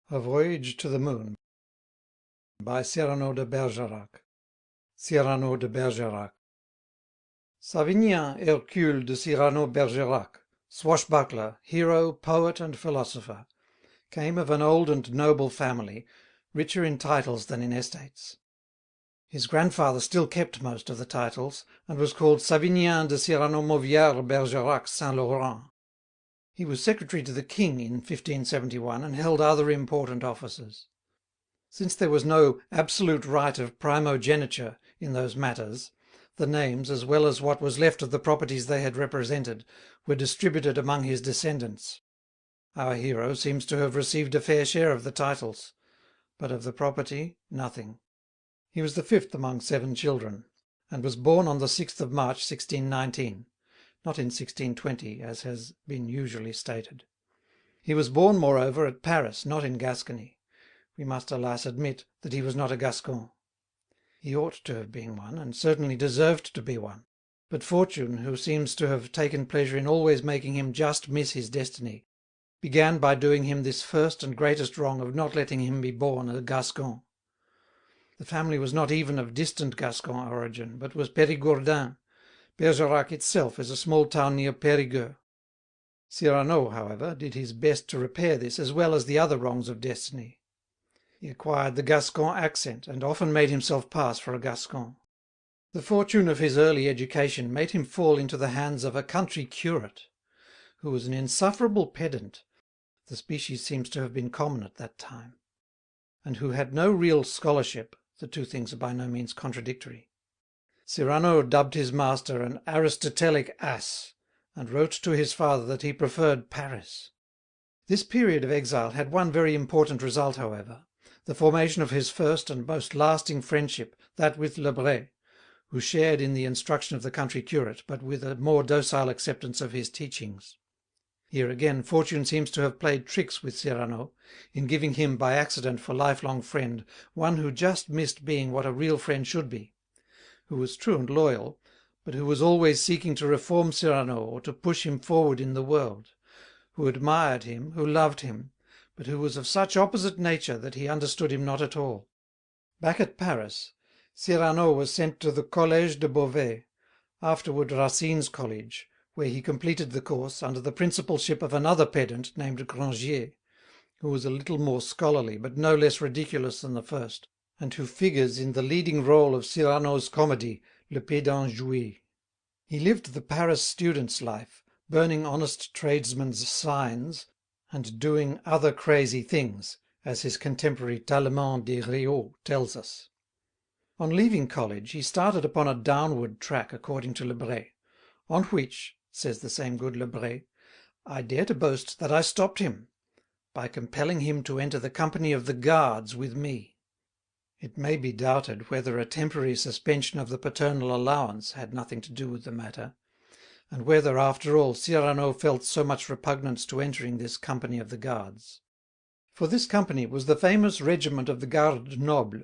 A Voyage to the Moon by Cyrano de Bergerac. Cyrano de Bergerac. Savinien Hercule de Cyrano Bergerac, swashbuckler, hero, poet and philosopher, came of an old and noble family, richer in titles than in estates. His grandfather still kept most of the titles, and was called Savinien de Cyrano Mauvière Bergerac Saint-Laurent. He was secretary to the king in 1571 and held other important offices. Since there was no absolute right of primogeniture in those matters, the names, as well as what was left of the properties they had represented, were distributed among his descendants. Our hero seems to have received a fair share of the titles, but of the property nothing. He was the fifth among 7 children, and was born on the 6th of March 1619. Not in 1620, as has been usually stated. He was born, moreover, at Paris, not in Gascony. We must alas admit that he was not a Gascon. He ought to have been one, and certainly deserved to be one. But fortune, who seems to have taken pleasure in always making him just miss his destiny, began by doing him this first and greatest wrong of not letting him be born a Gascon. The family was not even of distant Gascon origin, but was Périgourdin. Bergerac itself is a small town near Périgueux. Cyrano, however, did his best to repair this as well as the other wrongs of destiny. He acquired the Gascon accent, and often made himself pass for a Gascon. The fortune of his early education made him fall into the hands of a country curate, who was an insufferable pedant (the species seems to have been common at that time), and who had no real scholarship. The two things are by no means contradictory. Cyrano dubbed his master an Aristotelic ass, and wrote to his father that he preferred Paris. This period of exile had one very important result, however, the formation of his first and most lasting friendship, that with Lebret, who shared in the instruction of the country curate, but with a more docile acceptance of his teachings. Here again fortune seems to have played tricks with Cyrano, in giving him by accident for lifelong friend one who just missed being what a real friend should be, who was true and loyal, but who was always seeking to reform Cyrano or to push him forward in the world, who admired him, who loved him, but who was of such opposite nature that he understood him not at all. Back at Paris, Cyrano was sent to the Collège de Beauvais, afterward Racine's college, where he completed the course under the principalship of another pedant named Grangier, who was a little more scholarly but no less ridiculous than the first, and who figures in the leading role of Cyrano's comedy, Le Pédant Joué. He lived the Paris student's life, burning honest tradesmen's signs, and doing other crazy things, as his contemporary Tallemant des Réaux tells us. On leaving college, he started upon a downward track, according to Lebret, on which, says the same good Lebret, I dare to boast that I stopped him, by compelling him to enter the company of the Guards with me. It may be doubted whether a temporary suspension of the paternal allowance had nothing to do with the matter, and whether, after all, Cyrano felt so much repugnance to entering this company of the Guards. For this company was the famous regiment of the Garde Noble,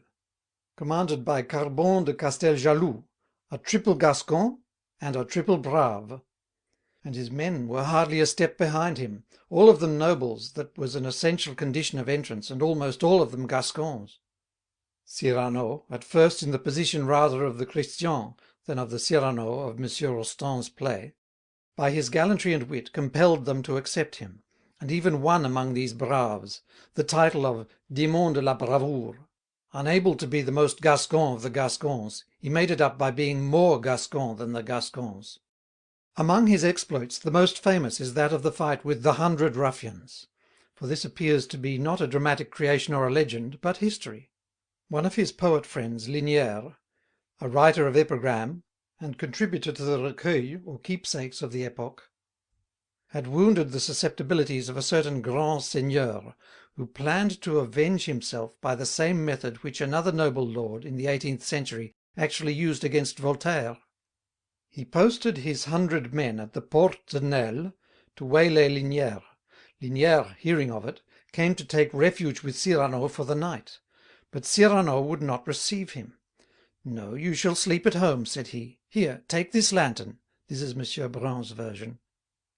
commanded by Carbon de Casteljaloux, a triple Gascon and a triple Brave, and his men were hardly a step behind him, all of them nobles, that was an essential condition of entrance, and almost all of them Gascons. Cyrano, at first in the position rather of the Christian than of the Cyrano of M. Rostand's play, by his gallantry and wit compelled them to accept him, and even won among these Braves the title of Démon de la Bravoure. Unable to be the most Gascon of the Gascons, he made it up by being more Gascon than the Gascons. Among his exploits the most famous is that of the fight with the 100 ruffians, for this appears to be not a dramatic creation or a legend, but history. One of his poet friends, Linière, a writer of epigram, and contributor to the recueils or keepsakes of the epoch, had wounded the susceptibilities of a certain grand seigneur, who planned to avenge himself by the same method which another noble lord in the 18th century actually used against Voltaire. He posted his 100 men at the Porte de Nesle to waylay Linière. Linière, hearing of it, came to take refuge with Cyrano for the night, but Cyrano would not receive him. "No, you shall sleep at home," said he. "Here, take this lantern," this is M. Brun's version.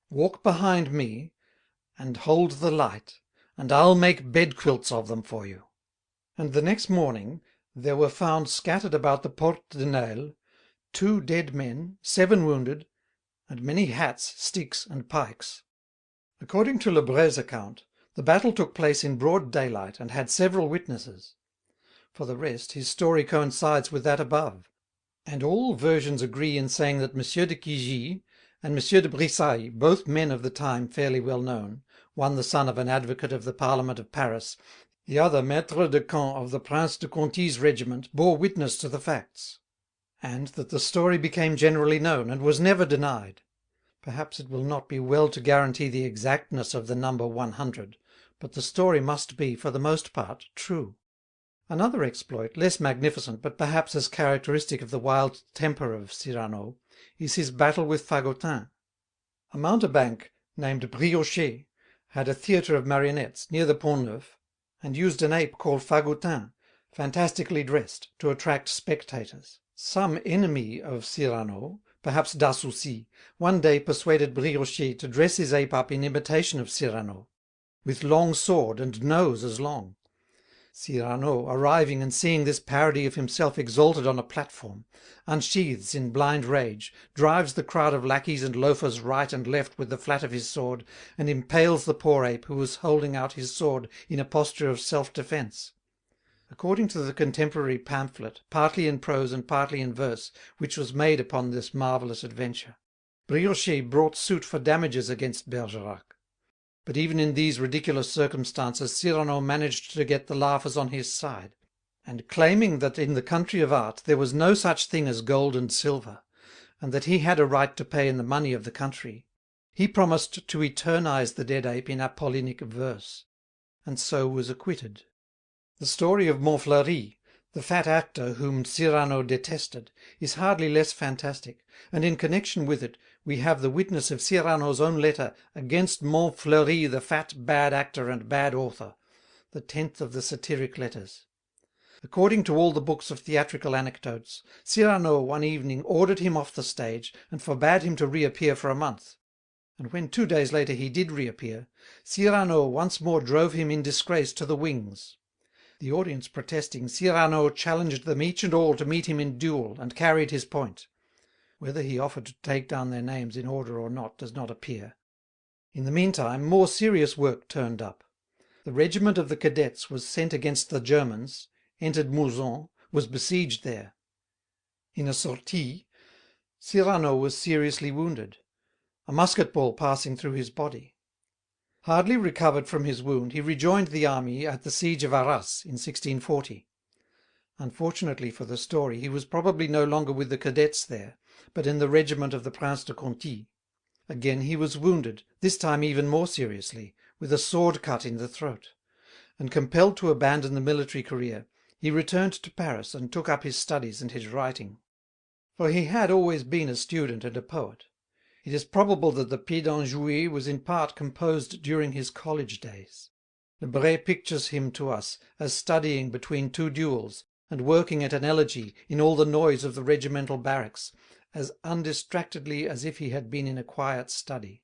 "Walk behind me, and hold the light, and I'll make bed-quilts of them for you." And the next morning there were found scattered about the Porte de Nesle 2 dead men, 7 wounded, and many hats, sticks, and pikes. According to Lebret's account, the battle took place in broad daylight and had several witnesses. For the rest, his story coincides with that above, and all versions agree in saying that M. de Quigy and M. de Brissailles, both men of the time fairly well known, one the son of an advocate of the Parliament of Paris, the other maître de camp of the Prince de Conti's regiment, bore witness to the facts, and that the story became generally known and was never denied. Perhaps it will not be well to guarantee the exactness of the number 100, but the story must be, for the most part, true. Another exploit, less magnificent, but perhaps as characteristic of the wild temper of Cyrano, is his battle with Fagotin. A mountebank named Briochet had a theatre of marionettes near the Pont Neuf, and used an ape called Fagotin, fantastically dressed, to attract spectators. Some enemy of Cyrano, perhaps Dassoucy, one day persuaded Briochet to dress his ape up in imitation of Cyrano, with long sword and nose as long. Cyrano, arriving and seeing this parody of himself exalted on a platform, unsheathes in blind rage, drives the crowd of lackeys and loafers right and left with the flat of his sword, and impales the poor ape who was holding out his sword in a posture of self-defence. According to the contemporary pamphlet, partly in prose and partly in verse, which was made upon this marvellous adventure, Briochet brought suit for damages against Bergerac. But even in these ridiculous circumstances Cyrano managed to get the laughers on his side, and claiming that in the country of art there was no such thing as gold and silver, and that he had a right to pay in the money of the country, he promised to eternize the dead ape in Apollinic verse, and so was acquitted. The story of Montfleury, the fat actor whom Cyrano detested, is hardly less fantastic, and in connection with it we have the witness of Cyrano's own letter against Montfleury, the fat, bad actor and bad author, the 10th of the satiric letters. According to all the books of theatrical anecdotes, Cyrano one evening ordered him off the stage and forbade him to reappear for a month. And when 2 days later he did reappear, Cyrano once more drove him in disgrace to the wings. The audience protesting, Cyrano challenged them each and all to meet him in duel, and carried his point. Whether he offered to take down their names in order or not does not appear. In the meantime, more serious work turned up. The regiment of the cadets was sent against the Germans, entered Mouzon, was besieged there. In a sortie, Cyrano was seriously wounded, a musket ball passing through his body. Hardly recovered from his wound, he rejoined the army at the siege of Arras in 1640. Unfortunately for the story, he was probably no longer with the cadets there, but in the regiment of the Prince de Conti. Again he was wounded, this time even more seriously, with a sword cut in the throat, and compelled to abandon the military career, he returned to Paris and took up his studies and his writing. For he had always been a student and a poet. It is probable that the Pédant joué was in part composed during his college days. Lebret pictures him to us as studying between 2 duels, and working at an elegy in all the noise of the regimental barracks, as undistractedly as if he had been in a quiet study.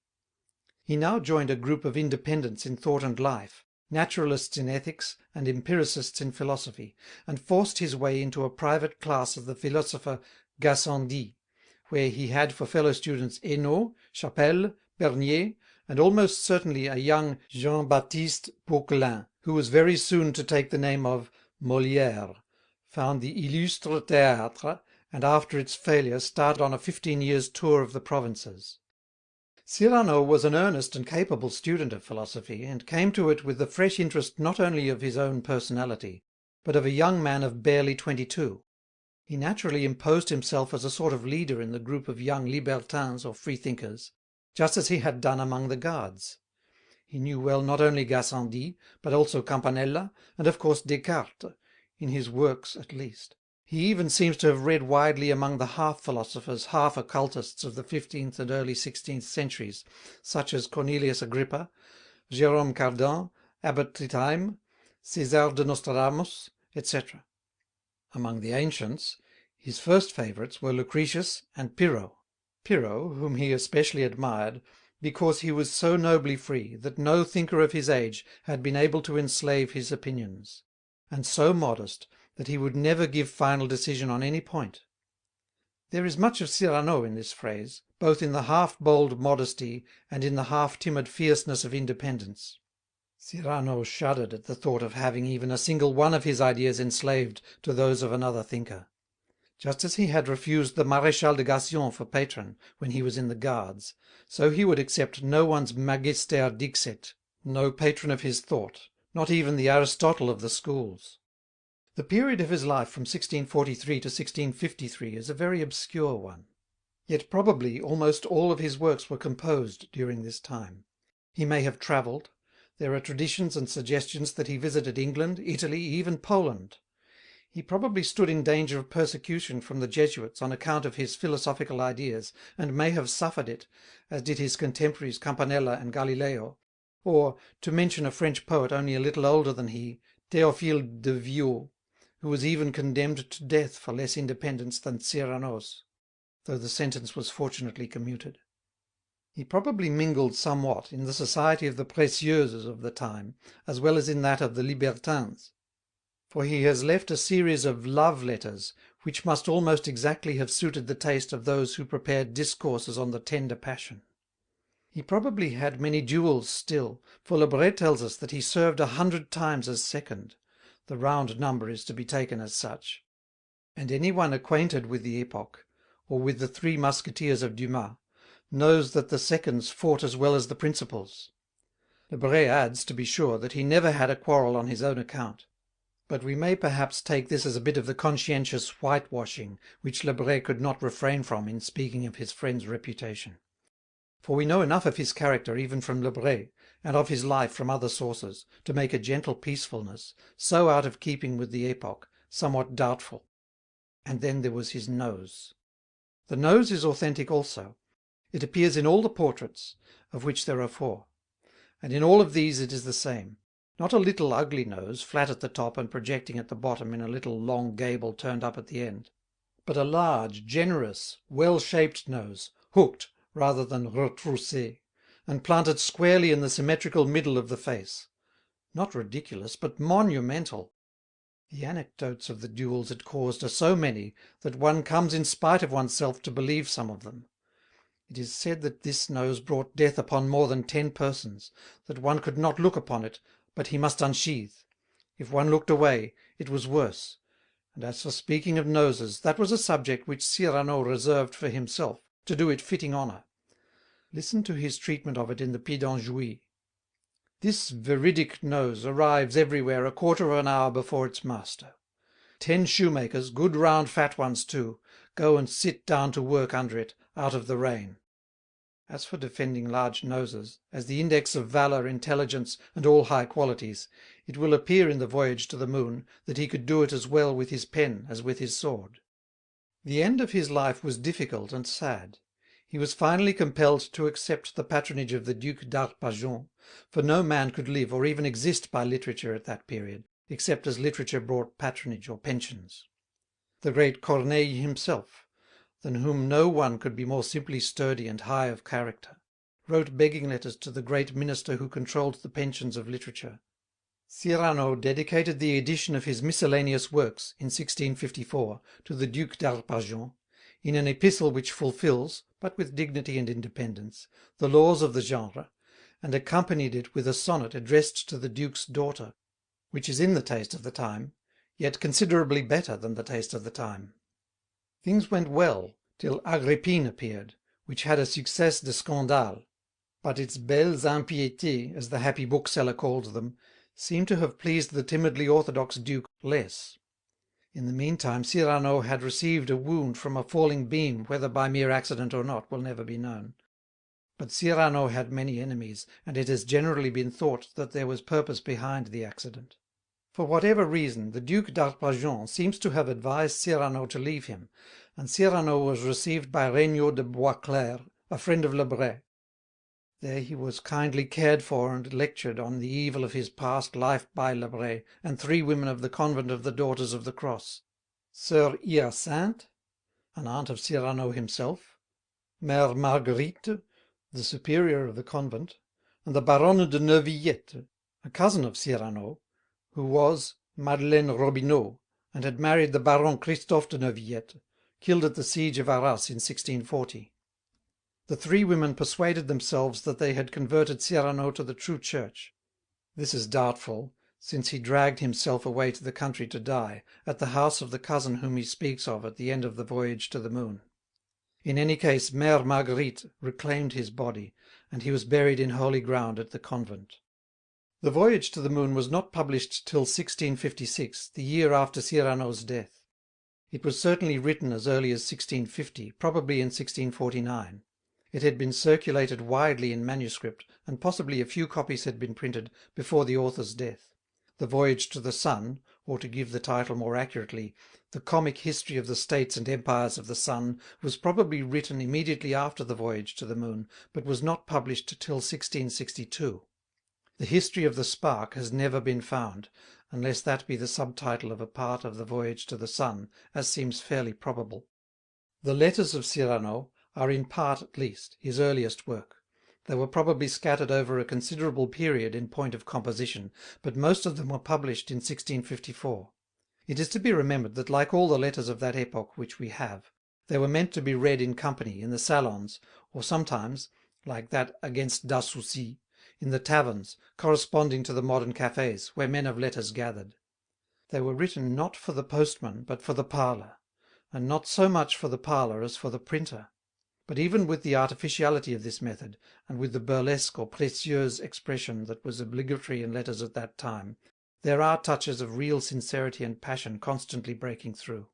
He now joined a group of independents in thought and life, naturalists in ethics and empiricists in philosophy, and forced his way into a private class of the philosopher Gassendi, where he had for fellow students Hainaut, Chapelle, Bernier, and almost certainly a young Jean-Baptiste Poquelin, who was very soon to take the name of Molière, found the Illustre Théâtre, and after its failure started on a 15 years' tour of the provinces. Cyrano was an earnest and capable student of philosophy, and came to it with the fresh interest not only of his own personality, but of a young man of barely 22. He naturally imposed himself as a sort of leader in the group of young libertins or freethinkers, just as he had done among the Guards. He knew well not only Gassendi, but also Campanella, and of course Descartes, in his works at least. He even seems to have read widely among the half-philosophers, half-occultists of the 15th and early 16th centuries, such as Cornelius Agrippa, Jérôme Cardin, Abbot Tritheim, César de Nostradamus, etc. Among the ancients, his first favourites were Lucretius and Pyrrho. Pyrrho, whom he especially admired, because he was so nobly free that no thinker of his age had been able to enslave his opinions, and so modest that he would never give final decision on any point. There is much of Cyrano in this phrase, both in the half-bold modesty and in the half-timid fierceness of independence. Cyrano shuddered at the thought of having even a single one of his ideas enslaved to those of another thinker. Just as he had refused the Maréchal de Gassion for patron when he was in the Guards, so he would accept no one's magister dixit, no patron of his thought, not even the Aristotle of the schools. The period of his life from 1643 to 1653 is a very obscure one. Yet probably almost all of his works were composed during this time. He may have travelled. There are traditions and suggestions that he visited England, Italy, even Poland. He probably stood in danger of persecution from the Jesuits on account of his philosophical ideas, and may have suffered it, as did his contemporaries Campanella and Galileo, or, to mention a French poet only a little older than he, Théophile de Viau, who was even condemned to death for less independence than Cyrano's, though the sentence was fortunately commuted. He probably mingled somewhat in the society of the précieuses of the time, as well as in that of the libertins, for he has left a series of love letters which must almost exactly have suited the taste of those who prepared discourses on the tender passion. He probably had many duels still, for Lebret tells us that he served 100 times as second. The round number is to be taken as such. And anyone acquainted with the epoch, or with the Three Musketeers of Dumas, knows that the seconds fought as well as the principals. Lebret adds, to be sure, that he never had a quarrel on his own account. But we may perhaps take this as a bit of the conscientious whitewashing which Lebret could not refrain from in speaking of his friend's reputation. For we know enough of his character even from Lebret, and of his life from other sources, to make a gentle peacefulness, so out of keeping with the epoch, somewhat doubtful. And then there was his nose. The nose is authentic also. It appears in all the portraits, of which there are 4. And in all of these it is the same. Not a little ugly nose, flat at the top and projecting at the bottom in a little long gable turned up at the end, but a large, generous, well-shaped nose, hooked rather than retroussé, and planted squarely in the symmetrical middle of the face. Not ridiculous, but monumental. The anecdotes of the duels it caused are so many that one comes in spite of oneself to believe some of them. It is said that this nose brought death upon more than 10 persons, that one could not look upon it, but he must unsheathe. If one looked away, it was worse. And as for speaking of noses, that was a subject which Cyrano reserved for himself, to do it fitting honour. Listen to his treatment of it in the Pédant Jouy. This veridic nose arrives everywhere a quarter of an hour before its master. 10 shoemakers, good round fat ones too, go and sit down to work under it, out of the rain. As for defending large noses, as the index of valour, intelligence, and all high qualities, it will appear in the Voyage to the Moon that he could do it as well with his pen as with his sword. The end of his life was difficult and sad. He was finally compelled to accept the patronage of the Duc d'Arpajon, for no man could live or even exist by literature at that period, except as literature brought patronage or pensions. The great Corneille himself, than whom no one could be more simply sturdy and high of character, wrote begging letters to the great minister who controlled the pensions of literature. Cyrano dedicated the edition of his miscellaneous works in 1654 to the Duc d'Arpajon, in an epistle which fulfills, but with dignity and independence, the laws of the genre, and accompanied it with a sonnet addressed to the Duke's daughter, which is in the taste of the time, yet considerably better than the taste of the time. Things went well till Agrippine appeared, which had a succès de scandale, but its belles impiétés, as the happy bookseller called them, seem to have pleased the timidly orthodox Duke less. In the meantime Cyrano had received a wound from a falling beam, whether by mere accident or not will never be known. But Cyrano had many enemies, and it has generally been thought that there was purpose behind the accident. For whatever reason, the Duc d'Arpajon seems to have advised Cyrano to leave him, and Cyrano was received by Regnault de Boisclair, a friend of Lebret. There he was kindly cared for and lectured on the evil of his past life by Lebret and 3 women of the convent of the Daughters of the Cross: Sœur Hyacinthe, an aunt of Cyrano himself; Mère Marguerite, the superior of the convent, and the Baronne de Neuvillette, a cousin of Cyrano, who was Madeleine Robineau, and had married the Baron Christophe de Neuvillette, killed at the siege of Arras in 1640. The three women persuaded themselves that they had converted Cyrano to the true church. This is doubtful, since he dragged himself away to the country to die, at the house of the cousin whom he speaks of at the end of the Voyage to the Moon. In any case, Mère Marguerite reclaimed his body, and he was buried in holy ground at the convent. The Voyage to the Moon was not published till 1656, the year after Cyrano's death. It was certainly written as early as 1650, probably in 1649. It had been circulated widely in manuscript, and possibly a few copies had been printed before the author's death. The Voyage to the Sun, or to give the title more accurately, the Comic History of the States and Empires of the Sun, was probably written immediately after the Voyage to the Moon, but was not published till 1662. The History of the Spark has never been found, unless that be the subtitle of a part of the Voyage to the Sun, as seems fairly probable. The Letters of Cyrano are in part at least his earliest work. They were probably scattered over a considerable period in point of composition, but most of them were published in 1654. It is to be remembered that, like all the letters of that epoch which we have, they were meant to be read in company, in the salons, or sometimes, like that against Dassoucy, in the taverns, corresponding to the modern cafés, where men of letters gathered. They were written not for the postman, but for the parlour, and not so much for the parlour as for the printer. But even with the artificiality of this method, and with the burlesque or précieuse expression that was obligatory in letters at that time, there are touches of real sincerity and passion constantly breaking through.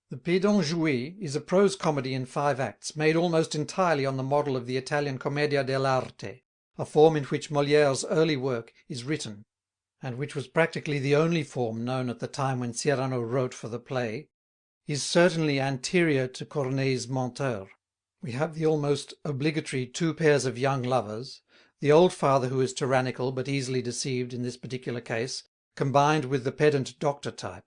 The Pédant joué is a prose comedy in 5 acts, made almost entirely on the model of the Italian Commedia dell'arte, a form in which Molière's early work is written, and which was practically the only form known at the time when Cyrano wrote for the play, is certainly anterior to Corneille's Menteur. We have the almost obligatory 2 pairs of young lovers, the old father who is tyrannical but easily deceived in this particular case, combined with the pedant doctor type,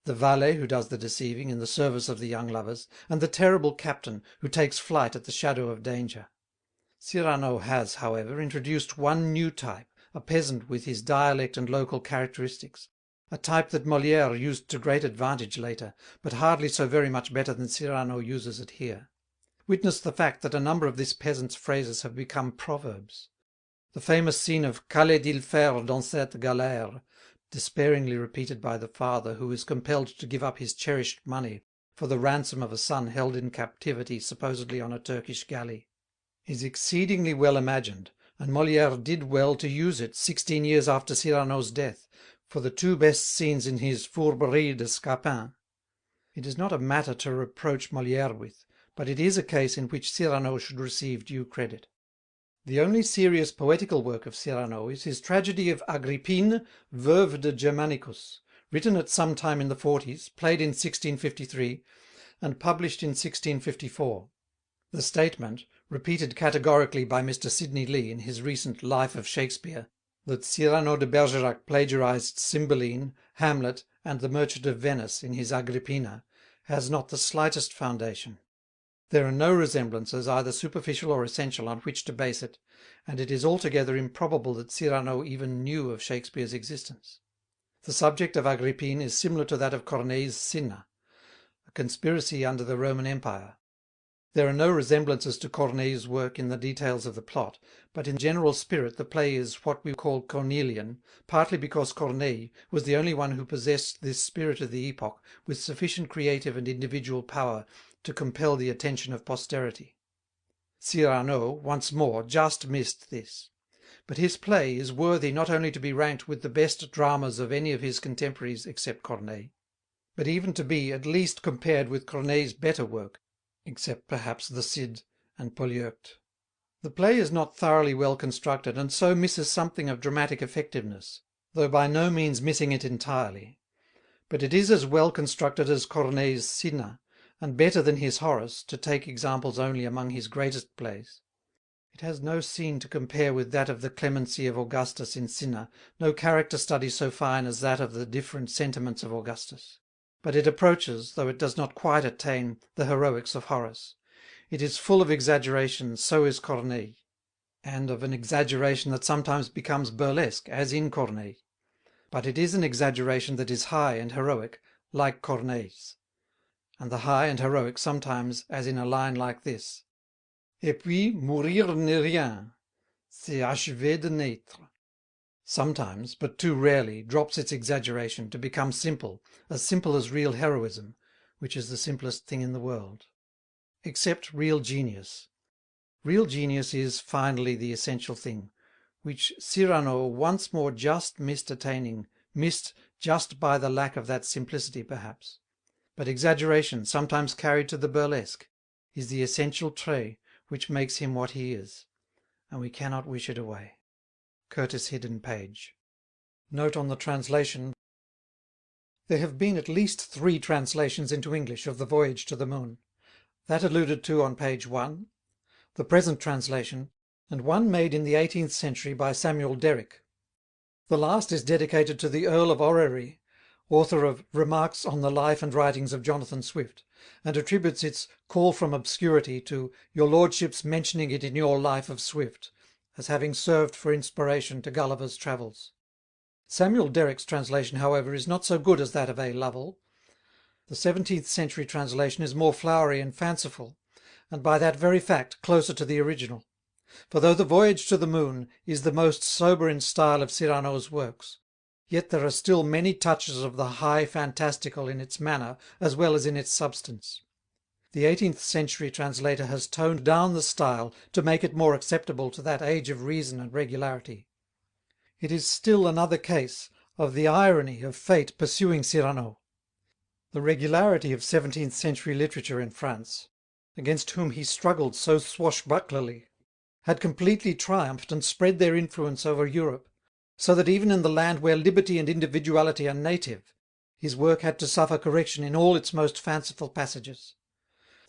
the valet who does the deceiving in the service of the young lovers, and the terrible captain who takes flight at the shadow of danger. Cyrano has, however, introduced one new type, a peasant with his dialect and local characteristics, a type that Molière used to great advantage later, but hardly so very much better than Cyrano uses it here. Witness the fact that a number of this peasant's phrases have become proverbs. The famous scene of Qu'allait-il faire dans cette galère, despairingly repeated by the father who is compelled to give up his cherished money for the ransom of a son held in captivity supposedly on a Turkish galley, is exceedingly well imagined, and Molière did well to use it 16 years after Cyrano's death for the 2 best scenes in his Fourberies de Scapin. It is not a matter to reproach Molière with, but it is a case in which Cyrano should receive due credit. The only serious poetical work of Cyrano is his tragedy of Agrippine, Veuve de Germanicus, written at some time in the 40s, played in 1653, and published in 1654. The statement, repeated categorically by Mr. Sidney Lee in his recent Life of Shakespeare, that Cyrano de Bergerac plagiarized Cymbeline, Hamlet, and the Merchant of Venice in his Agrippina, has not the slightest foundation. There are no resemblances, either superficial or essential, on which to base it, and it is altogether improbable that Cyrano even knew of Shakespeare's existence. The subject of Agrippine is similar to that of Corneille's Cinna, a conspiracy under the Roman Empire. There are no resemblances to Corneille's work in the details of the plot, but in general spirit the play is what we call Cornelian, partly because Corneille was the only one who possessed this spirit of the epoch with sufficient creative and individual power to compel the attention of posterity. Cyrano, once more, just missed this. But his play is worthy not only to be ranked with the best dramas of any of his contemporaries except Corneille, but even to be at least compared with Corneille's better work, except perhaps the Cid and Polyeucte. The play is not thoroughly well constructed, and so misses something of dramatic effectiveness, though by no means missing it entirely. But it is as well constructed as Corneille's Cinna, and better than his Horace, to take examples only among his greatest plays. It has no scene to compare with that of the clemency of Augustus in Cinna, no character study so fine as that of the different sentiments of Augustus. But it approaches, though it does not quite attain, the heroics of Horace. It is full of exaggeration, so is Corneille, and of an exaggeration that sometimes becomes burlesque, as in Corneille. But it is an exaggeration that is high and heroic, like Corneille's. And the high and heroic sometimes, as in a line like this: Et puis mourir n'est rien, c'est achever de naître. Sometimes, but too rarely, drops its exaggeration to become simple as real heroism, which is the simplest thing in the world. Except real genius. Real genius is, finally, the essential thing, which Cyrano once more just missed attaining, missed just by the lack of that simplicity, perhaps. But exaggeration, sometimes carried to the burlesque, is the essential trait which makes him what he is, and we cannot wish it away. Curtis Hidden Page. Note on the translation: there have been at least 3 translations into English of the Voyage to the Moon. That alluded to on page 1, the present translation, and one made in the 18th century by Samuel Derrick. The last is dedicated to the Earl of Orrery, author of Remarks on the Life and Writings of Jonathan Swift, and attributes its call from obscurity to your lordship's mentioning it in your Life of Swift, as having served for inspiration to Gulliver's Travels. Samuel Derrick's translation, however, is not so good as that of A. Lovell. The 17th century translation is more flowery and fanciful, and by that very fact closer to the original. For though the Voyage to the Moon is the most sober in style of Cyrano's works, yet there are still many touches of the high fantastical in its manner as well as in its substance. The 18th century translator has toned down the style to make it more acceptable to that age of reason and regularity. It is still another case of the irony of fate pursuing Cyrano. The regularity of 17th century literature in France, against whom he struggled so swashbucklerly, had completely triumphed and spread their influence over Europe, so that even in the land where liberty and individuality are native, his work had to suffer correction in all its most fanciful passages.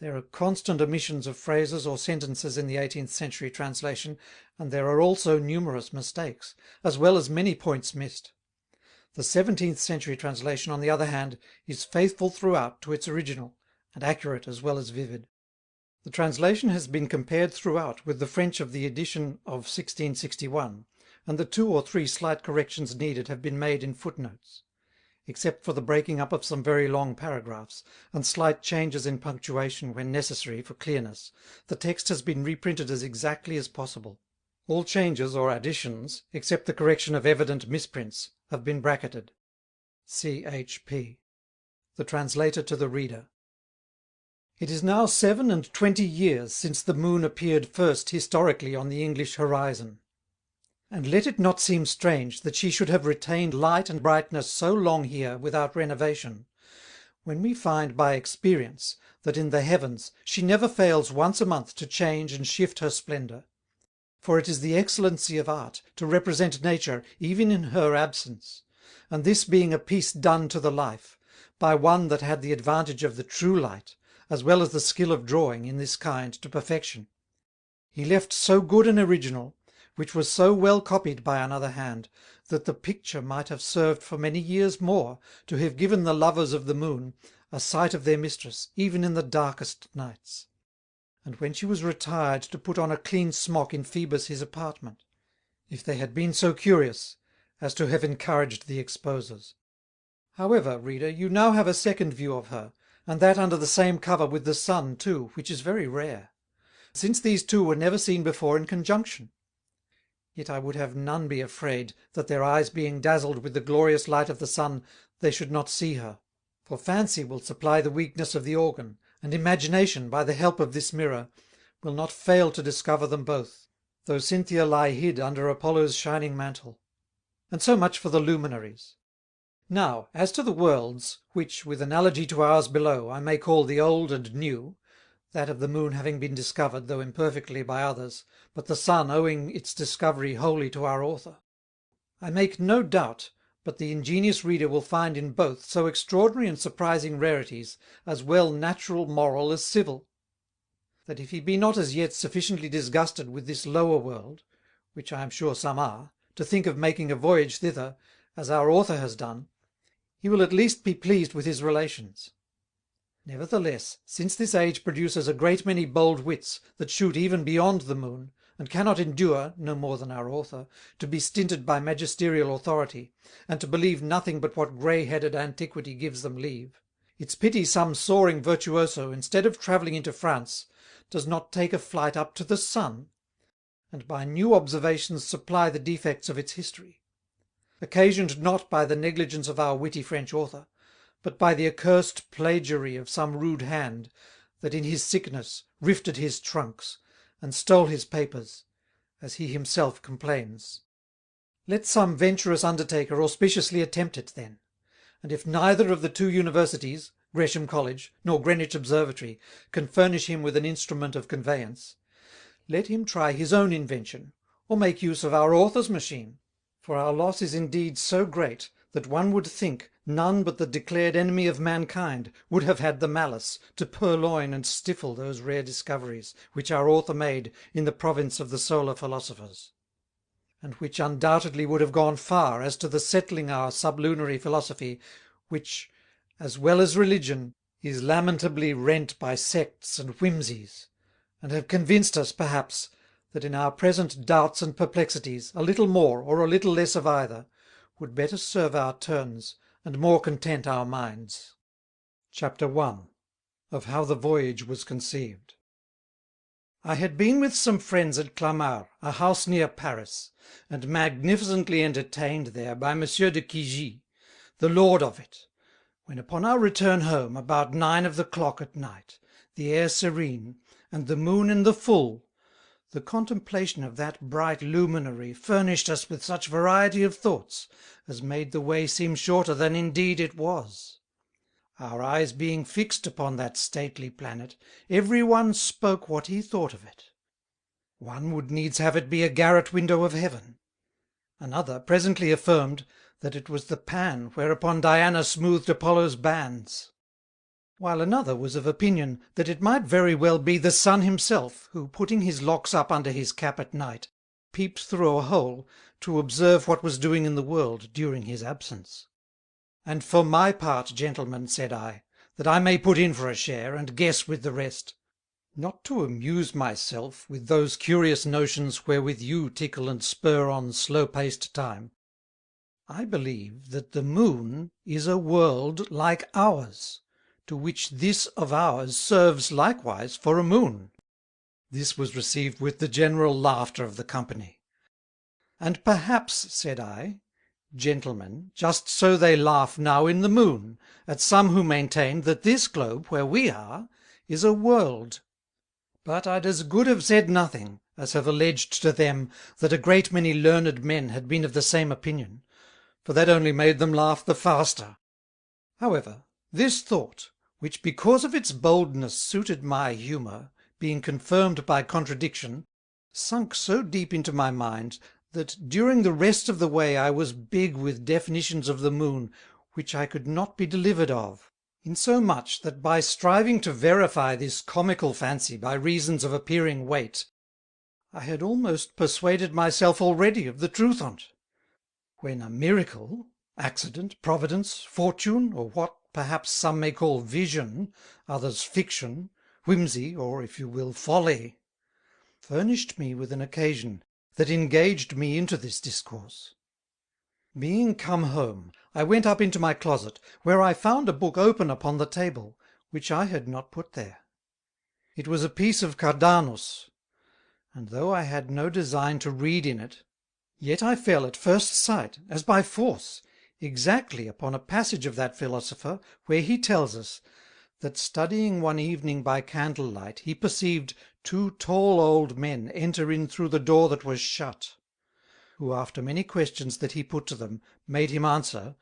There are constant omissions of phrases or sentences in the 18th century translation, and there are also numerous mistakes, as well as many points missed. The 17th century translation, on the other hand, is faithful throughout to its original, and accurate as well as vivid. The translation has been compared throughout with the French of the edition of 1661, and the 2 or 3 slight corrections needed have been made in footnotes. Except for the breaking up of some very long paragraphs, and slight changes in punctuation when necessary for clearness, the text has been reprinted as exactly as possible. All changes or additions, except the correction of evident misprints, have been bracketed. C.H.P. The Translator to the Reader. It is now 27 years since the moon appeared first historically on the English horizon. And let it not seem strange that she should have retained light and brightness so long here without renovation, when we find by experience that in the heavens she never fails once a month to change and shift her splendour. For it is the excellency of art to represent nature even in her absence, and this being a piece done to the life, by one that had the advantage of the true light, as well as the skill of drawing in this kind to perfection, he left so good an original, which was so well copied by another hand, that the picture might have served for many years more to have given the lovers of the moon a sight of their mistress, even in the darkest nights, and when she was retired to put on a clean smock in Phoebus his apartment, if they had been so curious as to have encouraged the exposers. However, reader, you now have a second view of her, and that under the same cover with the sun too, which is very rare, since these 2 were never seen before in conjunction. Yet I would have none be afraid that their eyes being dazzled with the glorious light of the sun, they should not see her. For fancy will supply the weakness of the organ, and imagination, by the help of this mirror, will not fail to discover them both, though Cynthia lie hid under Apollo's shining mantle. And so much for the luminaries. Now, as to the worlds, which, with analogy to ours below, I may call the old and new, that of the moon having been discovered, though imperfectly, by others, but the sun owing its discovery wholly to our author, I make no doubt but the ingenious reader will find in both so extraordinary and surprising rarities, as well natural, moral, as civil, that if he be not as yet sufficiently disgusted with this lower world, which I am sure some are, to think of making a voyage thither, as our author has done, he will at least be pleased with his relations. Nevertheless, since this age produces a great many bold wits that shoot even beyond the moon, and cannot endure, no more than our author, to be stinted by magisterial authority, and to believe nothing but what grey-headed antiquity gives them leave, it's pity some soaring virtuoso, instead of travelling into France, does not take a flight up to the sun, and by new observations supply the defects of its history, occasioned not by the negligence of our witty French author, but by the accursed plagiary of some rude hand, that in his sickness rifted his trunks, and stole his papers, as he himself complains. Let some venturous undertaker auspiciously attempt it then, and if neither of the two universities, Gresham College, nor Greenwich Observatory, can furnish him with an instrument of conveyance, let him try his own invention, or make use of our author's machine, for our loss is indeed so great, that one would think none but the declared enemy of mankind would have had the malice to purloin and stifle those rare discoveries which our author made in the province of the solar philosophers, and which undoubtedly would have gone far as to the settling our sublunary philosophy, which, as well as religion, is lamentably rent by sects and whimsies, and have convinced us, perhaps, that in our present doubts and perplexities, a little more or a little less of either would better serve our turns and more content our minds. Chapter 1. Of how the voyage was conceived. I had been with some friends at Clamart, a house near Paris, and magnificently entertained there by Monsieur de Quigy, the lord of it, when upon our return home, about 9 of the clock at night, the air serene, and the moon in the full, the contemplation of that bright luminary furnished us with such variety of thoughts as made the way seem shorter than indeed it was. Our eyes being fixed upon that stately planet, every one spoke what he thought of it. One would needs have it be a garret window of heaven. Another presently affirmed that it was the pan whereupon Diana smoothed Apollo's bands, while another was of opinion that it might very well be the sun himself, who, putting his locks up under his cap at night, peeped through a hole to observe what was doing in the world during his absence. And for my part, gentlemen, said I, that I may put in for a share, and guess with the rest, not to amuse myself with those curious notions wherewith you tickle and spur on slow-paced time, I believe that the moon is a world like ours, to which this of ours serves likewise for a moon. This was received with the general laughter of the company. And perhaps, said I, gentlemen, just so they laugh now in the moon, at some who maintain that this globe, where we are, is a world. But I'd as good have said nothing, as have alleged to them that a great many learned men had been of the same opinion, for that only made them laugh the faster. However, this thought, which because of its boldness suited my humour, being confirmed by contradiction, sunk so deep into my mind, that during the rest of the way I was big with definitions of the moon, which I could not be delivered of, insomuch that by striving to verify this comical fancy by reasons of appearing weight, I had almost persuaded myself already of the truth on't, when a miracle, accident, providence, fortune, or what perhaps some may call vision, others fiction, whimsy, or, if you will, folly, furnished me with an occasion that engaged me into this discourse. Being come home, I went up into my closet, where I found a book open upon the table, which I had not put there. It was a piece of Cardanus, and though I had no design to read in it, yet I fell at first sight, as by force, exactly upon a passage of that philosopher, where he tells us, that studying one evening by candlelight, he perceived 2 tall old men enter in through the door that was shut, who after many questions that he put to them, made him answer,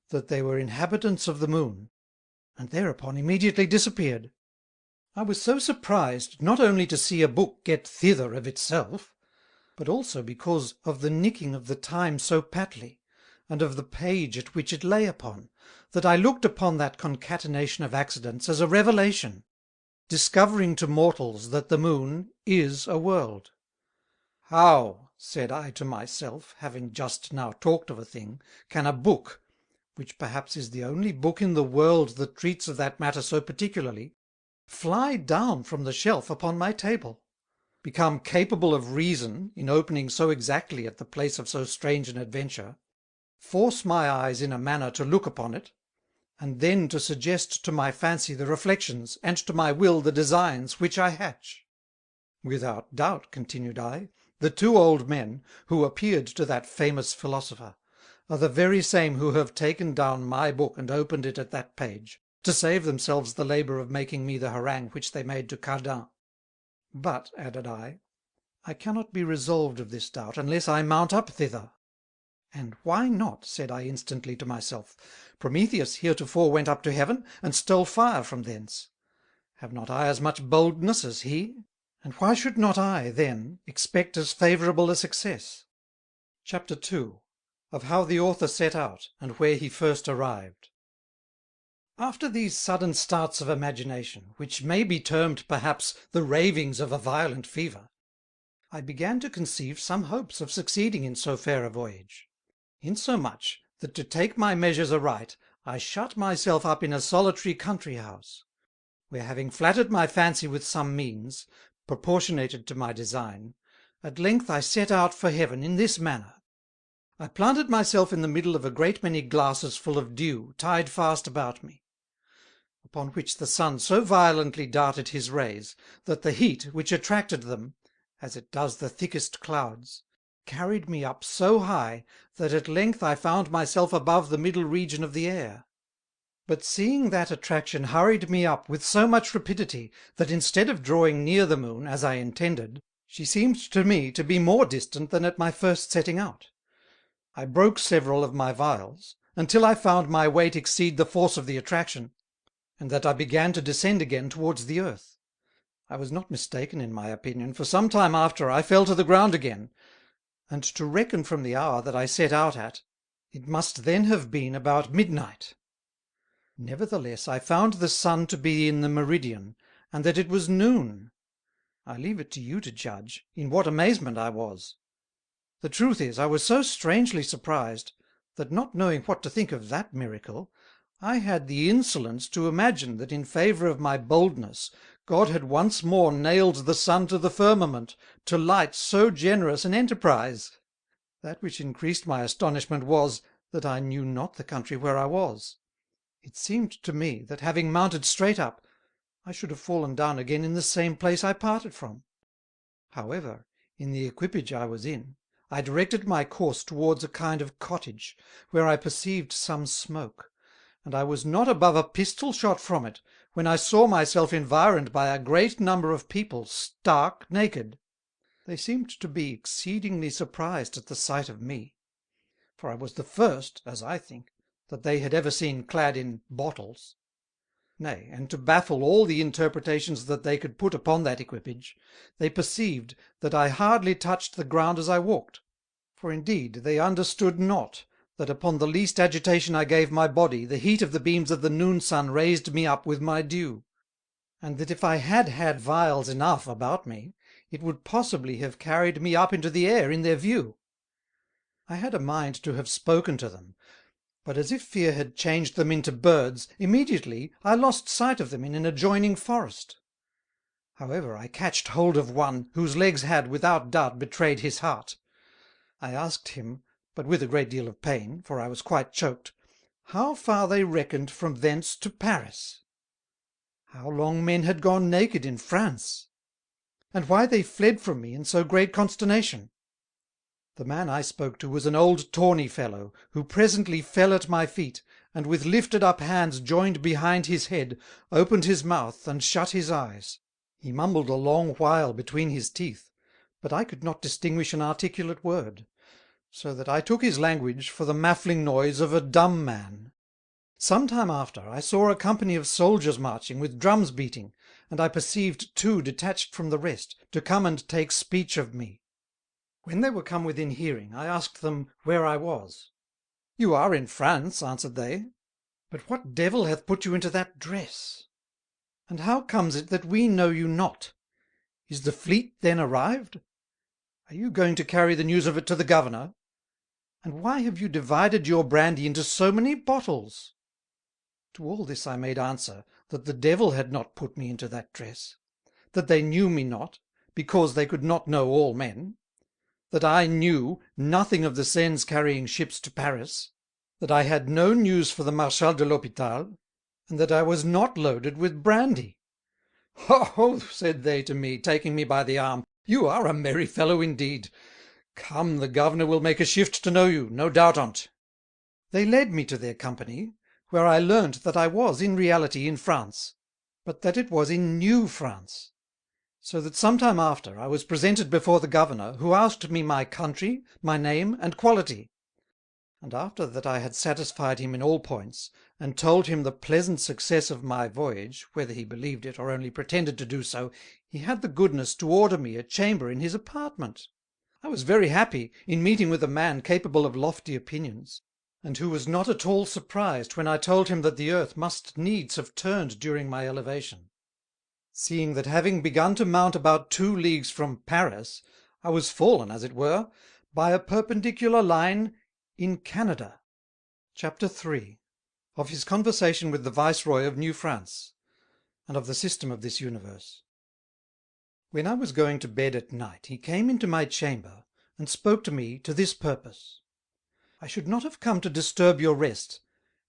that they were inhabitants of the moon, and thereupon immediately disappeared. I was so surprised, not only to see a book get thither of itself, but also because of the nicking of the time so patly, and of the page at which it lay upon, that I looked upon that concatenation of accidents as a revelation, discovering to mortals that the moon is a world. How, said I to myself, having just now talked of a thing, can a book, which perhaps is the only book in the world that treats of that matter so particularly, fly down from the shelf upon my table, become capable of reason in opening so exactly at the place of so strange an adventure, force my eyes in a manner to look upon it, and then to suggest to my fancy the reflections, and to my will the designs which I hatch. Without doubt, continued I, the two old men, who appeared to that famous philosopher, are the very same who have taken down my book and opened it at that page, to save themselves the labour of making me the harangue which they made to Cardin. But, added I cannot be resolved of this doubt, unless I mount up thither. And why not? Said I instantly to myself. Prometheus heretofore went up to heaven, and stole fire from thence. Have not I as much boldness as he? And why should not I, then, expect as favourable a success? Chapter 2. Of how the author set out, and where he first arrived. After these sudden starts of imagination, which may be termed perhaps the ravings of a violent fever, I began to conceive some hopes of succeeding in so fair a voyage, insomuch that, to take my measures aright, I shut myself up in a solitary country house, where, having flattered my fancy with some means, proportionated to my design, at length I set out for heaven in this manner. I planted myself in the middle of a great many glasses full of dew, tied fast about me; upon which the sun so violently darted his rays, that the heat, which attracted them, as it does the thickest clouds, carried me up so high, that at length I found myself above the middle region of the air. But seeing that attraction hurried me up with so much rapidity, that instead of drawing near the moon, as I intended, she seemed to me to be more distant than at my first setting out. I broke several of my vials, until I found my weight exceed the force of the attraction, and that I began to descend again towards the earth. I was not mistaken in my opinion, for some time after I fell to the ground again, and to reckon from the hour that I set out at, it must then have been about midnight. Nevertheless, I found the sun to be in the meridian, and that it was noon. I leave it to you to judge in what amazement I was. The truth is, I was so strangely surprised, that, not knowing what to think of that miracle, I had the insolence to imagine that in favour of my boldness God had once more nailed the sun to the firmament, to light so generous an enterprise. That which increased my astonishment was, that I knew not the country where I was. It seemed to me that, having mounted straight up, I should have fallen down again in the same place I parted from. However, in the equipage I was in, I directed my course towards a kind of cottage, where I perceived some smoke, and I was not above a pistol shot from it, when I saw myself environed by a great number of people, stark naked. They seemed to be exceedingly surprised at the sight of me, for I was the first, as I think, that they had ever seen clad in bottles. Nay, and to baffle all the interpretations that they could put upon that equipage, they perceived that I hardly touched the ground as I walked, for indeed they understood not that upon the least agitation I gave my body, the heat of the beams of the noon sun raised me up with my dew, and that if I had had vials enough about me, it would possibly have carried me up into the air in their view. I had a mind to have spoken to them, but as if fear had changed them into birds, immediately I lost sight of them in an adjoining forest. However, I catched hold of one, whose legs had, without doubt, betrayed his heart. I asked him, but with a great deal of pain, for I was quite choked, how far they reckoned from thence to Paris? How long men had gone naked in France? And why they fled from me in so great consternation? The man I spoke to was an old tawny fellow, who presently fell at my feet, and with lifted up hands joined behind his head, opened his mouth and shut his eyes. He mumbled a long while between his teeth, but I could not distinguish an articulate word, so that I took his language for the maffling noise of a dumb man. Some time after, I saw a company of soldiers marching, with drums beating, and I perceived two detached from the rest, to come and take speech of me. When they were come within hearing, I asked them where I was. You are in France, answered they, but what devil hath put you into that dress? And how comes it that we know you not? Is the fleet then arrived? Are you going to carry the news of it to the governor? And why have you divided your brandy into so many bottles?" To all this I made answer, that the devil had not put me into that dress; that they knew me not, because they could not know all men; that I knew nothing of the Seine's carrying ships to Paris; that I had no news for the Marshal de l'Hôpital, and that I was not loaded with brandy. "Ho!" said they to me, taking me by the arm, "you are a merry fellow indeed. Come, the governor will make a shift to know you, no doubt on't." They led me to their company, where I learnt that I was in reality in France, but that it was in New France; so that some time after I was presented before the governor, who asked me my country, my name, and quality; and after that I had satisfied him in all points, and told him the pleasant success of my voyage, whether he believed it or only pretended to do so, he had the goodness to order me a chamber in his apartment. I was very happy in meeting with a man capable of lofty opinions, and who was not at all surprised when I told him that the earth must needs have turned during my elevation; seeing that having begun to mount about 2 leagues from Paris, I was fallen, as it were, by a perpendicular line in Canada. Chapter 3. Of his conversation with the Viceroy of New France, and of the system of this universe. When I was going to bed at night, he came into my chamber, and spoke to me to this purpose: "I should not have come to disturb your rest,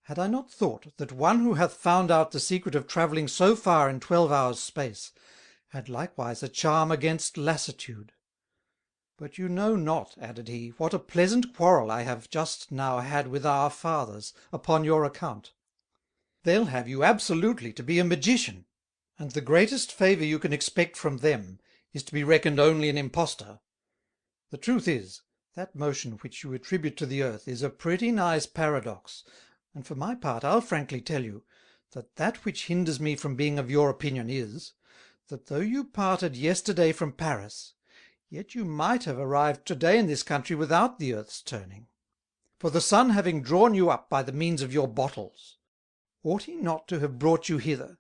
had I not thought that one who hath found out the secret of travelling so far in 12 hours space, had likewise a charm against lassitude. But you know not," added he, "what a pleasant quarrel I have just now had with our fathers, upon your account. They'll have you absolutely to be a magician, and the greatest favour you can expect from them is to be reckoned only an impostor. The truth is, that motion which you attribute to the earth is a pretty nice paradox, and for my part I'll frankly tell you, that that which hinders me from being of your opinion is, that though you parted yesterday from Paris, yet you might have arrived today in this country without the earth's turning. For the sun having drawn you up by the means of your bottles, ought he not to have brought you hither,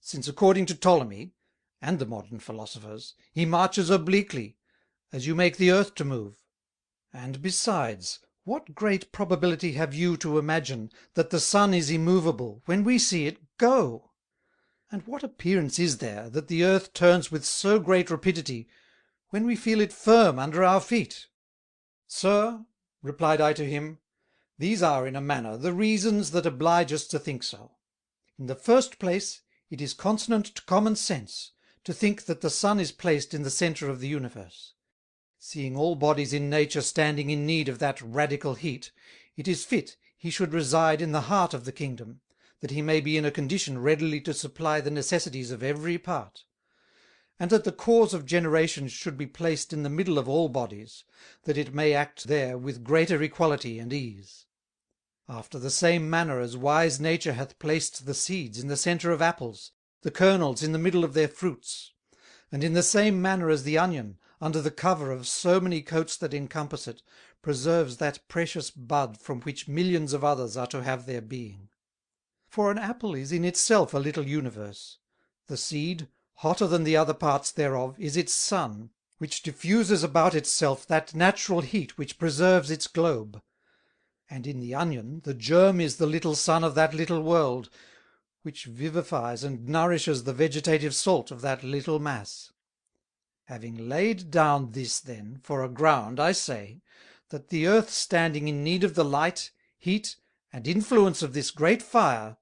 since according to Ptolemy, and the modern philosophers, he marches obliquely, as you make the earth to move? And besides, what great probability have you to imagine that the sun is immovable, when we see it go? And what appearance is there that the earth turns with so great rapidity, when we feel it firm under our feet?" "Sir," replied I to him, "these are in a manner the reasons that oblige us to think so. In the first place, it is consonant to common sense to think that the sun is placed in the centre of the universe. Seeing all bodies in nature standing in need of that radical heat, it is fit he should reside in the heart of the kingdom, that he may be in a condition readily to supply the necessities of every part; and that the cause of generation should be placed in the middle of all bodies, that it may act there with greater equality and ease. After the same manner as wise nature hath placed the seeds in the centre of apples, the kernels in the middle of their fruits; and in the same manner as the onion, under the cover of so many coats that encompass it, preserves that precious bud from which millions of others are to have their being. For an apple is in itself a little universe. The seed, hotter than the other parts thereof, is its sun, which diffuses about itself that natural heat which preserves its globe. And in the onion the germ is the little sun of that little world, which vivifies and nourishes the vegetative salt of that little mass. Having laid down this, then, for a ground, I say, that the earth standing in need of the light, heat, and influence of this great fire,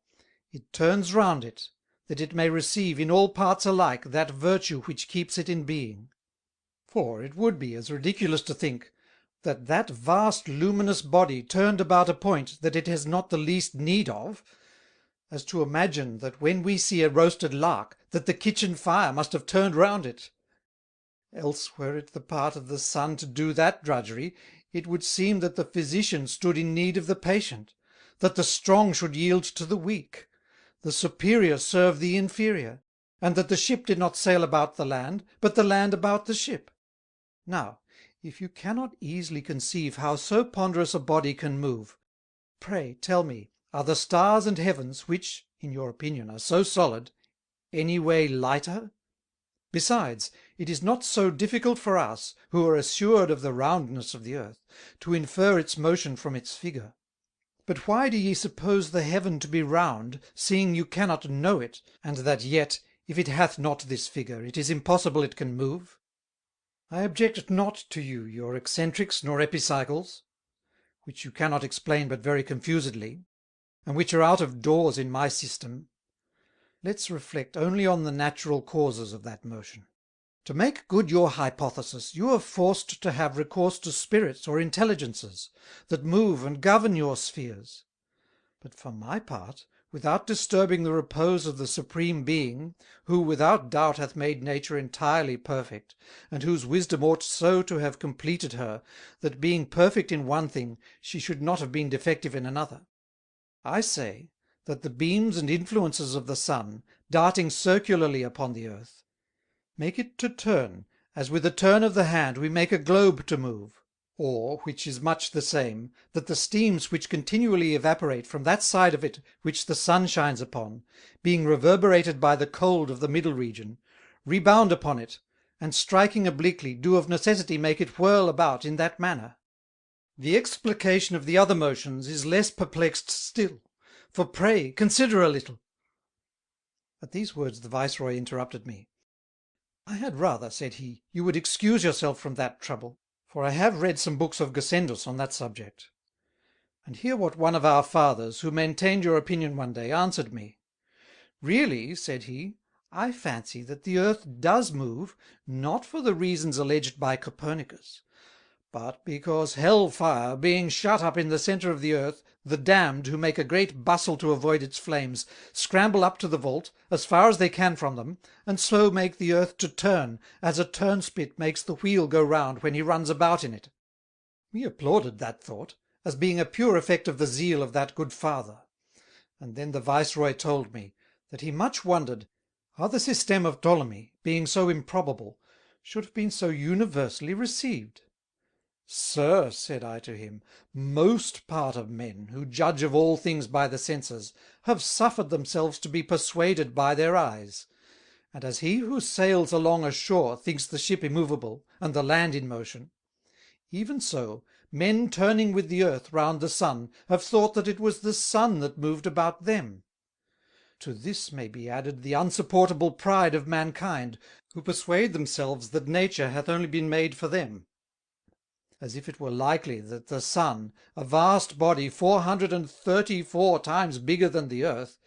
it turns round it, that it may receive in all parts alike that virtue which keeps it in being. For it would be as ridiculous to think, that that vast luminous body turned about a point that it has not the least need of, as to imagine that when we see a roasted lark, that the kitchen fire must have turned round it. Else were it the part of the sun to do that drudgery, it would seem that the physician stood in need of the patient, that the strong should yield to the weak, the superior serve the inferior, and that the ship did not sail about the land, but the land about the ship. Now, if you cannot easily conceive how so ponderous a body can move, pray tell me, are the stars and heavens, which, in your opinion, are so solid, any way lighter? Besides, it is not so difficult for us, who are assured of the roundness of the earth, to infer its motion from its figure. But why do ye suppose the heaven to be round, seeing you cannot know it, and that yet, if it hath not this figure, it is impossible it can move? I object not to you, your eccentrics nor epicycles, which you cannot explain but very confusedly, and which are out of doors in my system. Let's reflect only on the natural causes of that motion. To make good your hypothesis, you are forced to have recourse to spirits or intelligences, that move and govern your spheres. But for my part, without disturbing the repose of the Supreme Being, who without doubt hath made nature entirely perfect, and whose wisdom ought so to have completed her, that being perfect in one thing, she should not have been defective in another, I say, that the beams and influences of the sun, darting circularly upon the earth, make it to turn, as with a turn of the hand we make a globe to move; or, which is much the same, that the steams which continually evaporate from that side of it which the sun shines upon, being reverberated by the cold of the middle region, rebound upon it, and striking obliquely, do of necessity make it whirl about in that manner. The explication of the other motions is less perplexed still, for pray consider a little." At these words the Viceroy interrupted me. "I had rather," said he, "you would excuse yourself from that trouble, for I have read some books of Gassendus on that subject. And hear what one of our fathers, who maintained your opinion one day, answered me. Really, said he, I fancy that the earth does move, not for the reasons alleged by Copernicus, but because hell fire, being shut up in the centre of the earth, the damned, who make a great bustle to avoid its flames, scramble up to the vault, as far as they can from them, and so make the earth to turn, as a turnspit makes the wheel go round when he runs about in it. We applauded that thought, as being a pure effect of the zeal of that good father. And then the Viceroy told me, that he much wondered how the system of Ptolemy, being so improbable, should have been so universally received. Sir, said I to him, most part of men, who judge of all things by the senses, have suffered themselves to be persuaded by their eyes. And as he who sails along a shore thinks the ship immovable, and the land in motion, even so men turning with the earth round the sun have thought that it was the sun that moved about them. To this may be added the unsupportable pride of mankind, who persuade themselves that nature hath only been made for them, as if it were likely that the sun, a vast body 434 times bigger than the earth,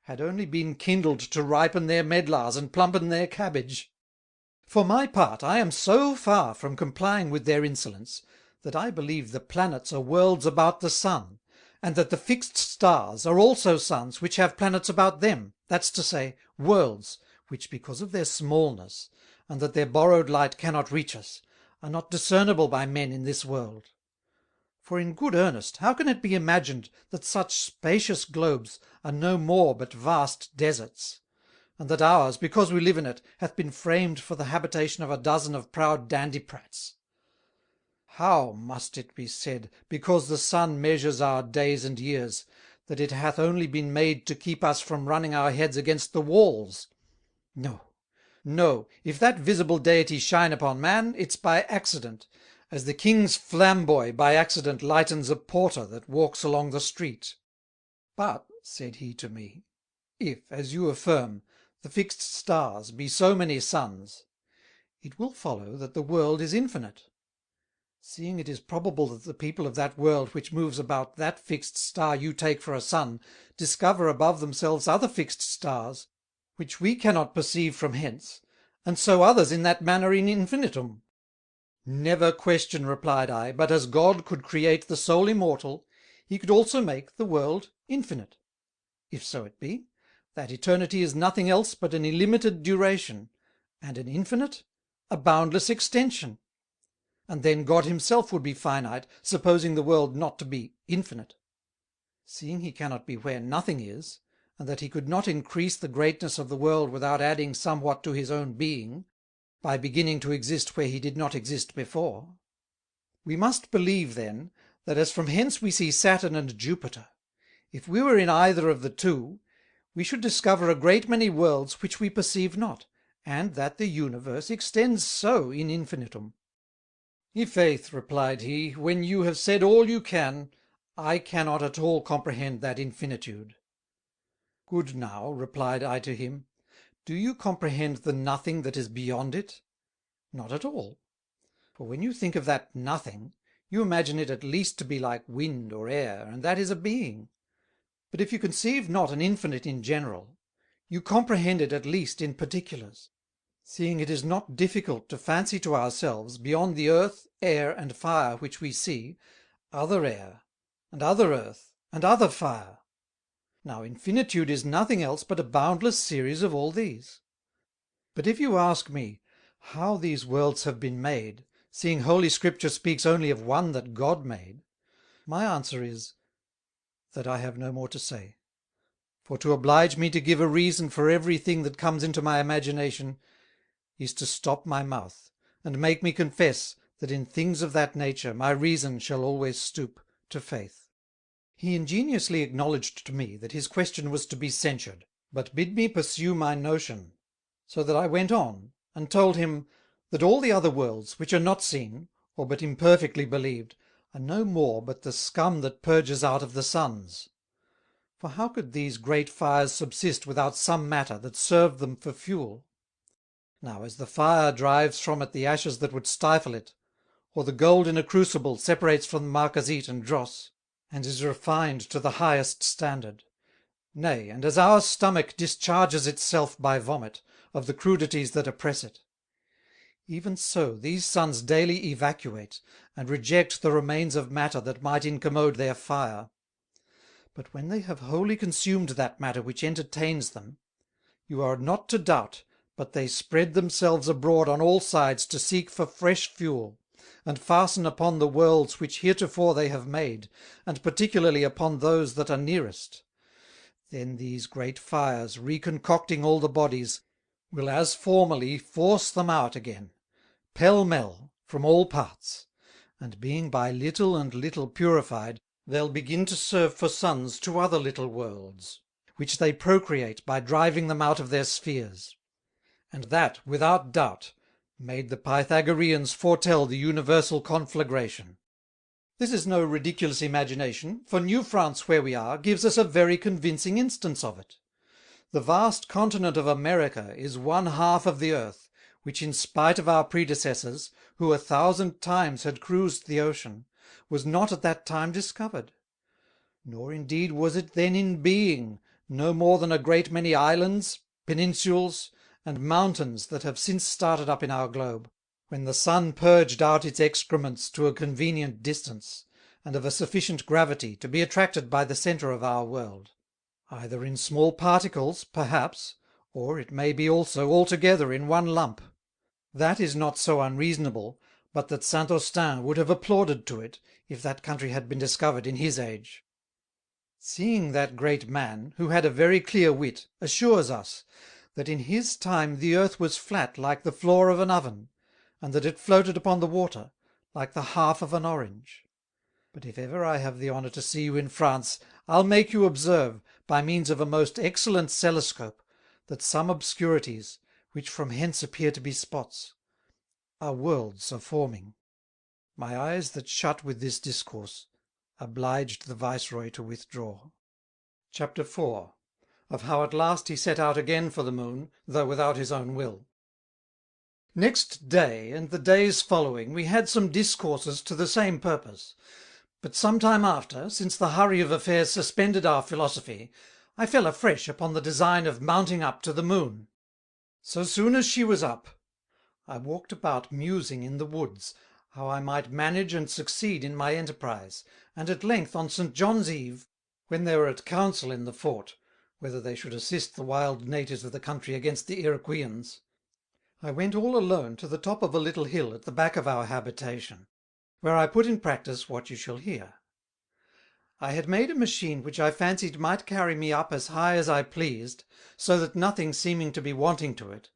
had only been kindled to ripen their medlars and plumpen their cabbage. For my part, I am so far from complying with their insolence, that I believe the planets are worlds about the sun, and that the fixed stars are also suns which have planets about them, that's to say, worlds, which because of their smallness, and that their borrowed light cannot reach us, are not discernible by men in this world. For in good earnest, how can it be imagined that such spacious globes are no more but vast deserts, and that ours, because we live in it, hath been framed for the habitation of a dozen of proud dandyprats? How must it be said, because the sun measures our days and years, that it hath only been made to keep us from running our heads against the walls? No, no, if that visible deity shine upon man, it's by accident, as the king's flamboy by accident lightens a porter that walks along the street. But, said he to me, if, as you affirm, the fixed stars be so many suns, it will follow that the world is infinite, seeing it is probable that the people of that world which moves about that fixed star you take for a sun, discover above themselves other fixed stars, which we cannot perceive from hence, and so others in that manner in infinitum. Never question, replied I, but as God could create the soul immortal, he could also make the world infinite. If so it be, that eternity is nothing else but an illimited duration, and an infinite, a boundless extension. And then God himself would be finite, supposing the world not to be infinite. Seeing he cannot be where nothing is, and that he could not increase the greatness of the world without adding somewhat to his own being, by beginning to exist where he did not exist before. We must believe, then, that as from hence we see Saturn and Jupiter, if we were in either of the two, we should discover a great many worlds which we perceive not, and that the universe extends so in infinitum. "I' faith," replied he, "when you have said all you can, I cannot at all comprehend that infinitude." "Good now," replied I to him, "do you comprehend the nothing that is beyond it?" "Not at all. For when you think of that nothing, you imagine it at least to be like wind or air, and that is a being. But if you conceive not an infinite in general, you comprehend it at least in particulars, seeing it is not difficult to fancy to ourselves, beyond the earth, air, and fire which we see, other air, and other earth, and other fire. Now infinitude is nothing else but a boundless series of all these. But if you ask me, how these worlds have been made, seeing Holy Scripture speaks only of one that God made, my answer is, that I have no more to say. For to oblige me to give a reason for every thing that comes into my imagination, is to stop my mouth, and make me confess that in things of that nature my reason shall always stoop to faith. He ingeniously acknowledged to me that his question was to be censured, but bid me pursue my notion, so that I went on, and told him, that all the other worlds, which are not seen, or but imperfectly believed, are no more but the scum that purges out of the suns. For how could these great fires subsist without some matter that served them for fuel? Now, as the fire drives from it the ashes that would stifle it, or the gold in a crucible separates from marcasite and dross, and is refined to the highest standard, nay, and as our stomach discharges itself by vomit of the crudities that oppress it, even so these suns daily evacuate and reject the remains of matter that might incommode their fire. But when they have wholly consumed that matter which entertains them, you are not to doubt but they spread themselves abroad on all sides to seek for fresh fuel, and fasten upon the worlds which heretofore they have made, and particularly upon those that are nearest. Then these great fires, reconcocting all the bodies, will as formerly force them out again, pell-mell, from all parts, and being by little and little purified, they'll begin to serve for sons to other little worlds, which they procreate by driving them out of their spheres. And that, without doubt, made the Pythagoreans foretell the universal conflagration. This is no ridiculous imagination, for New France, where we are, gives us a very convincing instance of it. The vast continent of America is 1/2 of the earth, which, in spite of our predecessors, who 1,000 times had cruised the ocean, was not at that time discovered. Nor indeed was it then in being, no more than a great many islands, peninsulas, and mountains that have since started up in our globe, when the sun purged out its excrements to a convenient distance, and of a sufficient gravity to be attracted by the centre of our world, either in small particles, perhaps, or it may be also altogether in one lump. That is not so unreasonable, but that Saint Austin would have applauded to it, if that country had been discovered in his age. Seeing that great man, who had a very clear wit, assures us, that in his time the earth was flat like the floor of an oven, and that it floated upon the water, like the half of an orange. But if ever I have the honour to see you in France, I'll make you observe, by means of a most excellent celescope, that some obscurities, which from hence appear to be spots, are worlds are forming. My eyes that shut with this discourse obliged the Viceroy to withdraw. Chapter 4. Of how at last he set out again for the moon, though without his own will. Next day, and the days following, we had some discourses to the same purpose. But some time after, since the hurry of affairs suspended our philosophy, I fell afresh upon the design of mounting up to the moon. So soon as she was up, I walked about musing in the woods, how I might manage and succeed in my enterprise, and at length on St. John's Eve, when they were at council in the fort, whether they should assist the wild natives of the country against the Iroquoians, I went all alone to the top of a little hill at the back of our habitation, where I put in practice what you shall hear. I had made a machine which I fancied might carry me up as high as I pleased, so that nothing seeming to be wanting to it,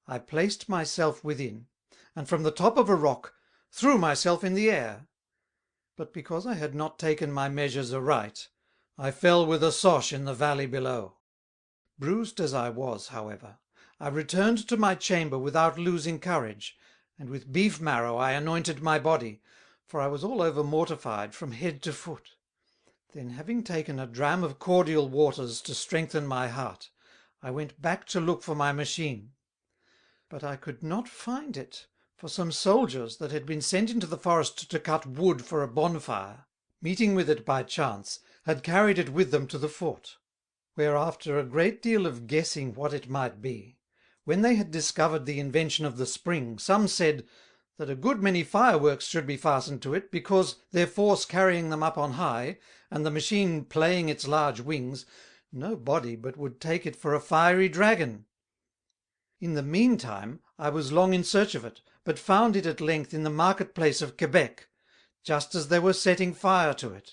I placed myself within, and from the top of a rock threw myself in the air. But because I had not taken my measures aright, I fell with a sosh in the valley below. Bruised as I was, however, I returned to my chamber without losing courage, and with beef marrow I anointed my body, for I was all over mortified from head to foot. Then, having taken a dram of cordial waters to strengthen my heart, I went back to look for my machine. But I could not find it, for some soldiers that had been sent into the forest to cut wood for a bonfire, meeting with it by chance, had carried it with them to the fort, where, after a great deal of guessing what it might be, when they had discovered the invention of the spring, some said, that a good many fireworks should be fastened to it, because, their force carrying them up on high, and the machine playing its large wings, no body but would take it for a fiery dragon. In the meantime I was long in search of it, but found it at length in the marketplace of Quebec, just as they were setting fire to it.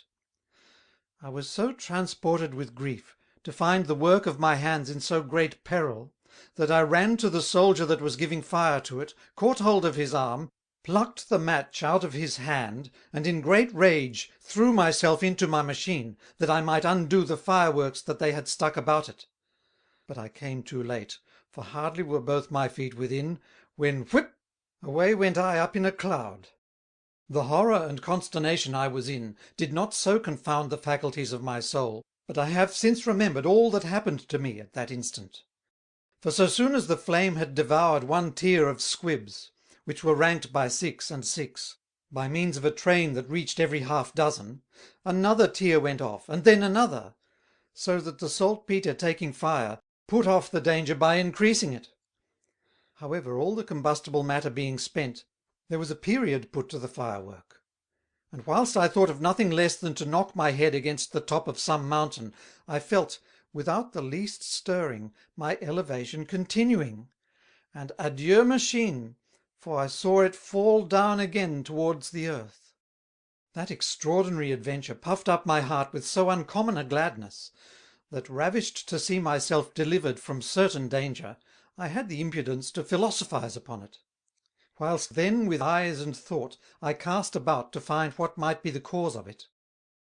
I was so transported with grief to find the work of my hands in so great peril, that I ran to the soldier that was giving fire to it, caught hold of his arm, plucked the match out of his hand, and in great rage threw myself into my machine, that I might undo the fireworks that they had stuck about it. But I came too late, for hardly were both my feet within, when whip, away went I up in a cloud. The horror and consternation I was in did not so confound the faculties of my soul, but I have since remembered all that happened to me at that instant. For so soon as the flame had devoured one tier of squibs, which were ranked by 6 and 6, by means of a train that reached every half dozen, another tier went off, and then another, so that the saltpetre taking fire put off the danger by increasing it. However, all the combustible matter being spent, there was a period put to the firework, and whilst I thought of nothing less than to knock my head against the top of some mountain, I felt, without the least stirring, my elevation continuing, and adieu machine, for I saw it fall down again towards the earth. That extraordinary adventure puffed up my heart with so uncommon a gladness, that, ravished to see myself delivered from certain danger, I had the impudence to philosophize upon it. Whilst then with eyes and thought I cast about to find what might be the cause of it,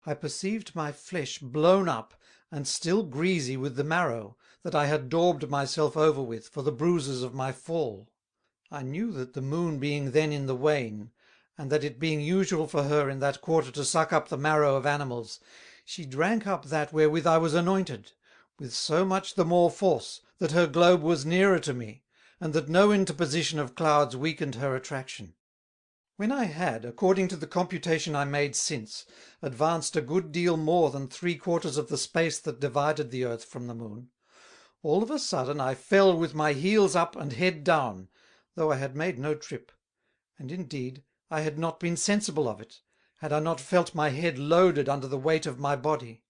I perceived my flesh blown up, and still greasy with the marrow, that I had daubed myself over with for the bruises of my fall. I knew that the moon being then in the wane, and that it being usual for her in that quarter to suck up the marrow of animals, she drank up that wherewith I was anointed, with so much the more force, that her globe was nearer to me, and that no interposition of clouds weakened her attraction. When I had, according to the computation I made since, advanced a good deal more than 3/4 of the space that divided the earth from the moon, all of a sudden I fell with my heels up and head down, though I had made no trip, and indeed I had not been sensible of it, had I not felt my head loaded under the weight of my body.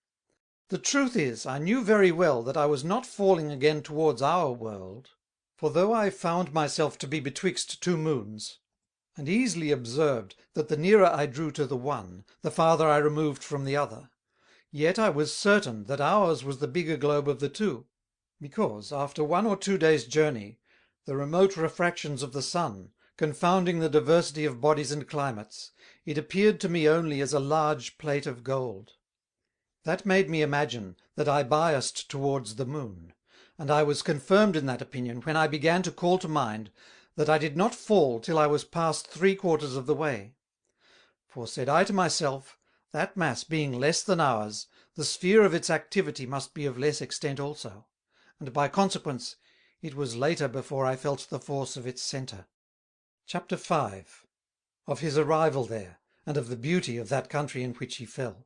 The truth is, I knew very well that I was not falling again towards our world, for though I found myself to be betwixt two moons, and easily observed that the nearer I drew to the one, the farther I removed from the other, yet I was certain that ours was the bigger globe of the two, because, after 1 or 2 days' journey, the remote refractions of the sun, confounding the diversity of bodies and climates, it appeared to me only as a large plate of gold. That made me imagine that I biased towards the moon, and I was confirmed in that opinion when I began to call to mind that I did not fall till I was past 3/4 of the way. For, said I to myself, that mass being less than ours, the sphere of its activity must be of less extent also, and by consequence it was later before I felt the force of its centre. Chapter 5. Of his arrival there, and of the beauty of that country in which he fell.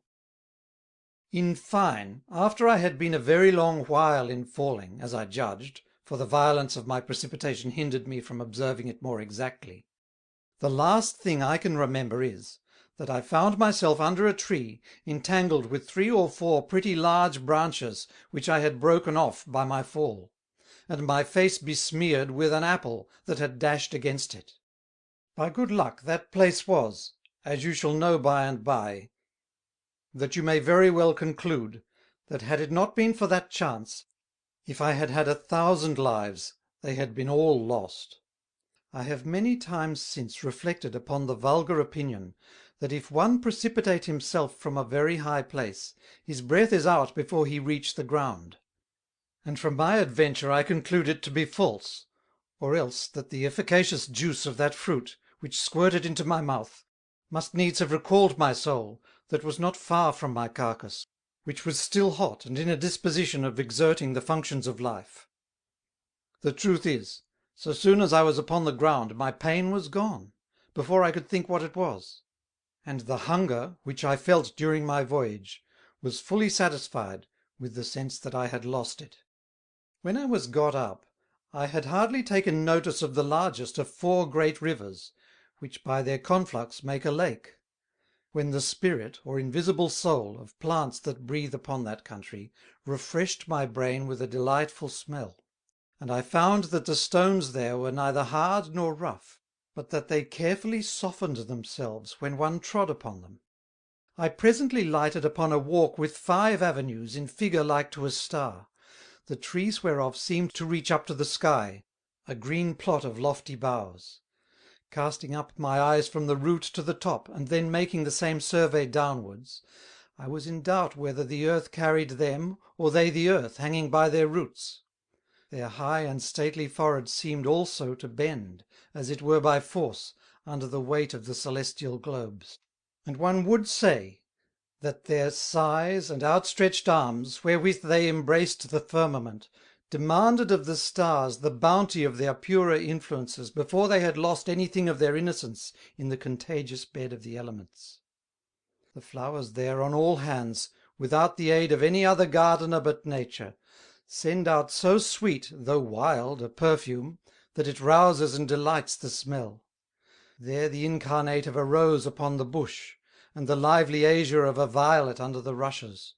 In fine, after I had been a very long while in falling, as I judged, for the violence of my precipitation hindered me from observing it more exactly, the last thing I can remember is, that I found myself under a tree, entangled with 3 or 4 pretty large branches which I had broken off by my fall, and my face besmeared with an apple that had dashed against it. By good luck that place was, as you shall know by and by, that you may very well conclude, that had it not been for that chance, if I had had 1,000 lives, they had been all lost. I have many times since reflected upon the vulgar opinion, that if one precipitate himself from a very high place, his breath is out before he reach the ground. and from my adventure I conclude it to be false, or else that the efficacious juice of that fruit, which squirted into my mouth, must needs have recalled my soul, that was not far from my carcass, which was still hot and in a disposition of exerting the functions of life. The truth is, so soon as I was upon the ground, my pain was gone, before I could think what it was, and the hunger which I felt during my voyage was fully satisfied with the sense that I had lost it. When I was got up, I had hardly taken notice of the largest of 4 great rivers, which by their conflux make a lake, when the spirit or invisible soul of plants that breathe upon that country refreshed my brain with a delightful smell, and I found that the stones there were neither hard nor rough, but that they carefully softened themselves when one trod upon them. I presently lighted upon a walk with 5 avenues in figure like to a star, the trees whereof seemed to reach up to the sky, a green plot of lofty boughs. Casting up my eyes from the root to the top, and then making the same survey downwards, I was in doubt whether the earth carried them, or they the earth, hanging by their roots. Their high and stately foreheads seemed also to bend, as it were by force, under the weight of the celestial globes. And one would say, that their sighs and outstretched arms, wherewith they embraced the firmament, demanded of the stars the bounty of their purer influences before they had lost anything of their innocence in the contagious bed of the elements. The flowers there on all hands, without the aid of any other gardener but nature, send out so sweet, though wild, a perfume, that it rouses and delights the smell. There the incarnate of a rose upon the bush, and the lively azure of a violet under the rushes,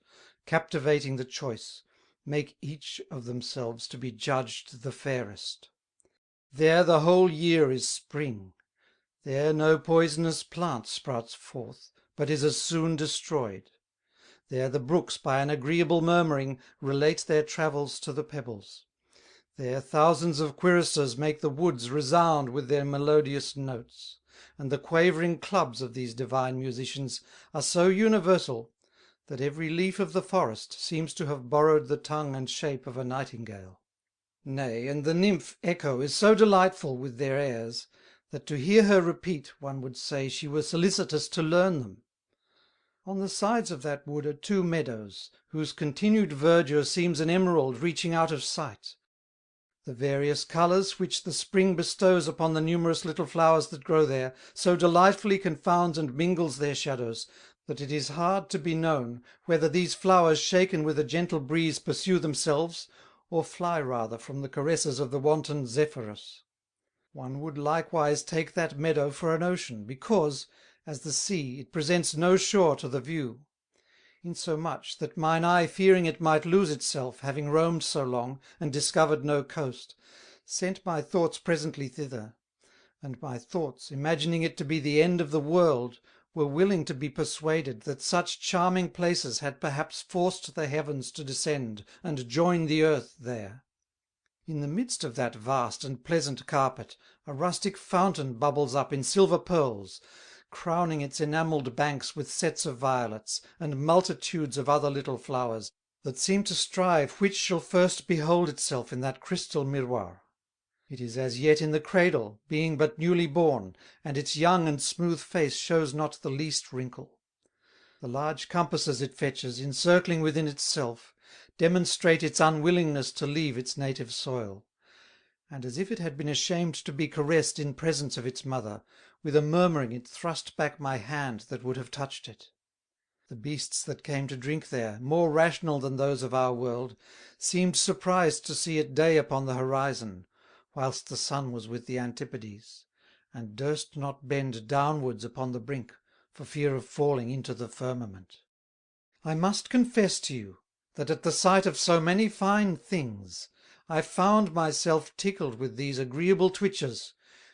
captivating the choice, make each of themselves to be judged the fairest. There the whole year is spring. There no poisonous plant sprouts forth, but is as soon destroyed. There the brooks by an agreeable murmuring relate their travels to the pebbles. There thousands of quiristers make the woods resound with their melodious notes, and the quavering clubs of these divine musicians are so universal, that every leaf of the forest seems to have borrowed the tongue and shape of a nightingale. Nay, and the nymph Echo is so delightful with their airs, that to hear her repeat, one would say she were solicitous to learn them. On the sides of that wood are 2 meadows, whose continued verdure seems an emerald reaching out of sight. The various colours which the spring bestows upon the numerous little flowers that grow there, so delightfully confounds and mingles their shadows, that it is hard to be known whether these flowers shaken with a gentle breeze pursue themselves, or fly rather from the caresses of the wanton Zephyrus. One would likewise take that meadow for an ocean, because, as the sea, it presents no shore to the view; insomuch that mine eye, fearing it might lose itself, having roamed so long, and discovered no coast, sent my thoughts presently thither, and my thoughts, imagining it to be the end of the world, were willing to be persuaded that such charming places had perhaps forced the heavens to descend and join the earth there. In the midst of that vast and pleasant carpet, a rustic fountain bubbles up in silver pearls, crowning its enamelled banks with sets of violets, and multitudes of other little flowers, that seem to strive which shall first behold itself in that crystal miroir. It is as yet in the cradle, being but newly born, and its young and smooth face shows not the least wrinkle. The large compasses it fetches, encircling within itself, demonstrate its unwillingness to leave its native soil, and as if it had been ashamed to be caressed in presence of its mother, with a murmuring it thrust back my hand that would have touched it. The beasts that came to drink there, more rational than those of our world, seemed surprised to see it day upon the horizon, whilst the sun was with the Antipodes, and durst not bend downwards upon the brink, for fear of falling into the firmament. I must confess to you, that at the sight of so many fine things, I found myself tickled with these agreeable twitches,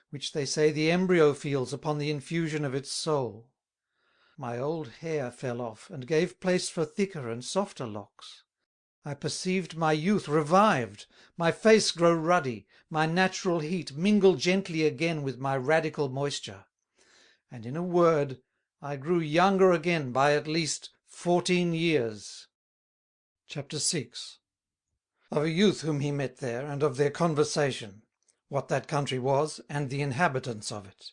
which they say the embryo feels upon the infusion of its soul. My old hair fell off, and gave place for thicker and softer locks. I perceived my youth revived, my face grow ruddy, my natural heat mingle gently again with my radical moisture, and in a word, I grew younger again by at least 14 years. Chapter 6. of a youth whom he met there, and of their conversation, what that country was, and the inhabitants of it.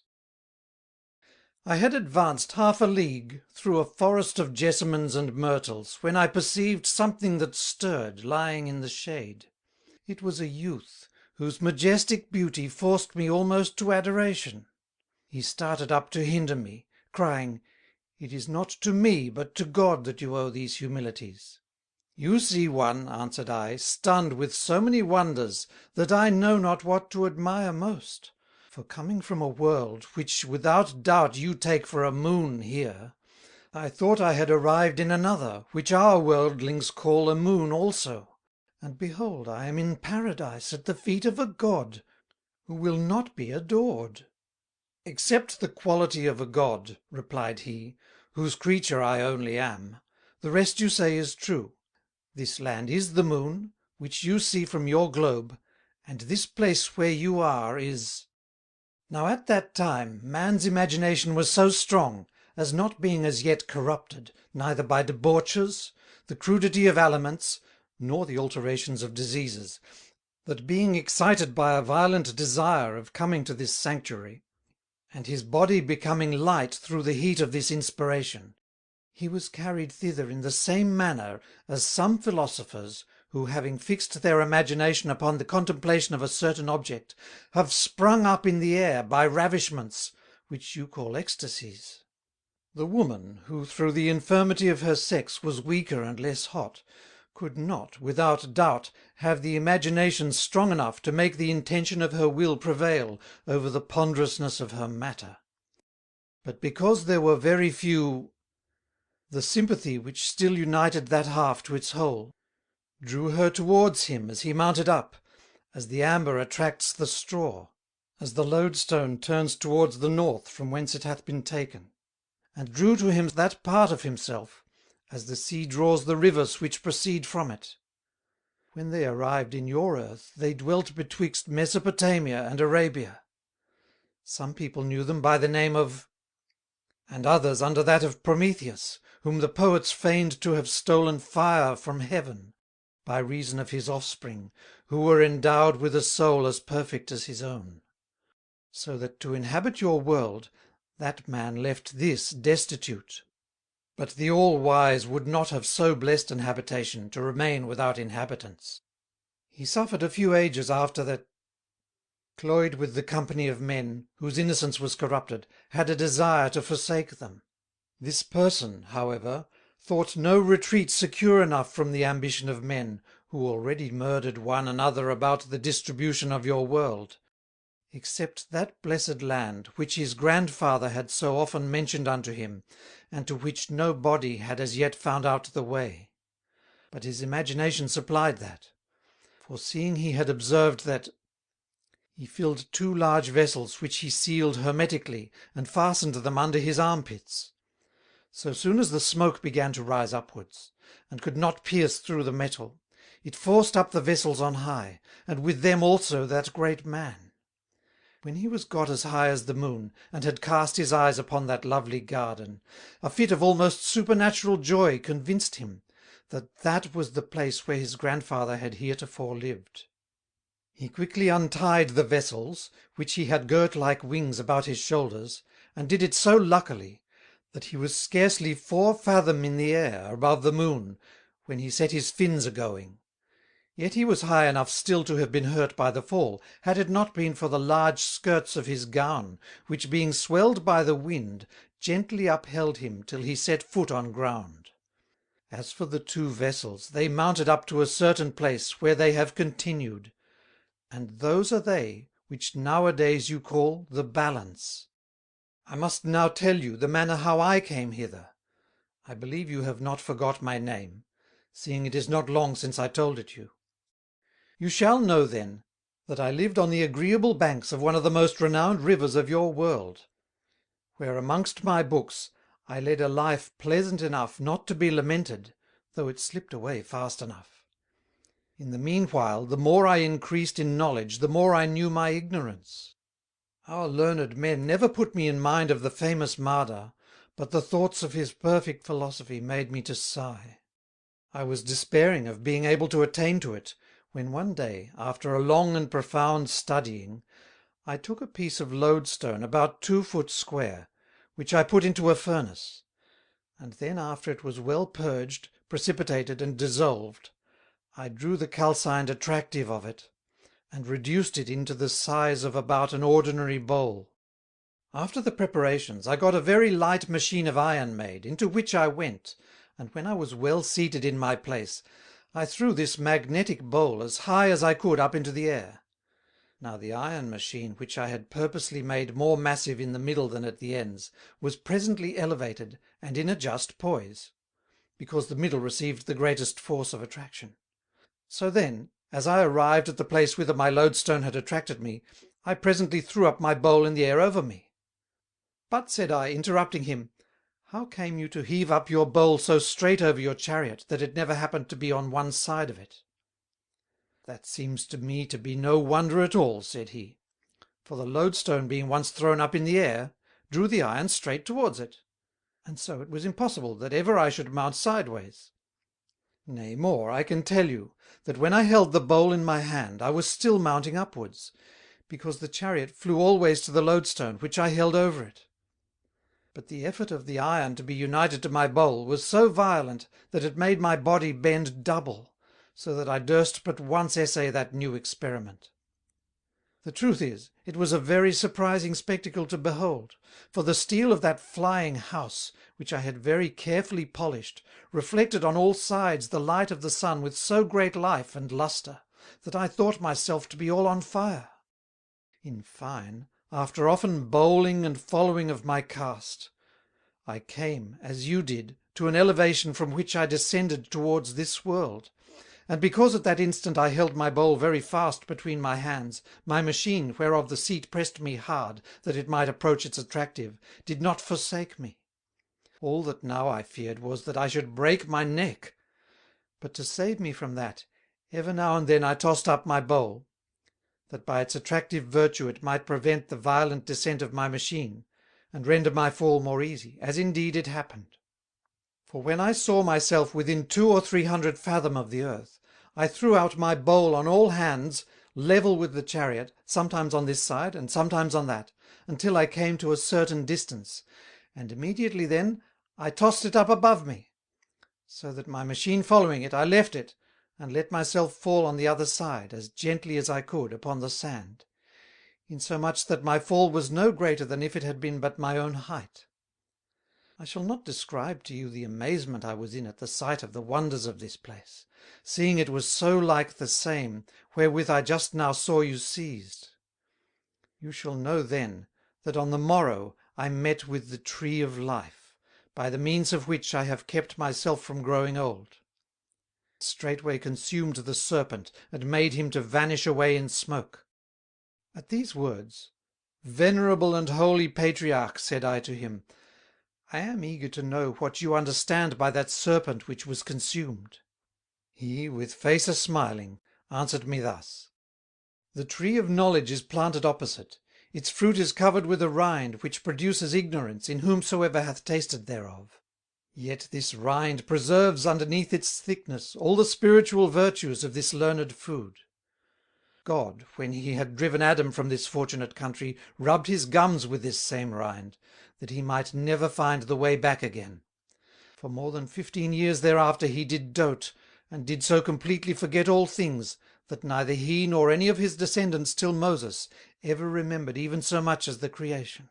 I had advanced 1/2 league through a forest of jessamines and myrtles, when I perceived something that stirred, lying in the shade. It was a youth, whose majestic beauty forced me almost to adoration. He started up to hinder me, crying, "It is not to me, but to God that you owe these humilities." "You see one," answered I, stunned with so many wonders, "that I know not what to admire most. For coming from a world, which without doubt you take for a moon here, I thought I had arrived in another, which our worldlings call a moon also. And behold, I am in paradise at the feet of a God, who will not be adored." "Except the quality of a God," replied he, "whose creature I only am, the rest you say is true. This land is the moon, which you see from your globe, and this place where you are is—" Now at that time man's imagination was so strong, as not being as yet corrupted, neither by debauches, the crudity of aliments, nor the alterations of diseases, that being excited by a violent desire of coming to this sanctuary, and his body becoming light through the heat of this inspiration, he was carried thither in the same manner as some philosophers, who, having fixed their imagination upon the contemplation of a certain object, have sprung up in the air by ravishments, which you call ecstasies. The woman, who through the infirmity of her sex was weaker and less hot, could not, without doubt, have the imagination strong enough to make the intention of her will prevail over the ponderousness of her matter. But because there were very few, the sympathy which still united that half to its whole drew her towards him as he mounted up, as the amber attracts the straw, as the lodestone turns towards the north from whence it hath been taken, and drew to him that part of himself, as the sea draws the rivers which proceed from it. When they arrived in your earth, they dwelt betwixt Mesopotamia and Arabia. Some people knew them by the name of, and others under that of Prometheus, whom the poets feigned to have stolen fire from heaven, by reason of his offspring, who were endowed with a soul as perfect as his own. So that to inhabit your world, that man left this destitute. But the All-Wise would not have so blessed an habitation to remain without inhabitants. He suffered a few ages after that, cloyed with the company of men, whose innocence was corrupted, had a desire to forsake them. This person, however, thought no retreat secure enough from the ambition of men, who already murdered one another about the distribution of your world, except that blessed land, which his grandfather had so often mentioned unto him, and to which no body had as yet found out the way. But his imagination supplied that; for seeing he had observed that, he filled 2 large vessels which he sealed hermetically, and fastened them under his armpits. So soon as the smoke began to rise upwards, and could not pierce through the metal, it forced up the vessels on high, and with them also that great man. When he was got as high as the moon, and had cast his eyes upon that lovely garden, a fit of almost supernatural joy convinced him that that was the place where his grandfather had heretofore lived. He quickly untied the vessels, which he had girt like wings about his shoulders, and did it so luckily, that he was scarcely 4 fathom in the air above the moon, when he set his fins a-going. Yet he was high enough still to have been hurt by the fall, had it not been for the large skirts of his gown, which being swelled by the wind, gently upheld him till he set foot on ground. As for the 2 vessels, they mounted up to a certain place, where they have continued, and those are they which nowadays you call the balance. I must now tell you the manner how I came hither. I believe you have not forgot my name, seeing it is not long since I told it you. You shall know then, that I lived on the agreeable banks of one of the most renowned rivers of your world, where amongst my books I led a life pleasant enough not to be lamented, though it slipped away fast enough. In the meanwhile, the more I increased in knowledge, the more I knew my ignorance. Our learned men never put me in mind of the famous Marda, but the thoughts of his perfect philosophy made me to sigh. I was despairing of being able to attain to it, when one day, after a long and profound studying, I took a piece of lodestone about 2 foot square, which I put into a furnace, and then after it was well purged, precipitated and dissolved, I drew the calcined attractive of it, and reduced it into the size of about an ordinary bowl. After the preparations, I got a very light machine of iron made, into which I went, and when I was well seated in my place, I threw this magnetic bowl as high as I could up into the air. Now the iron machine, which I had purposely made more massive in the middle than at the ends, was presently elevated and in a just poise, because the middle received the greatest force of attraction. So then, as I arrived at the place whither my lodestone had attracted me, I presently threw up my bowl in the air over me. "But," said I, interrupting him, "how came you to heave up your bowl so straight over your chariot, that it never happened to be on one side of it?" "That seems to me to be no wonder at all," said he, "for the lodestone being once thrown up in the air, drew the iron straight towards it, and so it was impossible that ever I should mount sideways. Nay, more, I can tell you, that when I held the bowl in my hand, I was still mounting upwards, because the chariot flew always to the lodestone, which I held over it. But the effort of the iron to be united to my bowl was so violent, that it made my body bend double, so that I durst but once essay that new experiment. The truth is, it was a very surprising spectacle to behold, for the steel of that flying house, which I had very carefully polished, reflected on all sides the light of the sun with so great life and lustre, that I thought myself to be all on fire. In fine, after often bowling and following of my cast, I came, as you did, to an elevation from which I descended towards this world, and because at that instant I held my bowl very fast between my hands, my machine, whereof the seat pressed me hard, that it might approach its attractive, did not forsake me. All that now I feared was that I should break my neck. But to save me from that, ever now and then I tossed up my bowl, that by its attractive virtue it might prevent the violent descent of my machine, and render my fall more easy, as indeed it happened. For when I saw myself within 200 or 300 fathom of the earth, I threw out my bowl on all hands, level with the chariot, sometimes on this side, and sometimes on that, until I came to a certain distance, and immediately then I tossed it up above me, so that my machine following it, I left it, and let myself fall on the other side, as gently as I could, upon the sand, insomuch that my fall was no greater than if it had been but my own height. I shall not describe to you the amazement I was in at the sight of the wonders of this place, seeing it was so like the same wherewith I just now saw you seized. You shall know then that on the morrow I met with the tree of life, by the means of which I have kept myself from growing old. Straightway consumed the serpent, and made him to vanish away in smoke." At these words, "Venerable and holy patriarch," said I to him, "I am eager to know what you understand by that serpent which was consumed." He, with face a smiling, answered me thus: "The tree of knowledge is planted opposite. Its fruit is covered with a rind, which produces ignorance in whomsoever hath tasted thereof. Yet this rind preserves underneath its thickness all the spiritual virtues of this learned food. God, when he had driven Adam from this fortunate country, rubbed his gums with this same rind, that he might never find the way back again. For more than 15 years thereafter he did dote, and did so completely forget all things, that neither he nor any of his descendants till Moses ever remembered even so much as the creation.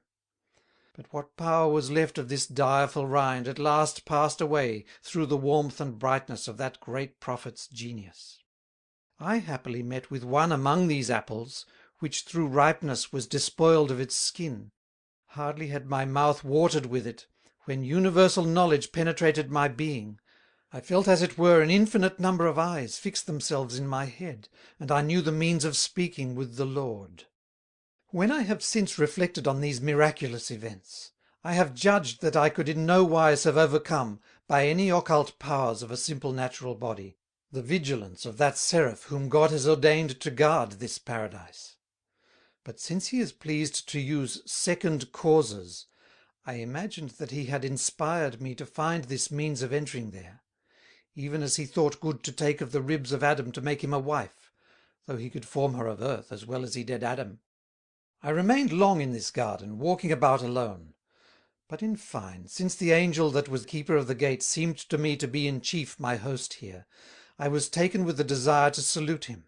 But what power was left of this direful rind at last passed away through the warmth and brightness of that great prophet's genius. I happily met with one among these apples, which through ripeness was despoiled of its skin. Hardly had my mouth watered with it, when universal knowledge penetrated my being. I felt as it were an infinite number of eyes fix themselves in my head, and I knew the means of speaking with the Lord. When I have since reflected on these miraculous events, I have judged that I could in no wise have overcome, by any occult powers of a simple natural body, the vigilance of that seraph whom God has ordained to guard this paradise. But since he is pleased to use second causes, I imagined that he had inspired me to find this means of entering there, even as he thought good to take of the ribs of Adam to make him a wife, though he could form her of earth as well as he did Adam. I remained long in this garden, walking about alone. But in fine, since the angel that was keeper of the gate seemed to me to be in chief my host here, I was taken with the desire to salute him.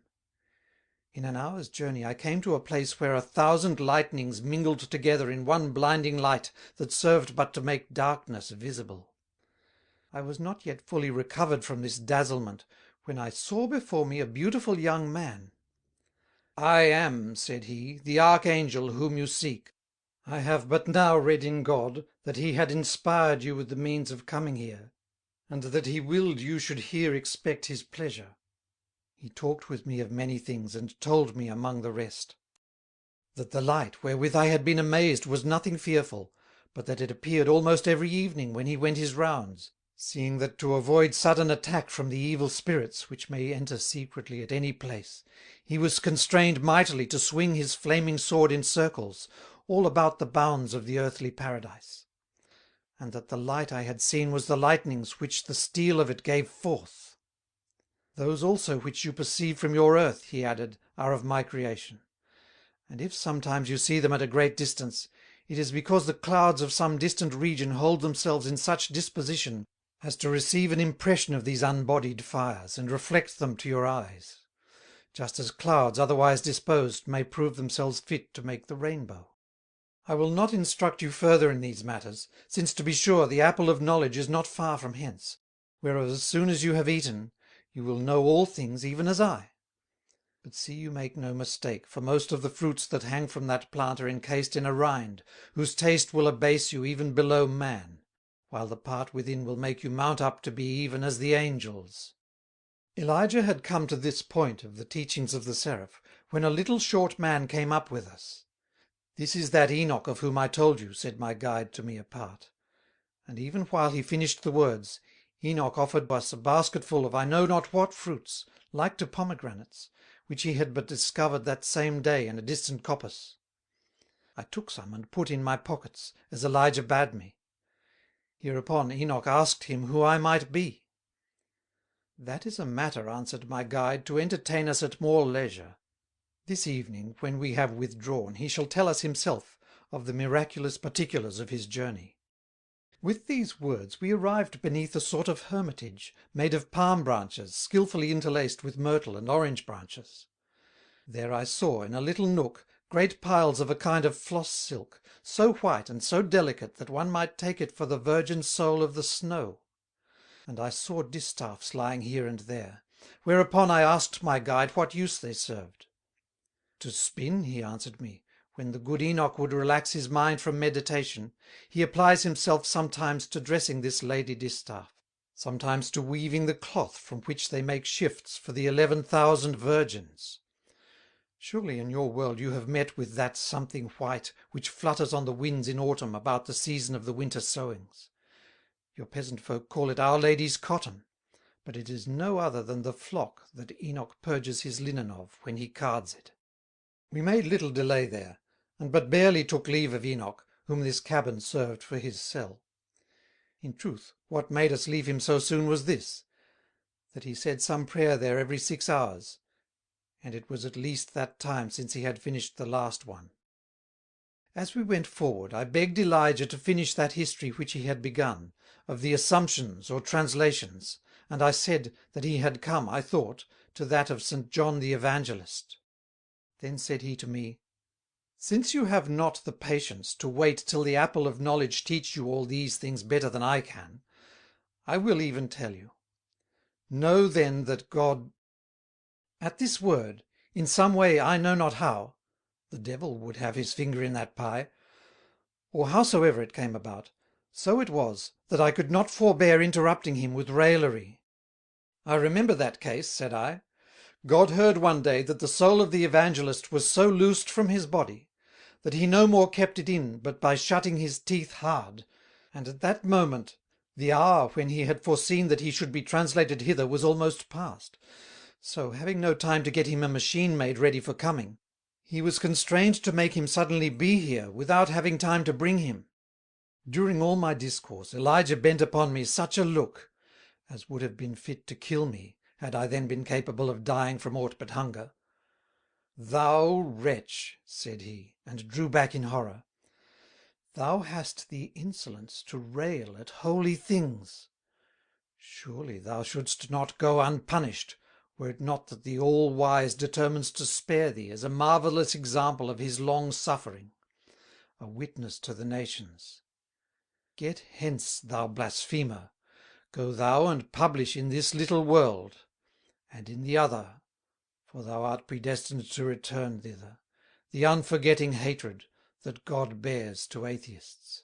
In an hour's journey I came to a place where 1,000 lightnings mingled together in one blinding light that served but to make darkness visible. I was not yet fully recovered from this dazzlement, when I saw before me a beautiful young man. "I am," said he, "the archangel whom you seek. I have but now read in God that he had inspired you with the means of coming here, and that he willed you should here expect his pleasure." He talked with me of many things, and told me, among the rest, that the light wherewith I had been amazed was nothing fearful, but that it appeared almost every evening when he went his rounds, seeing that to avoid sudden attack from the evil spirits which may enter secretly at any place, he was constrained mightily to swing his flaming sword in circles all about the bounds of the earthly paradise, and that the light I had seen was the lightnings which the steel of it gave forth. "Those also which you perceive from your earth," he added, "are of my creation. And if sometimes you see them at a great distance, it is because the clouds of some distant region hold themselves in such disposition as to receive an impression of these unbodied fires, and reflect them to your eyes, just as clouds otherwise disposed may prove themselves fit to make the rainbow. I will not instruct you further in these matters, since to be sure the apple of knowledge is not far from hence, whereof as soon as you have eaten, you will know all things even as I. But see you make no mistake, for most of the fruits that hang from that plant are encased in a rind, whose taste will abase you even below man, while the part within will make you mount up to be even as the angels." Elijah had come to this point of the teachings of the seraph, when a little short man came up with us. "This is that Enoch of whom I told you," said my guide to me apart. And even while he finished the words, Enoch offered us a basketful of I know not what fruits, like to pomegranates, which he had but discovered that same day in a distant coppice. I took some and put in my pockets, as Elijah bade me. Hereupon Enoch asked him who I might be. "That is a matter," answered my guide, "to entertain us at more leisure. This evening, when we have withdrawn, he shall tell us himself of the miraculous particulars of his journey." With these words we arrived beneath a sort of hermitage, made of palm branches, skilfully interlaced with myrtle and orange branches. There I saw, in a little nook, great piles of a kind of floss silk, so white and so delicate that one might take it for the virgin soul of the snow. And I saw distaffs lying here and there, whereupon I asked my guide what use they served. "To spin," he answered me. "When the good Enoch would relax his mind from meditation, he applies himself sometimes to dressing this lady distaff, sometimes to weaving the cloth from which they make shifts for the 11,000 virgins. Surely in your world you have met with that something white which flutters on the winds in autumn about the season of the winter sowings. Your peasant folk call it Our Lady's cotton, but it is no other than the flock that Enoch purges his linen of when he cards it." We made little delay there, and but barely took leave of Enoch, whom this cabin served for his cell. In truth, what made us leave him so soon was this, that he said some prayer there every 6 hours, and it was at least that time since he had finished the last one. As we went forward, I begged Elijah to finish that history which he had begun, of the Assumptions or translations, and I said, that he had come, I thought, to that of St. John the Evangelist. Then said he to me, "Since you have not the patience to wait till the apple of knowledge teach you all these things better than I can, I will even tell you. Know then that God—" At this word, in some way I know not how, the devil would have his finger in that pie, or howsoever it came about, so it was that I could not forbear interrupting him with raillery. "I remember that case," said I. "God heard one day that the soul of the evangelist was so loosed from his body, that he no more kept it in but by shutting his teeth hard, and at that moment the hour when he had foreseen that he should be translated hither was almost past. So, having no time to get him a machine made ready for coming, he was constrained to make him suddenly be here without having time to bring him. During all my discourse Elijah bent upon me such a look as would have been fit to kill me, had I then been capable of dying from aught but hunger. "Thou wretch," said he, and drew back in horror, "thou hast the insolence to rail at holy things. Surely thou shouldst not go unpunished, were it not that the All-Wise determines to spare thee as a marvellous example of his long suffering, a witness to the nations. Get hence, thou blasphemer, go thou and publish in this little world, and in the other, for thou art predestined to return thither, the unforgetting hatred that God bears to atheists."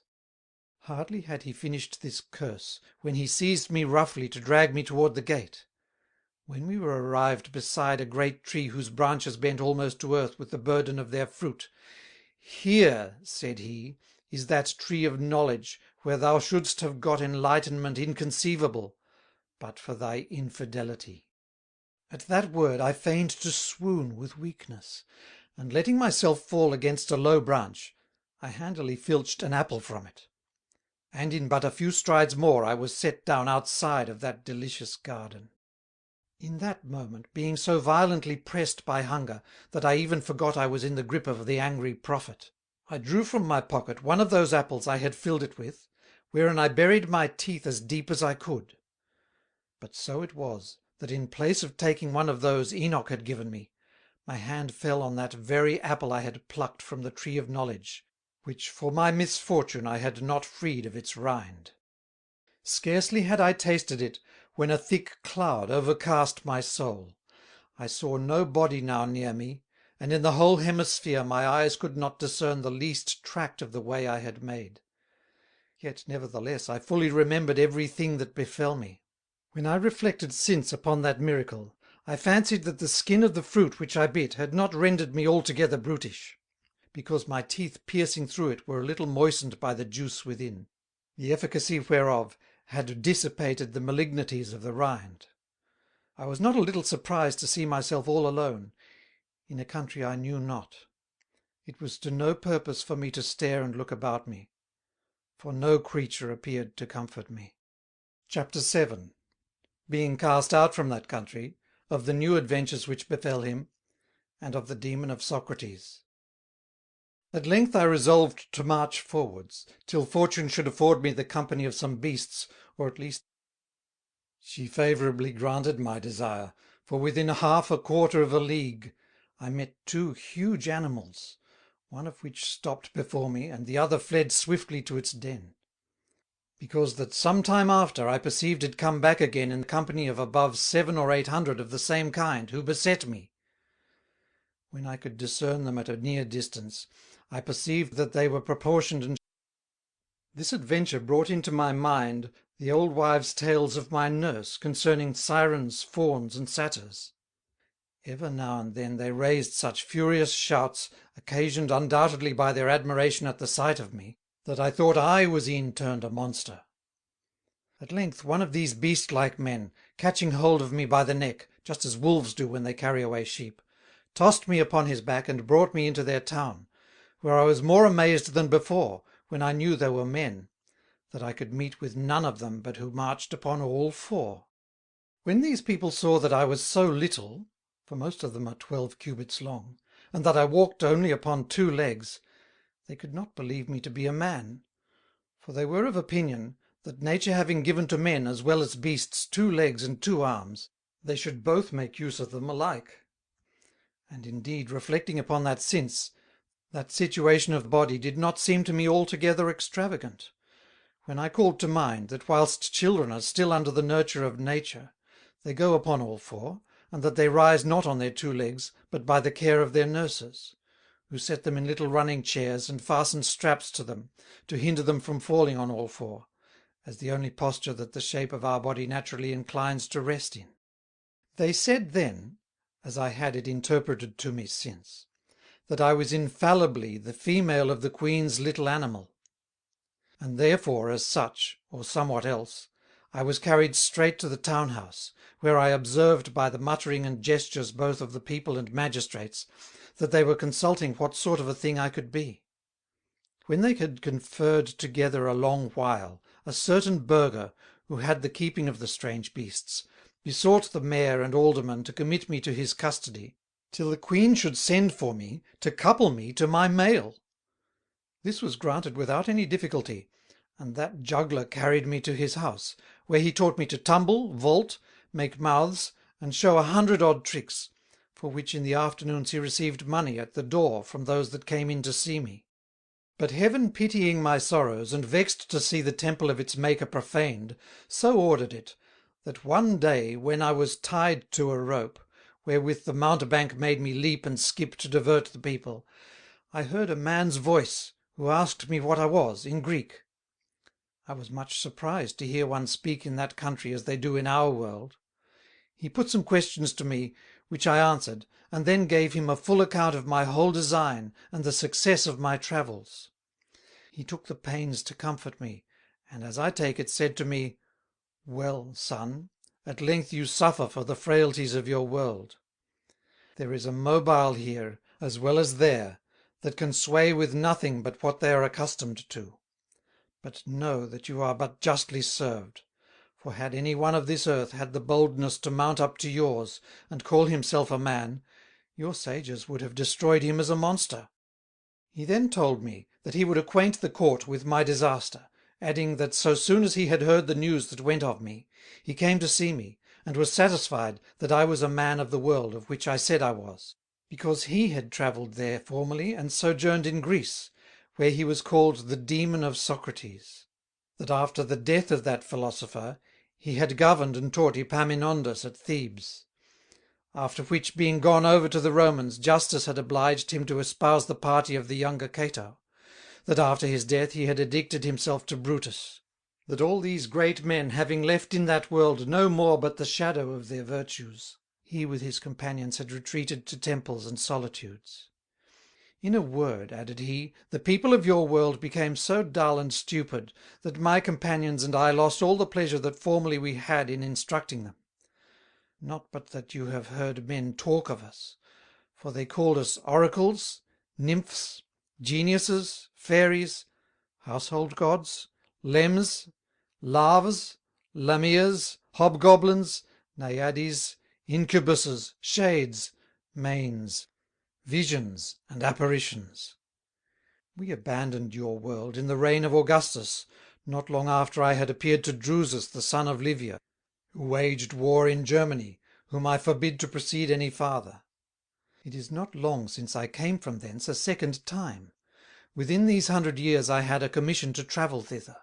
Hardly had he finished this curse when he seized me roughly to drag me toward the gate. When we were arrived beside a great tree whose branches bent almost to earth with the burden of their fruit, "Here," said he, "is that tree of knowledge, where thou shouldst have got enlightenment inconceivable, but for thy infidelity." At that word I feigned to swoon with weakness, and letting myself fall against a low branch, I handily filched an apple from it. And in but a few strides more I was set down outside of that delicious garden. In that moment, being so violently pressed by hunger that I even forgot I was in the grip of the angry prophet, I drew from my pocket one of those apples I had filled it with, wherein I buried my teeth as deep as I could. But so it was, that in place of taking one of those Enoch had given me, my hand fell on that very apple I had plucked from the tree of knowledge, which for my misfortune I had not freed of its rind. Scarcely had I tasted it, when a thick cloud overcast my soul. I saw no body now near me, and in the whole hemisphere my eyes could not discern the least tract of the way I had made. Yet nevertheless I fully remembered every thing that befell me. When I reflected since upon that miracle, I fancied that the skin of the fruit which I bit had not rendered me altogether brutish, because my teeth piercing through it were a little moistened by the juice within, the efficacy whereof had dissipated the malignities of the rind. I was not a little surprised to see myself all alone, in a country I knew not. It was to no purpose for me to stare and look about me, for no creature appeared to comfort me. Chapter 7. Being cast out from that country, of the new adventures which befell him, and of the demon of Socrates. At length I resolved to march forwards, till fortune should afford me the company of some beasts, or at least she favourably granted my desire, for within half a quarter of a league I met two huge animals, one of which stopped before me, and the other fled swiftly to its den; because that some time after I perceived it come back again in the company of above 700 or 800 of the same kind, who beset me. When I could discern them at a near distance, I perceived that they were proportioned and this adventure brought into my mind the old wives' tales of my nurse concerning sirens, fauns, and satyrs. Ever now and then they raised such furious shouts, occasioned undoubtedly by their admiration at the sight of me, that I thought I was e'en turned a monster. At length one of these beast-like men, catching hold of me by the neck, just as wolves do when they carry away sheep, tossed me upon his back and brought me into their town, where I was more amazed than before, when I knew they were men, that I could meet with none of them but who marched upon all four. When these people saw that I was so little, for most of them are 12 cubits long, and that I walked only upon 2 legs, they could not believe me to be a man, for they were of opinion, that nature having given to men as well as beasts 2 legs and 2 arms, they should both make use of them alike. And indeed, reflecting upon that since, that situation of body did not seem to me altogether extravagant, when I called to mind that whilst children are still under the nurture of nature, they go upon all four, and that they rise not on their 2 legs, but by the care of their nurses, who set them in little running chairs and fasten straps to them, to hinder them from falling on all four, as the only posture that the shape of our body naturally inclines to rest in. They said then, as I had it interpreted to me since, that I was infallibly the female of the Queen's little animal, and therefore as such, or somewhat else, I was carried straight to the town-house, where I observed by the muttering and gestures both of the people and magistrates, that they were consulting what sort of a thing I could be. When they had conferred together a long while, a certain burgher, who had the keeping of the strange beasts, besought the mayor and aldermen to commit me to his custody, till the Queen should send for me to couple me to my mail. This was granted without any difficulty, and that juggler carried me to his house, where he taught me to tumble, vault, make mouths, and show 100 odd tricks, for which in the afternoons he received money at the door from those that came in to see me. But heaven, pitying my sorrows, and vexed to see the temple of its Maker profaned, so ordered it, that one day when I was tied to a rope, wherewith the mountebank made me leap and skip to divert the people, I heard a man's voice, who asked me what I was, in Greek. I was much surprised to hear one speak in that country as they do in our world. He put some questions to me, which I answered, and then gave him a full account of my whole design and the success of my travels. He took the pains to comfort me, and, as I take it, said to me, "Well, son, at length you suffer for the frailties of your world. There is a mobile here, as well as there, that can sway with nothing but what they are accustomed to. But know that you are but justly served, for had any one of this earth had the boldness to mount up to yours, and call himself a man, your sages would have destroyed him as a monster." He then told me that he would acquaint the court with my disaster, adding that so soon as he had heard the news that went of me, he came to see me, and was satisfied that I was a man of the world, of which I said I was, because he had travelled there formerly and sojourned in Greece, where he was called the Demon of Socrates; that after the death of that philosopher he had governed and taught Epaminondas at Thebes; after which, being gone over to the Romans, justice had obliged him to espouse the party of the younger Cato; that after his death he had addicted himself to Brutus; that all these great men having left in that world no more but the shadow of their virtues, he with his companions had retreated to temples and solitudes. In a word, added he, the people of your world became so dull and stupid, that my companions and I lost all the pleasure that formerly we had in instructing them. Not but that you have heard men talk of us, for they called us oracles, nymphs, geniuses, fairies, household gods, lems, larvas, lamias, hobgoblins, naiades, incubuses, shades, manes, visions, and apparitions. We abandoned your world in the reign of Augustus, not long after I had appeared to Drusus the son of Livia, who waged war in Germany, whom I forbid to proceed any farther. It is not long since I came from thence a second time. Within these 100 years I had a commission to travel thither.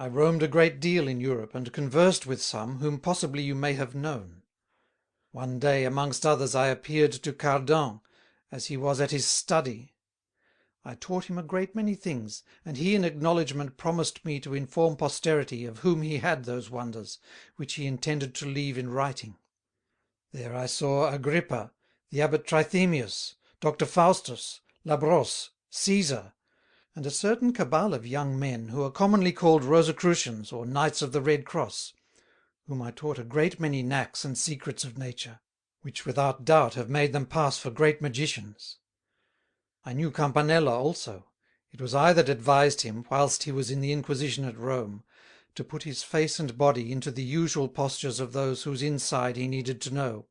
I roamed a great deal in Europe, and conversed with some, whom possibly you may have known. One day, amongst others, I appeared to Cardan, as he was at his study. I taught him a great many things, and he in acknowledgment promised me to inform posterity of whom he had those wonders, which he intended to leave in writing. There I saw Agrippa, the Abbot Trithemius, Dr. Faustus, Labrosse, Caesar, and a certain cabal of young men, who are commonly called Rosicrucians, or Knights of the Red Cross, whom I taught a great many knacks and secrets of nature, which without doubt have made them pass for great magicians. I knew Campanella also. It was I that advised him, whilst he was in the Inquisition at Rome, to put his face and body into the usual postures of those whose inside he needed to know,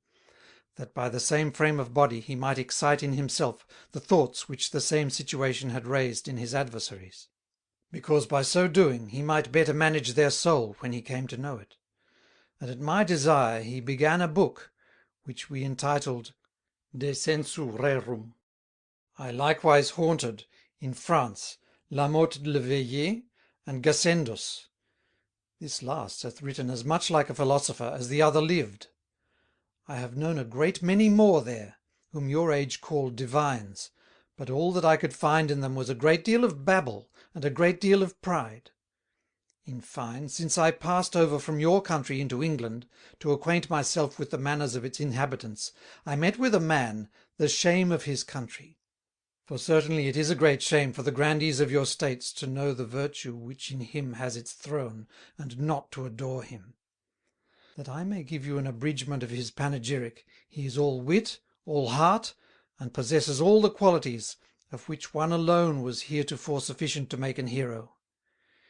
that by the same frame of body he might excite in himself the thoughts which the same situation had raised in his adversaries, because by so doing he might better manage their soul when he came to know it. And at my desire he began a book, which we entitled De Sensu Rerum. I likewise haunted, in France, La Motte le Veiller and Gassendus. This last hath written as much like a philosopher as the other lived. I have known a great many more there, whom your age call divines, but all that I could find in them was a great deal of babble and a great deal of pride. In fine, since I passed over from your country into England, to acquaint myself with the manners of its inhabitants, I met with a man, the shame of his country. For certainly it is a great shame for the grandees of your states to know the virtue which in him has its throne, and not to adore him. That I may give you an abridgment of his panegyric, he is all wit, all heart, and possesses all the qualities, of which one alone was heretofore sufficient to make an hero.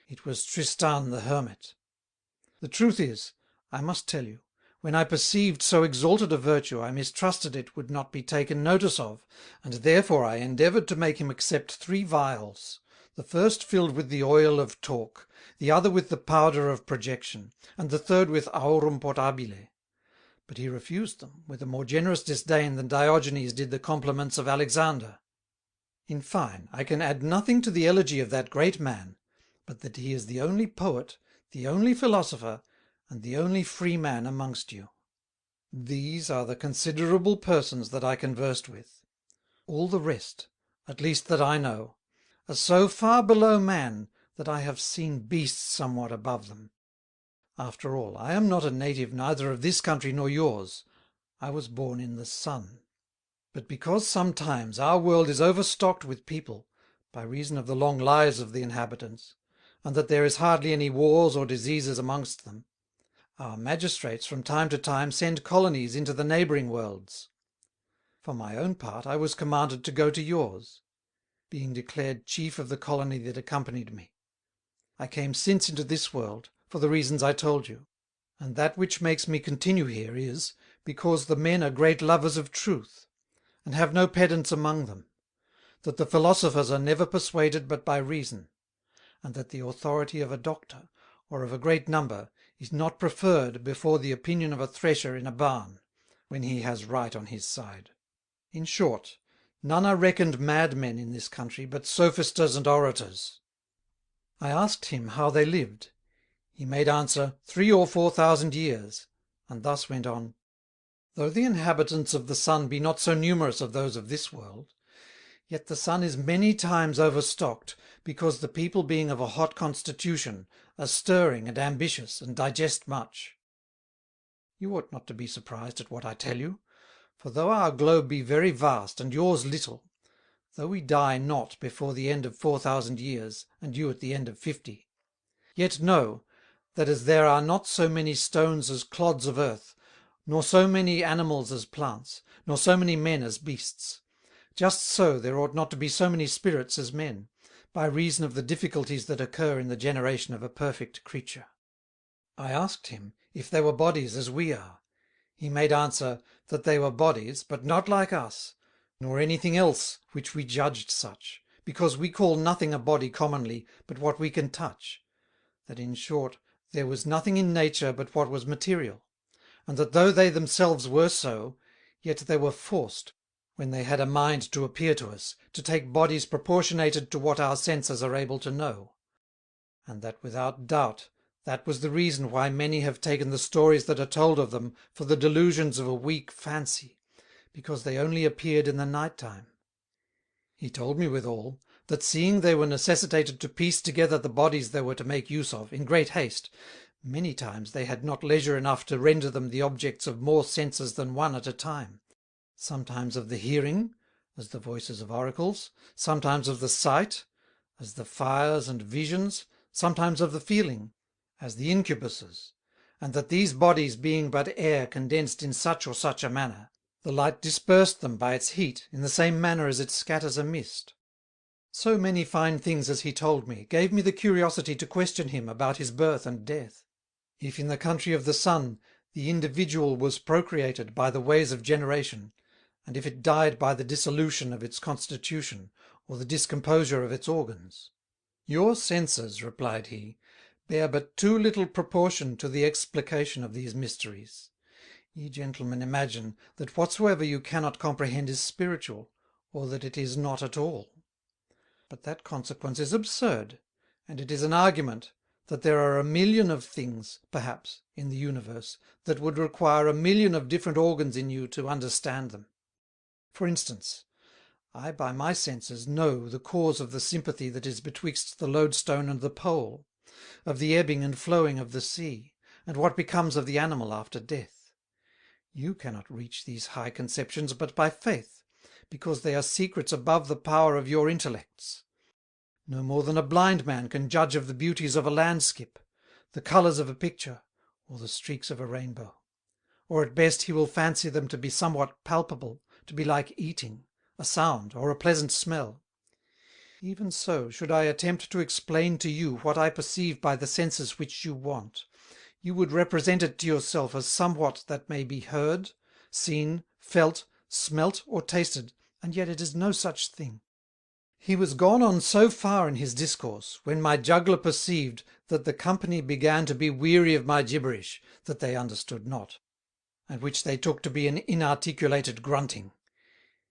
It was Tristan the Hermit. The truth is, I must tell you, When I perceived so exalted a virtue, I mistrusted it would not be taken notice of, and therefore I endeavoured to make him accept 3 vials, the first filled with the oil of talk, the other with the powder of projection, and the third with aurum potabile. But he refused them, with a more generous disdain than Diogenes did the compliments of Alexander. In fine, I can add nothing to the elegy of that great man, but that he is the only poet, the only philosopher, and the only free man amongst you. These are the considerable persons that I conversed with. All the rest, at least that I know, are so far below man that I have seen beasts somewhat above them. After all, I am not a native neither of this country nor yours. I was born in the sun. But because sometimes our world is overstocked with people, by reason of the long lives of the inhabitants, and that there is hardly any wars or diseases amongst them, our magistrates from time to time send colonies into the neighbouring worlds. For my own part, I was commanded to go to yours, being declared chief of the colony that accompanied me. I came since into this world, for the reasons I told you, and that which makes me continue here is, because the men are great lovers of truth, and have no pedants among them, that the philosophers are never persuaded but by reason, and that the authority of a doctor, or of a great number, is not preferred before the opinion of a thresher in a barn, when he has right on his side. In short, none are reckoned madmen in this country, but sophisters and orators. I asked him how they lived. He made answer, 3 or 4 thousand years, and thus went on: Though the inhabitants of the sun be not so numerous of those of this world, yet the sun is many times overstocked, because the people being of a hot constitution are stirring and ambitious, and digest much. You ought not to be surprised at what I tell you, for though our globe be very vast, and yours little, though we die not before the end of 4,000 years, and you at the end of 50, yet know, that as there are not so many stones as clods of earth, nor so many animals as plants, nor so many men as beasts, just so there ought not to be so many spirits as men, by reason of the difficulties that occur in the generation of a perfect creature. I asked him, if they were bodies as we are. He made answer, that they were bodies, but not like us, nor anything else which we judged such, because we call nothing a body commonly but what we can touch, that in short there was nothing in nature but what was material, and that though they themselves were so, yet they were forced, when they had a mind to appear to us, to take bodies proportionated to what our senses are able to know, and that without doubt that was the reason why many have taken the stories that are told of them for the delusions of a weak fancy, because they only appeared in the night time. He told me withal, that seeing they were necessitated to piece together the bodies they were to make use of, in great haste, many times they had not leisure enough to render them the objects of more senses than one at a time, sometimes of the hearing, as the voices of oracles, sometimes of the sight, as the fires and visions, sometimes of the feeling, as the incubuses, and that these bodies being but air condensed in such or such a manner, the light dispersed them by its heat in the same manner as it scatters a mist. So many fine things as he told me gave me the curiosity to question him about his birth and death. If in the country of the sun the individual was procreated by the ways of generation, and if it died by the dissolution of its constitution, or the discomposure of its organs. Your senses, replied he, bear but too little proportion to the explication of these mysteries. Ye gentlemen imagine that whatsoever you cannot comprehend is spiritual, or that it is not at all. But that consequence is absurd, and it is an argument that there are 1,000,000 of things, perhaps, in the universe, that would require 1,000,000 of different organs in you to understand them. For instance, I by my senses know the cause of the sympathy that is betwixt the lodestone and the pole, of the ebbing and flowing of the sea, and what becomes of the animal after death. You cannot reach these high conceptions but by faith, because they are secrets above the power of your intellects. No more than a blind man can judge of the beauties of a landscape, the colours of a picture, or the streaks of a rainbow. Or at best he will fancy them to be somewhat palpable, to be like eating, a sound, or a pleasant smell. Even so, should I attempt to explain to you what I perceive by the senses which you want, you would represent it to yourself as somewhat that may be heard, seen, felt, smelt, or tasted, and yet it is no such thing. He was gone on so far in his discourse, when my juggler perceived that the company began to be weary of my gibberish, that they understood not, and which they took to be an inarticulated grunting.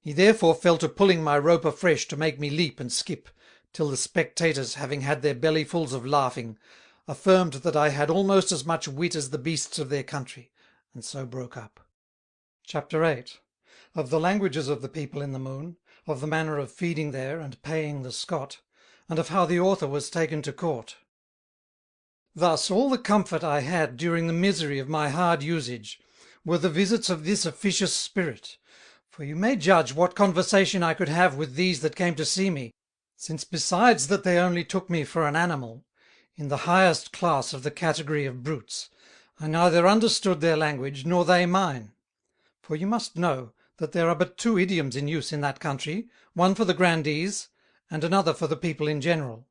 He therefore fell to pulling my rope afresh to make me leap and skip, till the spectators, having had their bellyfuls of laughing, affirmed that I had almost as much wit as the beasts of their country, and so broke up. Chapter 8. Of the languages of the people in the moon, of the manner of feeding there and paying the scot, and of how the author was taken to court. Thus all the comfort I had during the misery of my hard usage were the visits of this officious spirit, for you may judge what conversation I could have with these that came to see me, since besides that they only took me for an animal, in the highest class of the category of brutes, I neither understood their language nor they mine. For you must know that there are but two idioms in use in that country, one for the grandees, and another for the people in general.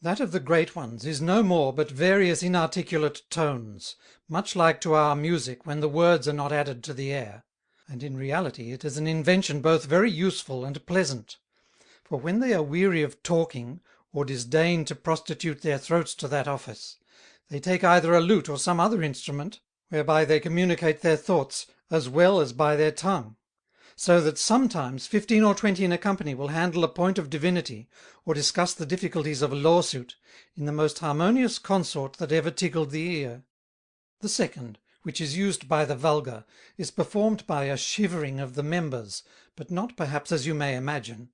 That of the great ones is no more but various inarticulate tones, much like to our music when the words are not added to the air, and in reality it is an invention both very useful and pleasant. For when they are weary of talking, or disdain to prostitute their throats to that office, they take either a lute or some other instrument, whereby they communicate their thoughts as well as by their tongue. So that sometimes 15 or 20 in a company will handle a point of divinity, or discuss the difficulties of a lawsuit, in the most harmonious consort that ever tickled the ear. The second, which is used by the vulgar, is performed by a shivering of the members, but not perhaps as you may imagine.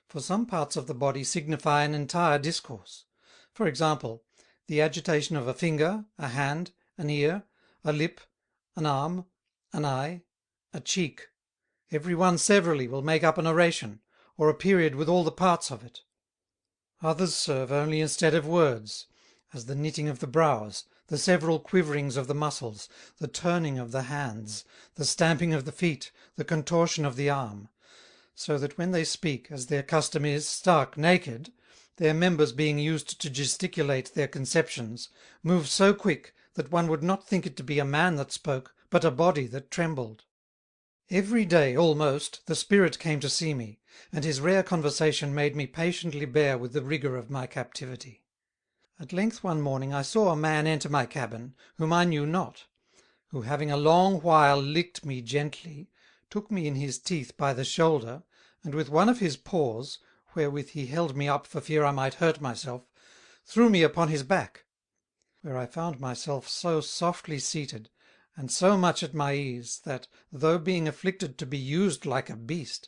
For some parts of the body signify an entire discourse. For example, the agitation of a finger, a hand, an ear, a lip, an arm, an eye, a cheek. Every one severally will make up an oration, or a period with all the parts of it. Others serve only instead of words, as the knitting of the brows, the several quiverings of the muscles, the turning of the hands, the stamping of the feet, the contortion of the arm, so that when they speak, as their custom is, stark naked, their members being used to gesticulate their conceptions, move so quick that one would not think it to be a man that spoke, but a body that trembled. Every day, almost, the spirit came to see me, and his rare conversation made me patiently bear with the rigour of my captivity. At length one morning I saw a man enter my cabin, whom I knew not, who having a long while licked me gently, took me in his teeth by the shoulder, and with one of his paws, wherewith he held me up for fear I might hurt myself, threw me upon his back, where I found myself so softly seated, and so much at my ease, that, though being afflicted to be used like a beast,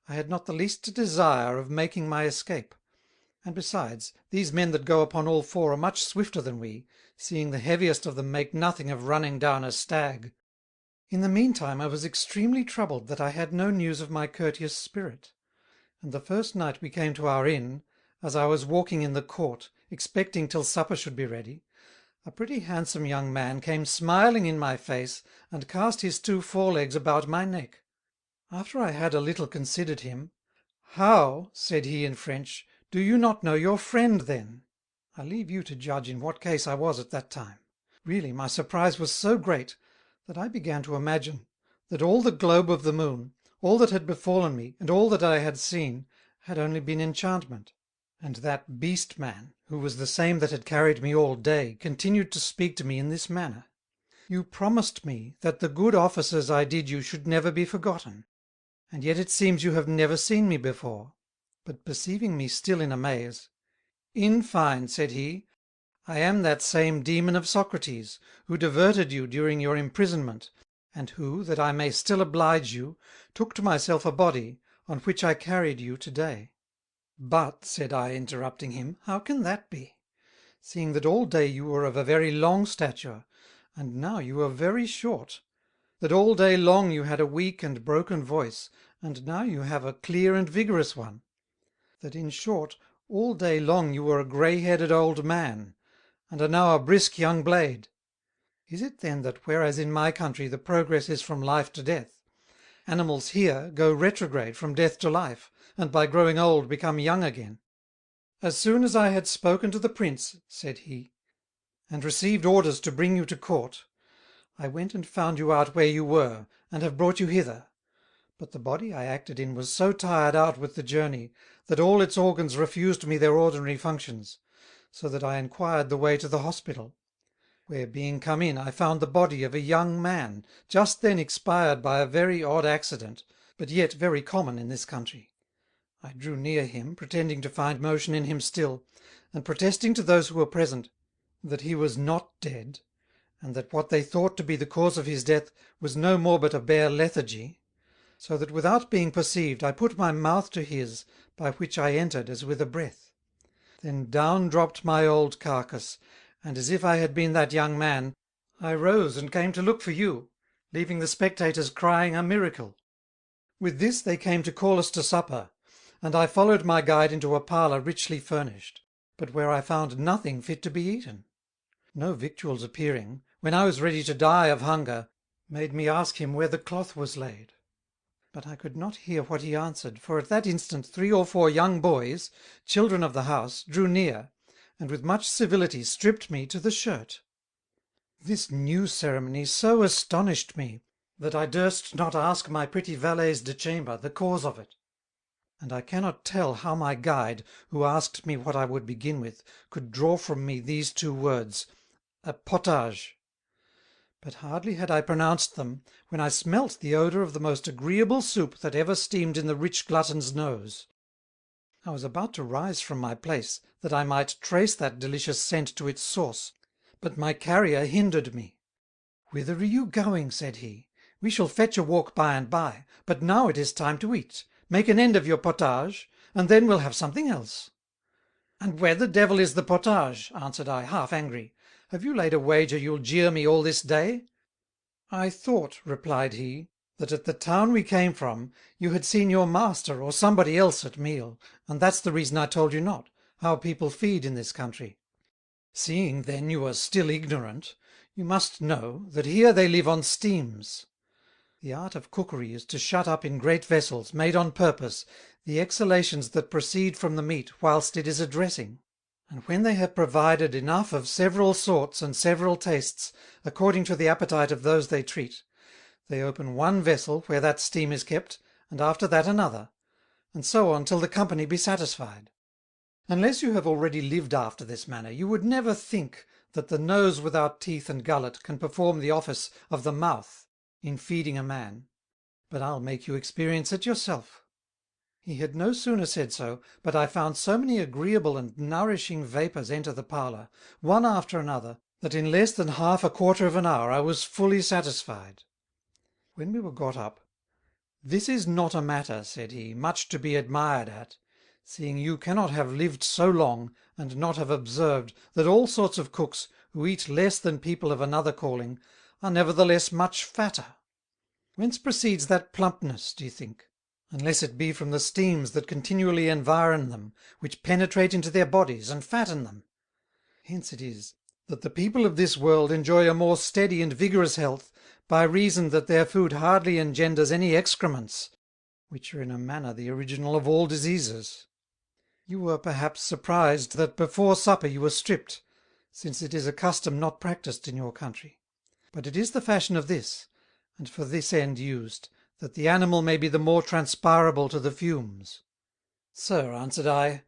I had not the least desire of making my escape. And besides, these men that go upon all four are much swifter than we, seeing the heaviest of them make nothing of running down a stag. In the meantime I was extremely troubled that I had no news of my courteous spirit. And the first night we came to our inn, as I was walking in the court, expecting till supper should be ready, a pretty handsome young man came smiling in my face, and cast his 2 forelegs about my neck. After I had a little considered him, "How," said he in French, "do you not know your friend then?" I leave you to judge in what case I was at that time. Really my surprise was so great, that I began to imagine that all the globe of the moon, all that had befallen me, and all that I had seen, had only been enchantment. And that beast man, who was the same that had carried me all day, continued to speak to me in this manner: "You promised me that the good offices I did you should never be forgotten, and yet it seems you have never seen me before." But perceiving me still in amaze, "In fine," said he, "I am that same demon of Socrates, who diverted you during your imprisonment, and who, that I may still oblige you, took to myself a body, on which I carried you today." "But," said I, interrupting him, "how can that be? Seeing that all day you were of a very long stature, and now you are very short; that all day long you had a weak and broken voice, and now you have a clear and vigorous one; that, in short, all day long you were a grey-headed old man, and are now a brisk young blade. Is it then that whereas in my country the progress is from life to death, animals here go retrograde from death to life, and by growing old become young again?" As soon as I had spoken to the prince, said he, and received orders to bring you to court. I went and found you out where you were, and have brought you hither. But the body I acted in was so tired out with the journey, that all its organs refused me their ordinary functions, so that I inquired the way to the hospital, where being come in, I found the body of a young man, just then expired by a very odd accident, but yet very common in this country. I drew near him, pretending to find motion in him still, and protesting to those who were present that he was not dead, and that what they thought to be the cause of his death was no more but a bare lethargy, so that without being perceived I put my mouth to his, by which I entered as with a breath. Then down dropped my old carcass, and as if I had been that young man, I rose and came to look for you, leaving the spectators crying a miracle. With this they came to call us to supper, and I followed my guide into a parlour richly furnished, but where I found nothing fit to be eaten. No victuals appearing, when I was ready to die of hunger, made me ask him where the cloth was laid. But I could not hear what he answered, for at that instant 3 or 4 young boys, children of the house, drew near, and with much civility stripped me to the shirt. This new ceremony so astonished me, that I durst not ask my pretty valets de chamber the cause of it. And I cannot tell how my guide, who asked me what I would begin with, could draw from me these 2 words, a potage. But hardly had I pronounced them, when I smelt the odour of the most agreeable soup that ever steamed in the rich glutton's nose. I was about to rise from my place, that I might trace that delicious scent to its source, but my carrier hindered me. "Whither are you going?" said he. "We shall fetch a walk by and by, but now it is time to eat. Make an end of your potage, and then we'll have something else." "And where the devil is the potage?" answered I, half angry. "Have you laid a wager you'll jeer me all this day?" "I thought," replied he, "that at the town we came from, you had seen your master or somebody else at meal, and that's the reason I told you not, how people feed in this country. Seeing then you are still ignorant, you must know that here they live on steams. The art of cookery is to shut up in great vessels, made on purpose, the exhalations that proceed from the meat whilst it is a dressing. And when they have provided enough of several sorts and several tastes, according to the appetite of those they treat, they open one vessel where that steam is kept, and after that another, and so on till the company be satisfied. Unless you have already lived after this manner, you would never think that the nose without teeth and gullet can perform the office of the mouth in feeding a man. But I'll make you experience it yourself." He had no sooner said so, but I found so many agreeable and nourishing vapours enter the parlour, one after another, that in less than half a quarter of an hour I was fully satisfied. When we were got up, "This is not a matter," said he, "much to be admired at, seeing you cannot have lived so long, and not have observed that all sorts of cooks, who eat less than people of another calling, are nevertheless much fatter. Whence proceeds that plumpness, do you think? Unless it be from the steams that continually environ them, which penetrate into their bodies and fatten them. Hence it is that the people of this world enjoy a more steady and vigorous health, by reason that their food hardly engenders any excrements, which are in a manner the original of all diseases. You were perhaps surprised that before supper you were stripped, since it is a custom not practised in your country. But it is the fashion of this, and for this end used, that the animal may be the more transpirable to the fumes." "Sir," answered I,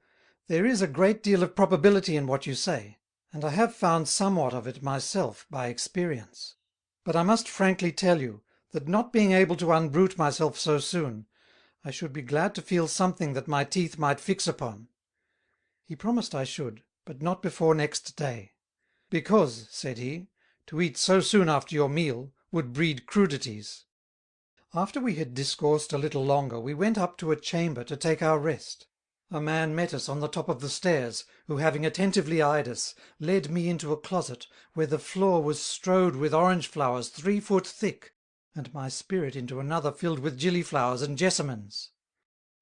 "there is a great deal of probability in what you say, and I have found somewhat of it myself by experience. But I must frankly tell you, that not being able to unbrute myself so soon, I should be glad to feel something that my teeth might fix upon." He promised I should, but not before next day. "Because," said he, "to eat so soon after your meal would breed crudities." After we had discoursed a little longer, we went up to a chamber to take our rest. A man met us on the top of the stairs, who, having attentively eyed us, led me into a closet, where the floor was strowed with orange flowers 3 foot thick, and my spirit into another filled with gillyflowers and jessamines.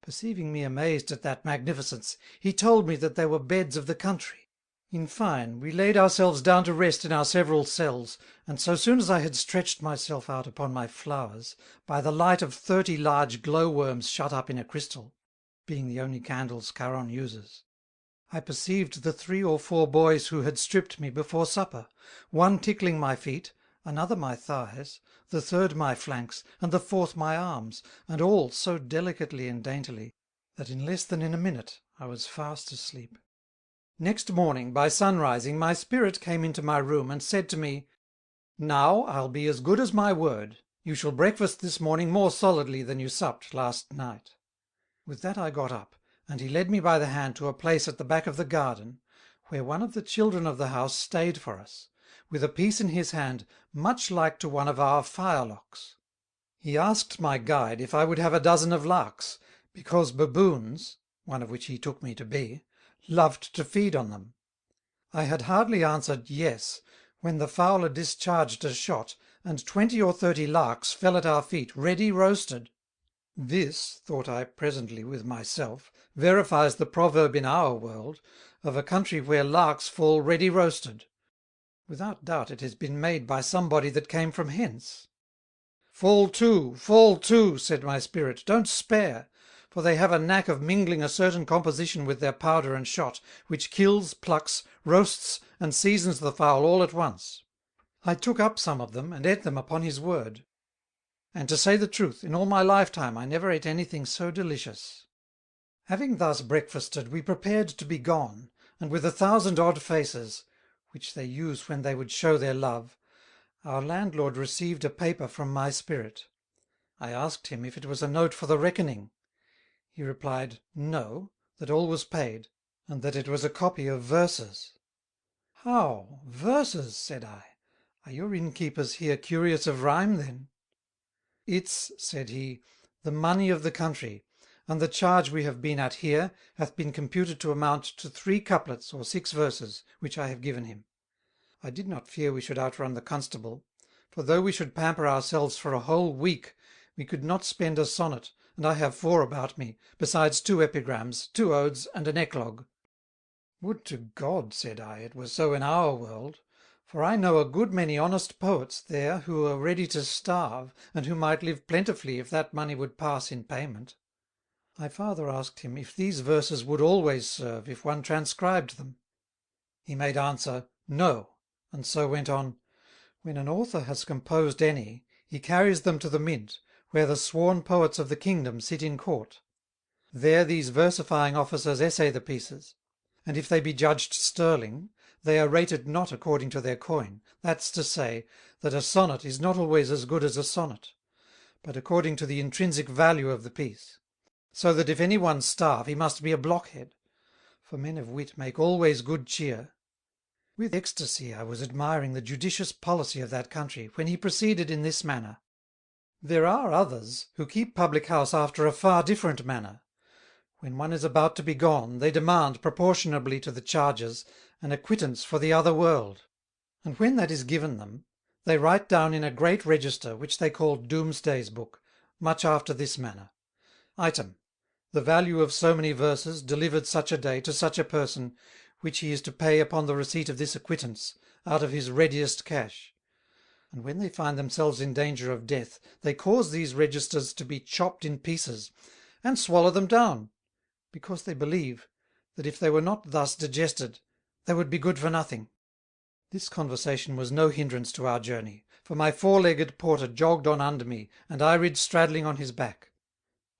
Perceiving me amazed at that magnificence, he told me that they were beds of the country. In fine, we laid ourselves down to rest in our several cells, and so soon as I had stretched myself out upon my flowers, by the light of 30 large glowworms shut up in a crystal, being the only candles Charon uses, I perceived the 3 or 4 boys who had stripped me before supper, one tickling my feet, another my thighs, the third my flanks, and the fourth my arms, and all so delicately and daintily, that in less than in a minute I was fast asleep. Next morning, by sunrising, my spirit came into my room, and said to me, "Now I'll be as good as my word. You shall breakfast this morning more solidly than you supped last night." With that I got up, and he led me by the hand to a place at the back of the garden, where one of the children of the house stayed for us, with a piece in his hand much like to one of our firelocks. He asked my guide if I would have a dozen of larks, because baboons, one of which he took me to be, loved to feed on them. I had hardly answered yes, when the fowler discharged a shot, and 20 or 30 larks fell at our feet, ready roasted. This, thought I presently with myself, verifies the proverb in our world, of a country where larks fall ready roasted. Without doubt it has been made by somebody that came from hence. Fall to, said my spirit, don't spare, for they have a knack of mingling a certain composition with their powder and shot, which kills, plucks, roasts, and seasons the fowl all at once. I took up some of them, and ate them upon his word. And to say the truth, in all my lifetime I never ate anything so delicious. Having thus breakfasted, we prepared to be gone, and with 1,000 odd faces, which they use when they would show their love, our landlord received a paper from my spirit. I asked him if it was a note for the reckoning. He replied, no, that all was paid, and that it was a copy of verses. How, verses, said I, are your innkeepers here curious of rhyme then? It's, said he, the money of the country, and the charge we have been at here hath been computed to amount to 3 couplets or 6 verses, which I have given him. I did not fear we should outrun the constable, for though we should pamper ourselves for a whole week, we could not spend a sonnet, and I have 4 about me, besides 2 epigrams, 2 odes, and an eclogue. Would to God, said I, it was so in our world, for I know a good many honest poets there who are ready to starve, and who might live plentifully if that money would pass in payment. I farther asked him if these verses would always serve, if one transcribed them. He made answer, no, and so went on, when an author has composed any, he carries them to the mint, where the sworn poets of the kingdom sit in court. There these versifying officers essay the pieces, and if they be judged sterling, they are rated not according to their coin, that's to say, that a sonnet is not always as good as a sonnet, but according to the intrinsic value of the piece, so that if any one starve, he must be a blockhead, for men of wit make always good cheer. With ecstasy I was admiring the judicious policy of that country, when he proceeded in this manner. There are others who keep public house after a far different manner. When one is about to be gone, they demand, proportionably to the charges, an acquittance for the other world. And when that is given them, they write down in a great register, which they call Doomsday's book, much after this manner. Item, the value of so many verses, delivered such a day, to such a person, which he is to pay upon the receipt of this acquittance, out of his readiest cash. And when they find themselves in danger of death, they cause these registers to be chopped in pieces, and swallow them down, because they believe that if they were not thus digested, they would be good for nothing. This conversation was no hindrance to our journey, for my 4-legged porter jogged on under me, and I rid straddling on his back.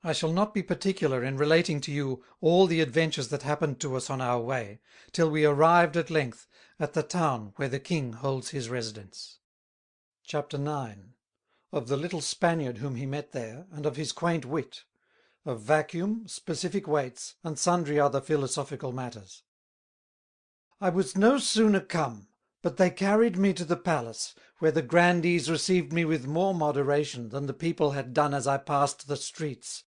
I shall not be particular in relating to you all the adventures that happened to us on our way, till we arrived at length at the town where the king holds his residence. Chapter 9. Of the little Spaniard whom he met there, and of his quaint wit, of vacuum, specific weights, and sundry other philosophical matters. I was no sooner come, but they carried me to the palace, where the grandees received me with more moderation than the people had done as I passed the streets,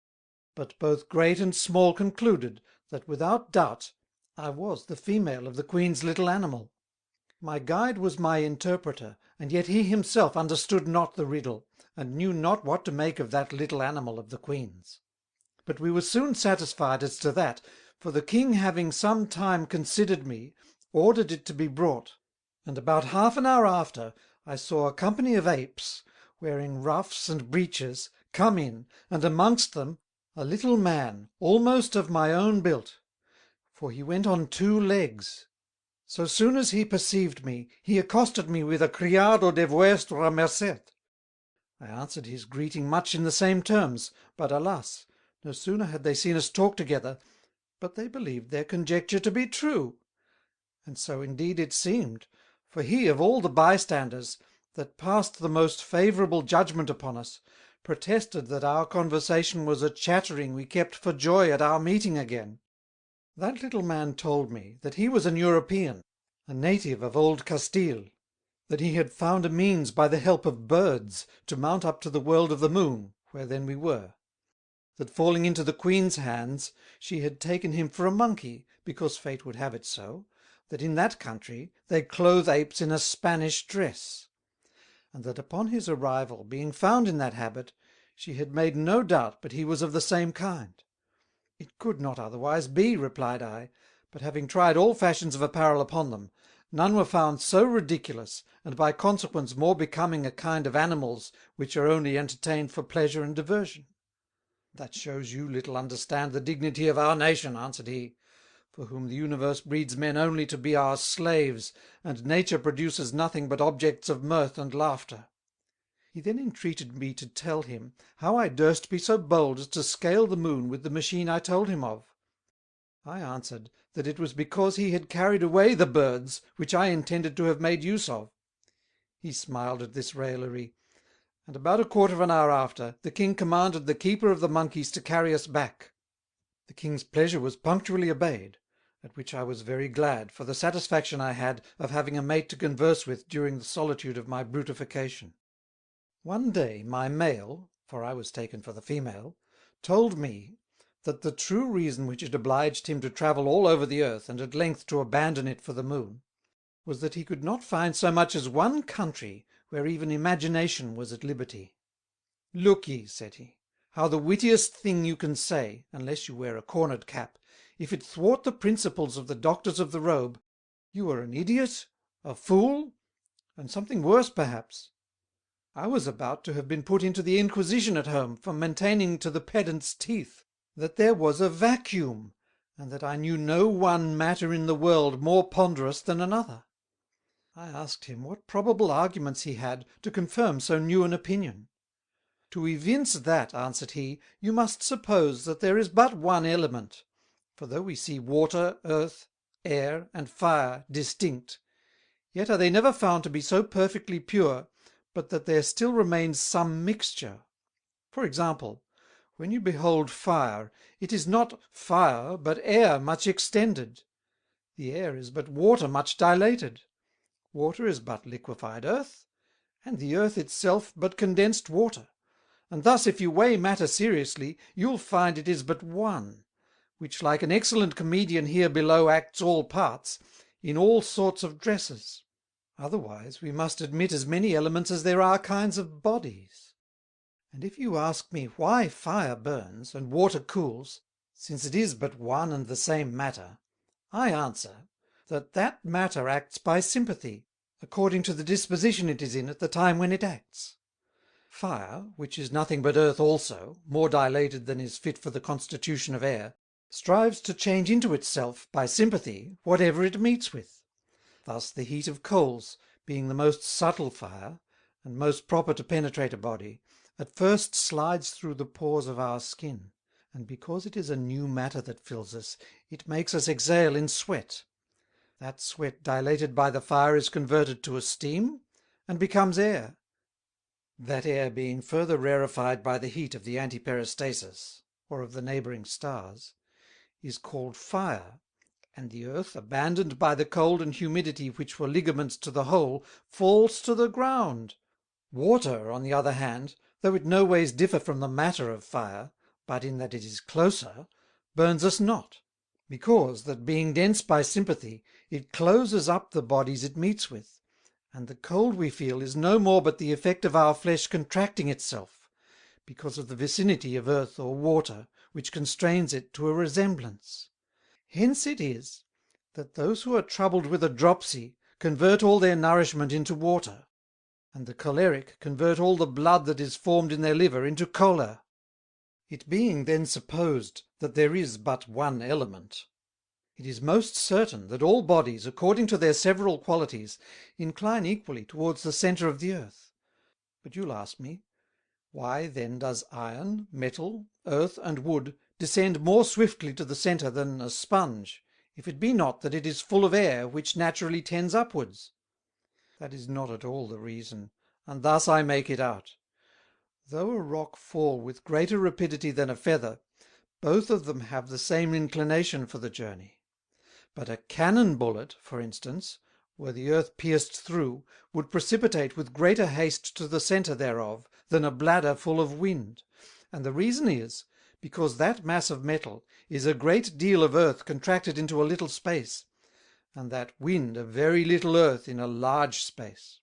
but both great and small concluded that without doubt I was the female of the Queen's little animal. My guide was my interpreter, and yet he himself understood not the riddle, and knew not what to make of that little animal of the Queen's. But we were soon satisfied as to that, for the king, having some time considered me, ordered it to be brought, and about half an hour after I saw a company of apes, wearing ruffs and breeches, come in, and amongst them a little man, almost of my own build, for he went on 2 legs. So soon as he perceived me, he accosted me with a criado de vuestra merced. I answered his greeting much in the same terms, but alas, no sooner had they seen us talk together, but they believed their conjecture to be true. And so indeed it seemed, for he of all the bystanders, that passed the most favourable judgment upon us, protested that our conversation was a chattering we kept for joy at our meeting again. That little man told me that he was an European, a native of old Castile, that he had found a means by the help of birds to mount up to the world of the moon, where then we were; that falling into the Queen's hands, she had taken him for a monkey, because fate would have it so, that in that country they clothe apes in a Spanish dress; and that upon his arrival, being found in that habit, she had made no doubt but he was of the same kind. It could not otherwise be, replied I, but having tried all fashions of apparel upon them, none were found so ridiculous, and by consequence more becoming a kind of animals which are only entertained for pleasure and diversion. That shows you little understand the dignity of our nation, answered he, for whom the universe breeds men only to be our slaves, and nature produces nothing but objects of mirth and laughter. He then entreated me to tell him how I durst be so bold as to scale the moon with the machine I told him of. I answered, that it was because he had carried away the birds, which I intended to have made use of. He smiled at this raillery, and about a quarter of an hour after, the king commanded the keeper of the monkeys to carry us back. The king's pleasure was punctually obeyed, at which I was very glad, for the satisfaction I had of having a mate to converse with during the solitude of my brutification. One day my male, for I was taken for the female, told me, that the true reason which had obliged him to travel all over the earth, and at length to abandon it for the moon, was that he could not find so much as one country where even imagination was at liberty. Look ye, said he, how the wittiest thing you can say, unless you wear a cornered cap, if it thwart the principles of the doctors of the robe, you are an idiot, a fool, and something worse perhaps. I was about to have been put into the Inquisition at home for maintaining to the pedant's teeth that there was a vacuum, and that I knew no one matter in the world more ponderous than another. I asked him what probable arguments he had to confirm so new an opinion. To evince that, answered he, you must suppose that there is but one element, for though we see water, earth, air, and fire distinct, yet are they never found to be so perfectly pure, but that there still remains some mixture. For example, when you behold fire, it is not fire but air much extended. The air is but water much dilated. Water is but liquefied earth, and the earth itself but condensed water. And thus if you weigh matter seriously, you'll find it is but one, which like an excellent comedian here below acts all parts, in all sorts of dresses. Otherwise we must admit as many elements as there are kinds of bodies. And if you ask me why fire burns, and water cools, since it is but one and the same matter, I answer, that that matter acts by sympathy, according to the disposition it is in at the time when it acts. Fire, which is nothing but earth also, more dilated than is fit for the constitution of air, strives to change into itself, by sympathy, whatever it meets with. Thus the heat of coals, being the most subtle fire, and most proper to penetrate a body, at first slides through the pores of our skin, and because it is a new matter that fills us, it makes us exhale in sweat. That sweat dilated by the fire is converted to a steam, and becomes air, that air being further rarefied by the heat of the antiperistasis, or of the neighbouring stars, is called fire, and the earth, abandoned by the cold and humidity which were ligaments to the whole, falls to the ground. Water, on the other hand, though it no ways differ from the matter of fire, but in that it is closer, burns us not, because that being dense by sympathy, it closes up the bodies it meets with, and the cold we feel is no more but the effect of our flesh contracting itself, because of the vicinity of earth or water, which constrains it to a resemblance. Hence it is, that those who are troubled with a dropsy convert all their nourishment into water, and the choleric convert all the blood that is formed in their liver into choler. It being then supposed that there is but one element, It is most certain that all bodies, according to their several qualities, incline equally towards the center of the earth. But you'll ask me, why then does iron, metal, earth, and wood descend more swiftly to the center than a sponge, if it be not that it is full of air which naturally tends upwards? That is not at all the reason, and thus I make it out. Though a rock fall with greater rapidity than a feather, both of them have the same inclination for the journey. But a cannon bullet, for instance, were the earth pierced through, would precipitate with greater haste to the center thereof than a bladder full of wind. And the reason is, because that mass of metal is a great deal of earth contracted into a little space, and that wind a very little earth in a large space.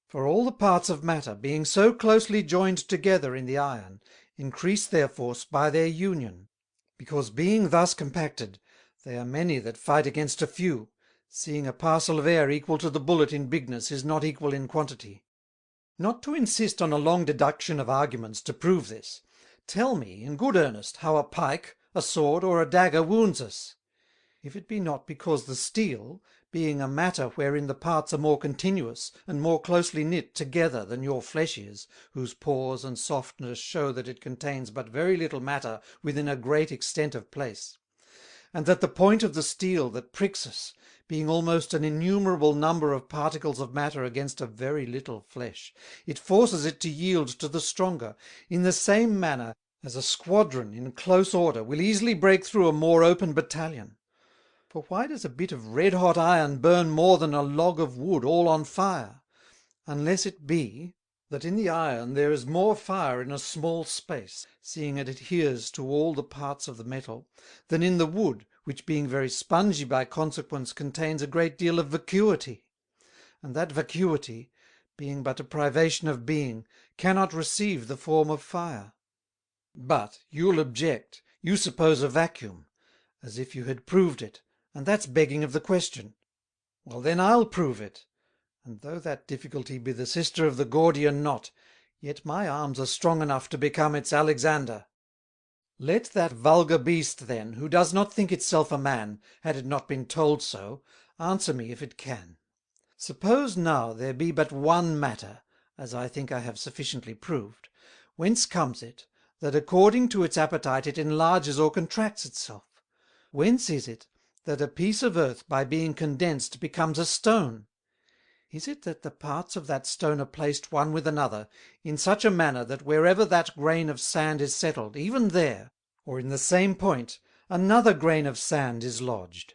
For all the parts of matter, being so closely joined together in the iron, increase their force by their union, because being thus compacted, they are many that fight against a few, seeing a parcel of air equal to the bullet in bigness is not equal in quantity. Not to insist on a long deduction of arguments to prove this, tell me in good earnest how a pike, a sword, or a dagger wounds us. If it be not because the steel, being a matter wherein the parts are more continuous and more closely knit together than your flesh is, whose pores and softness show that it contains but very little matter within a great extent of place, and that the point of the steel that pricks us, being almost an innumerable number of particles of matter against a very little flesh, it forces it to yield to the stronger, in the same manner as a squadron in close order will easily break through a more open battalion. For why does a bit of red-hot iron burn more than a log of wood all on fire? Unless it be that in the iron there is more fire in a small space, seeing it adheres to all the parts of the metal, than in the wood, which being very spongy by consequence contains a great deal of vacuity, and that vacuity, being but a privation of being, cannot receive the form of fire. But you'll object, you suppose a vacuum, as if you had proved it, and that's begging of the question. Well, then I'll prove it, and though that difficulty be the sister of the Gordian knot, yet my arms are strong enough to become its Alexander. Let that vulgar beast then, who does not think itself a man, had it not been told so, answer me if it can. Suppose now there be but one matter, as I think I have sufficiently proved, whence comes it, that according to its appetite it enlarges or contracts itself? Whence is it that a piece of earth by being condensed becomes a stone? Is it that the parts of that stone are placed one with another, in such a manner that wherever that grain of sand is settled, even there, or in the same point, another grain of sand is lodged?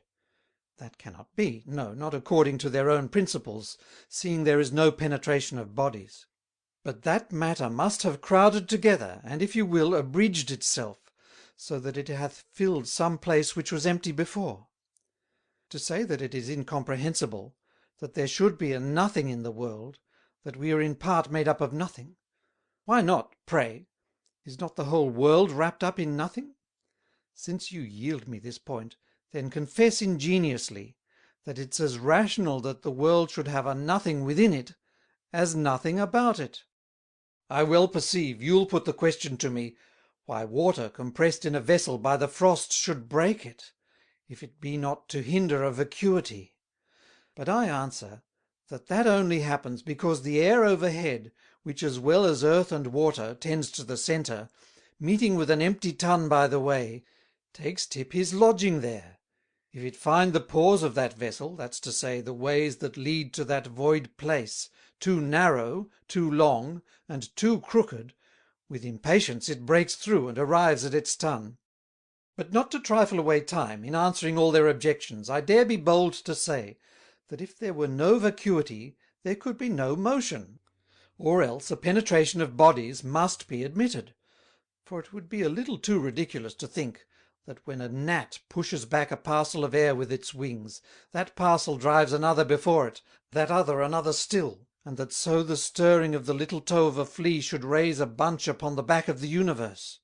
That cannot be, no, not according to their own principles, seeing there is no penetration of bodies. But that matter must have crowded together, and, if you will, abridged itself, so that it hath filled some place which was empty before. To say that it is incomprehensible, that there should be a nothing in the world, that we are in part made up of nothing. Why not, pray? Is not the whole world wrapped up in nothing? Since you yield me this point, then confess ingeniously, that it's as rational that the world should have a nothing within it, as nothing about it. I well perceive you'll put the question to me, why water compressed in a vessel by the frost should break it, if it be not to hinder a vacuity. But I answer, that only happens because the air overhead, which as well as earth and water tends to the center, meeting with an empty tun by the way, takes tip his lodging there. If it find the pores of that vessel, that's to say, the ways that lead to that void place, too narrow, too long, and too crooked, with impatience it breaks through and arrives at its tun. But not to trifle away time, in answering all their objections, I dare be bold to say, that if there were no vacuity, there could be no motion, or else a penetration of bodies must be admitted. For it would be a little too ridiculous to think, that when a gnat pushes back a parcel of air with its wings, that parcel drives another before it, that other another still, and that so the stirring of the little toe of a flea should raise a bunch upon the back of the universe.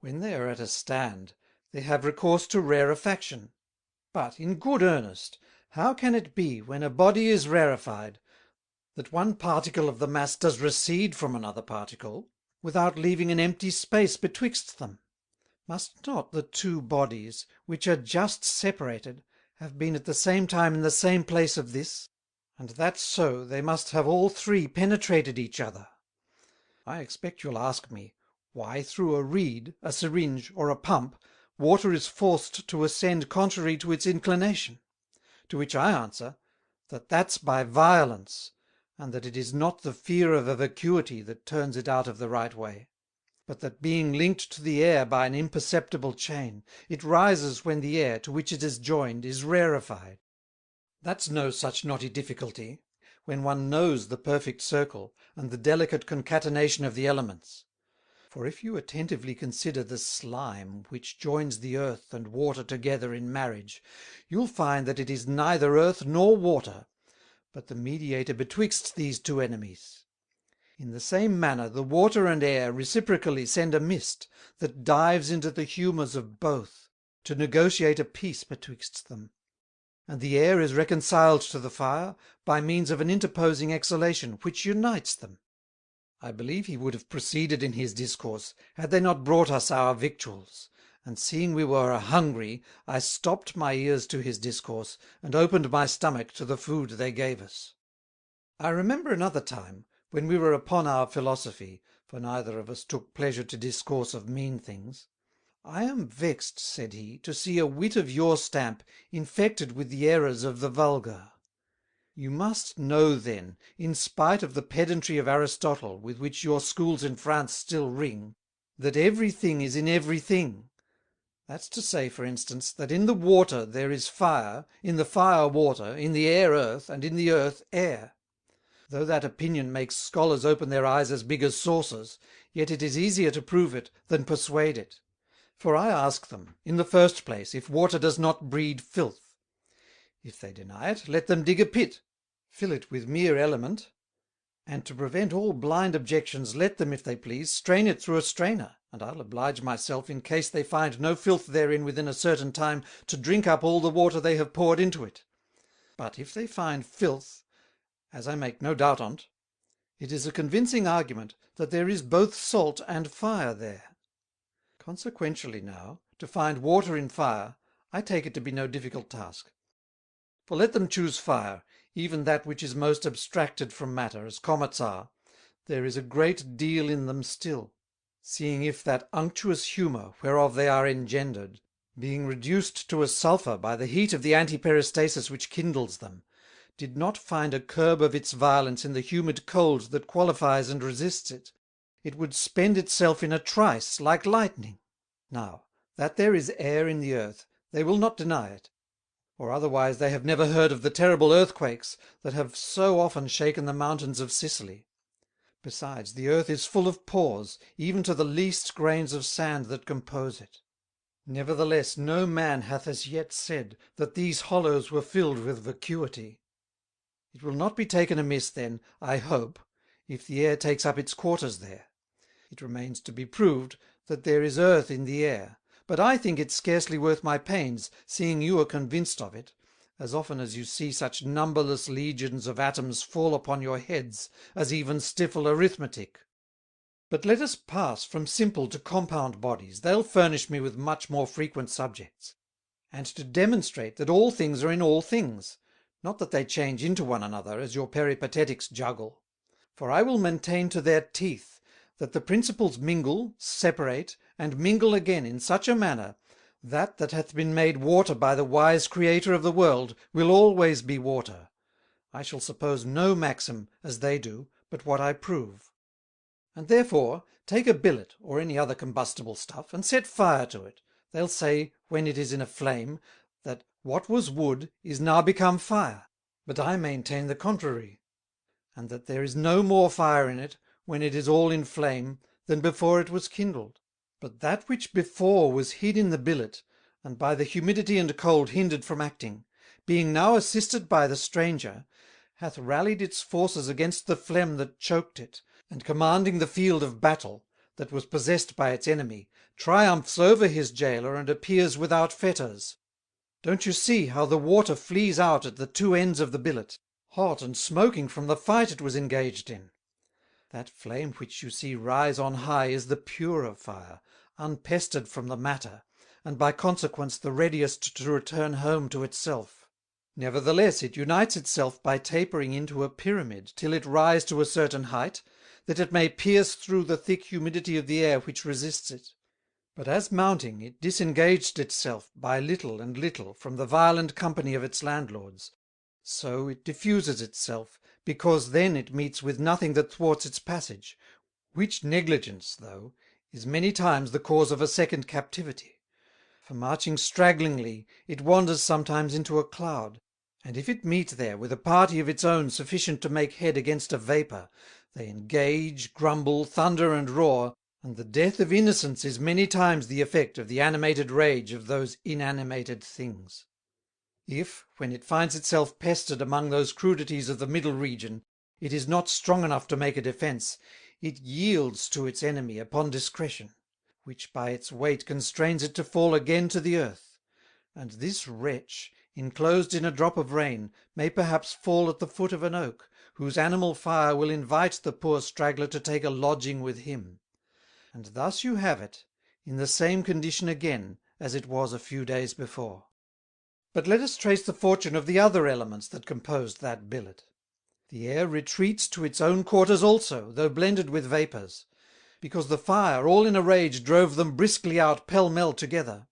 When they are at a stand, they have recourse to rarefaction. But, in good earnest, how can it be, when a body is rarefied, that one particle of the mass does recede from another particle, without leaving an empty space betwixt them? Must not the two bodies, which are just separated, have been at the same time in the same place of this? And that so, they must have all three penetrated each other. I expect you'll ask me, why through a reed, a syringe, or a pump, water is forced to ascend contrary to its inclination? To which I answer, that that's by violence, and that it is not the fear of a vacuity that turns it out of the right way, but that being linked to the air by an imperceptible chain, it rises when the air, to which it is joined, is rarefied. That's no such knotty difficulty, when one knows the perfect circle, and the delicate concatenation of the elements. For if you attentively consider the slime which joins the earth and water together in marriage, you'll find that it is neither earth nor water, but the mediator betwixt these two enemies. In the same manner the water and air reciprocally send a mist, that dives into the humours of both, to negotiate a peace betwixt them. And the air is reconciled to the fire by means of an interposing exhalation, which unites them. I believe he would have proceeded in his discourse, had they not brought us our victuals, and seeing we were hungry, I stopped my ears to his discourse, and opened my stomach to the food they gave us. I remember another time, when we were upon our philosophy, for neither of us took pleasure to discourse of mean things, I am vexed, said he, to see a wit of your stamp infected with the errors of the vulgar. You must know then, in spite of the pedantry of Aristotle with which your schools in France still ring, that every thing is in every thing. That's to say, for instance, that in the water there is fire, in the fire water, in the air earth, and in the earth air. Though that opinion makes scholars open their eyes as big as saucers, yet it is easier to prove it than persuade it. For I ask them, in the first place, if water does not breed filth? If they deny it, let them dig a pit, fill it with mere element, and to prevent all blind objections, let them, if they please, strain it through a strainer, and I'll oblige myself, in case they find no filth therein within a certain time, to drink up all the water they have poured into it. But if they find filth, as I make no doubt on't, it is a convincing argument that there is both salt and fire there. Consequentially now, to find water in fire, I take it to be no difficult task. For let them choose fire, even that which is most abstracted from matter, as comets are, there is a great deal in them still, seeing if that unctuous humour whereof they are engendered, being reduced to a sulphur by the heat of the antiperistasis which kindles them, did not find a curb of its violence in the humid cold that qualifies and resists it, it would spend itself in a trice like lightning. Now, that there is air in the earth, they will not deny it, or otherwise they have never heard of the terrible earthquakes that have so often shaken the mountains of Sicily. Besides, the earth is full of pores, even to the least grains of sand that compose it. Nevertheless, no man hath as yet said that these hollows were filled with vacuity. It will not be taken amiss then, I hope, if the air takes up its quarters there. It remains to be proved that there is earth in the air, but I think it scarcely worth my pains, seeing you are convinced of it, as often as you see such numberless legions of atoms fall upon your heads, as even stifle arithmetic. But let us pass from simple to compound bodies, they'll furnish me with much more frequent subjects, and to demonstrate that all things are in all things, not that they change into one another, as your peripatetics juggle. For I will maintain to their teeth, that the principles mingle, separate, and mingle again in such a manner, that hath been made water by the wise Creator of the world will always be water. I shall suppose no maxim, as they do, but what I prove. And therefore take a billet, or any other combustible stuff, and set fire to it. They'll say, when it is in a flame, that what was wood is now become fire, but I maintain the contrary, and that there is no more fire in it, when it is all in flame, than before it was kindled. But that which before was hid in the billet, and by the humidity and cold hindered from acting, being now assisted by the stranger, hath rallied its forces against the phlegm that choked it, and commanding the field of battle, that was possessed by its enemy, triumphs over his jailer and appears without fetters. Don't you see how the water flees out at the two ends of the billet, hot and smoking from the fight it was engaged in? That flame which you see rise on high is the purer fire, unpestered from the matter, and by consequence the readiest to return home to itself. Nevertheless it unites itself by tapering into a pyramid, till it rise to a certain height, that it may pierce through the thick humidity of the air which resists it. But as mounting, it disengaged itself by little and little from the violent company of its landlords, so it diffuses itself, because then it meets with nothing that thwarts its passage, which negligence, though, is many times the cause of a second captivity. For marching stragglingly, it wanders sometimes into a cloud, and if it meet there with a party of its own sufficient to make head against a vapour, they engage, grumble, thunder and roar, and the death of innocence is many times the effect of the animated rage of those inanimated things. If, when it finds itself pestered among those crudities of the middle region, it is not strong enough to make a defence, it yields to its enemy upon discretion, which by its weight constrains it to fall again to the earth; and this wretch, enclosed in a drop of rain, may perhaps fall at the foot of an oak, whose animal fire will invite the poor straggler to take a lodging with him. And thus you have it, in the same condition again as it was a few days before. But let us trace the fortune of the other elements that composed that billet. The air retreats to its own quarters also, though blended with vapours, because the fire, all in a rage, drove them briskly out pell-mell together.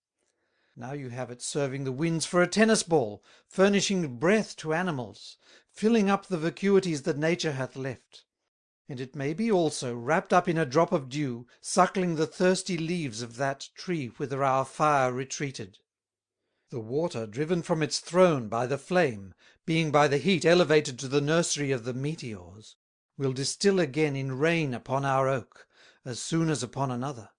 Now you have it serving the winds for a tennis ball, furnishing breath to animals, filling up the vacuities that nature hath left. And it may be also wrapped up in a drop of dew, suckling the thirsty leaves of that tree whither our fire retreated. The water driven from its throne by the flame, being by the heat elevated to the nursery of the meteors, will distill again in rain upon our oak, as soon as upon another;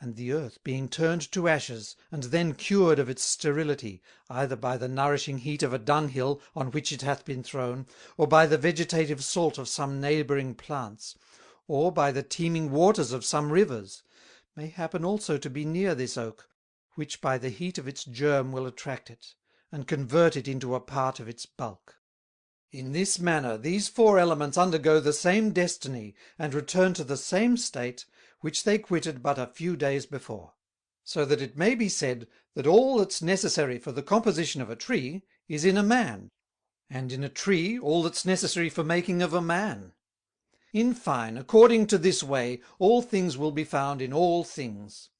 and the earth being turned to ashes, and then cured of its sterility, either by the nourishing heat of a dunghill on which it hath been thrown, or by the vegetative salt of some neighbouring plants, or by the teeming waters of some rivers, may happen also to be near this oak, which by the heat of its germ will attract it, and convert it into a part of its bulk. In this manner these four elements undergo the same destiny, and return to the same state which they quitted but a few days before. So that it may be said that all that's necessary for the composition of a tree is in a man, and in a tree all that's necessary for making of a man. In fine, according to this way, all things will be found in all things.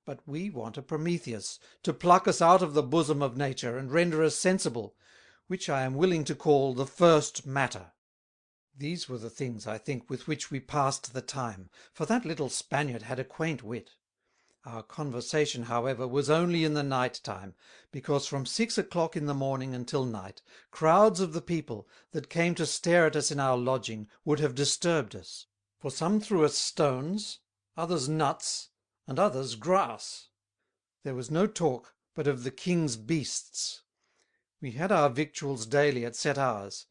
But we want a Prometheus, to pluck us out of the bosom of nature, and render us sensible, which I am willing to call the first matter. These were the things, I think, with which we passed the time, for that little Spaniard had a quaint wit. Our conversation, however, was only in the night time, because from 6 o'clock in the morning until night, crowds of the people, that came to stare at us in our lodging, would have disturbed us, for some threw us stones, others nuts, and others grass. There was no talk but of the king's beasts. We had our victuals daily at set hours.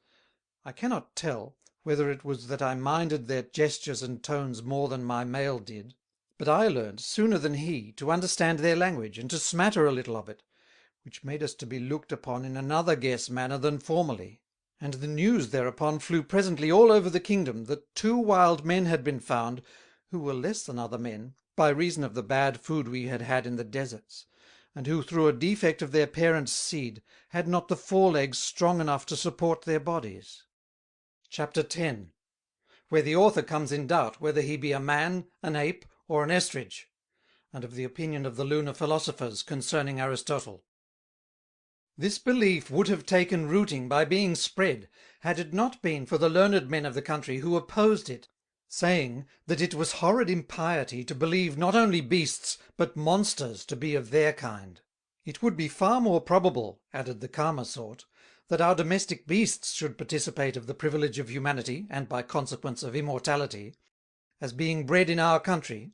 I cannot tell whether it was that I minded their gestures and tones more than my mail did, but I learned, sooner than he, to understand their language, and to smatter a little of it, which made us to be looked upon in another guess manner than formerly. And the news thereupon flew presently all over the kingdom, that 2 wild men had been found, who were less than other men, by reason of the bad food we had had in the deserts, and who through a defect of their parents' seed had not the forelegs strong enough to support their bodies. Chapter 10. Where the author comes in doubt whether he be a man, an ape, or an ostrich, and of the opinion of the lunar philosophers concerning Aristotle. This belief would have taken rooting by being spread, had it not been for the learned men of the country who opposed it, saying that it was horrid impiety to believe not only beasts but monsters to be of their kind. It would be far more probable, added the calmer sort, that our domestic beasts should participate of the privilege of humanity, and by consequence of immortality, as being bred in our country,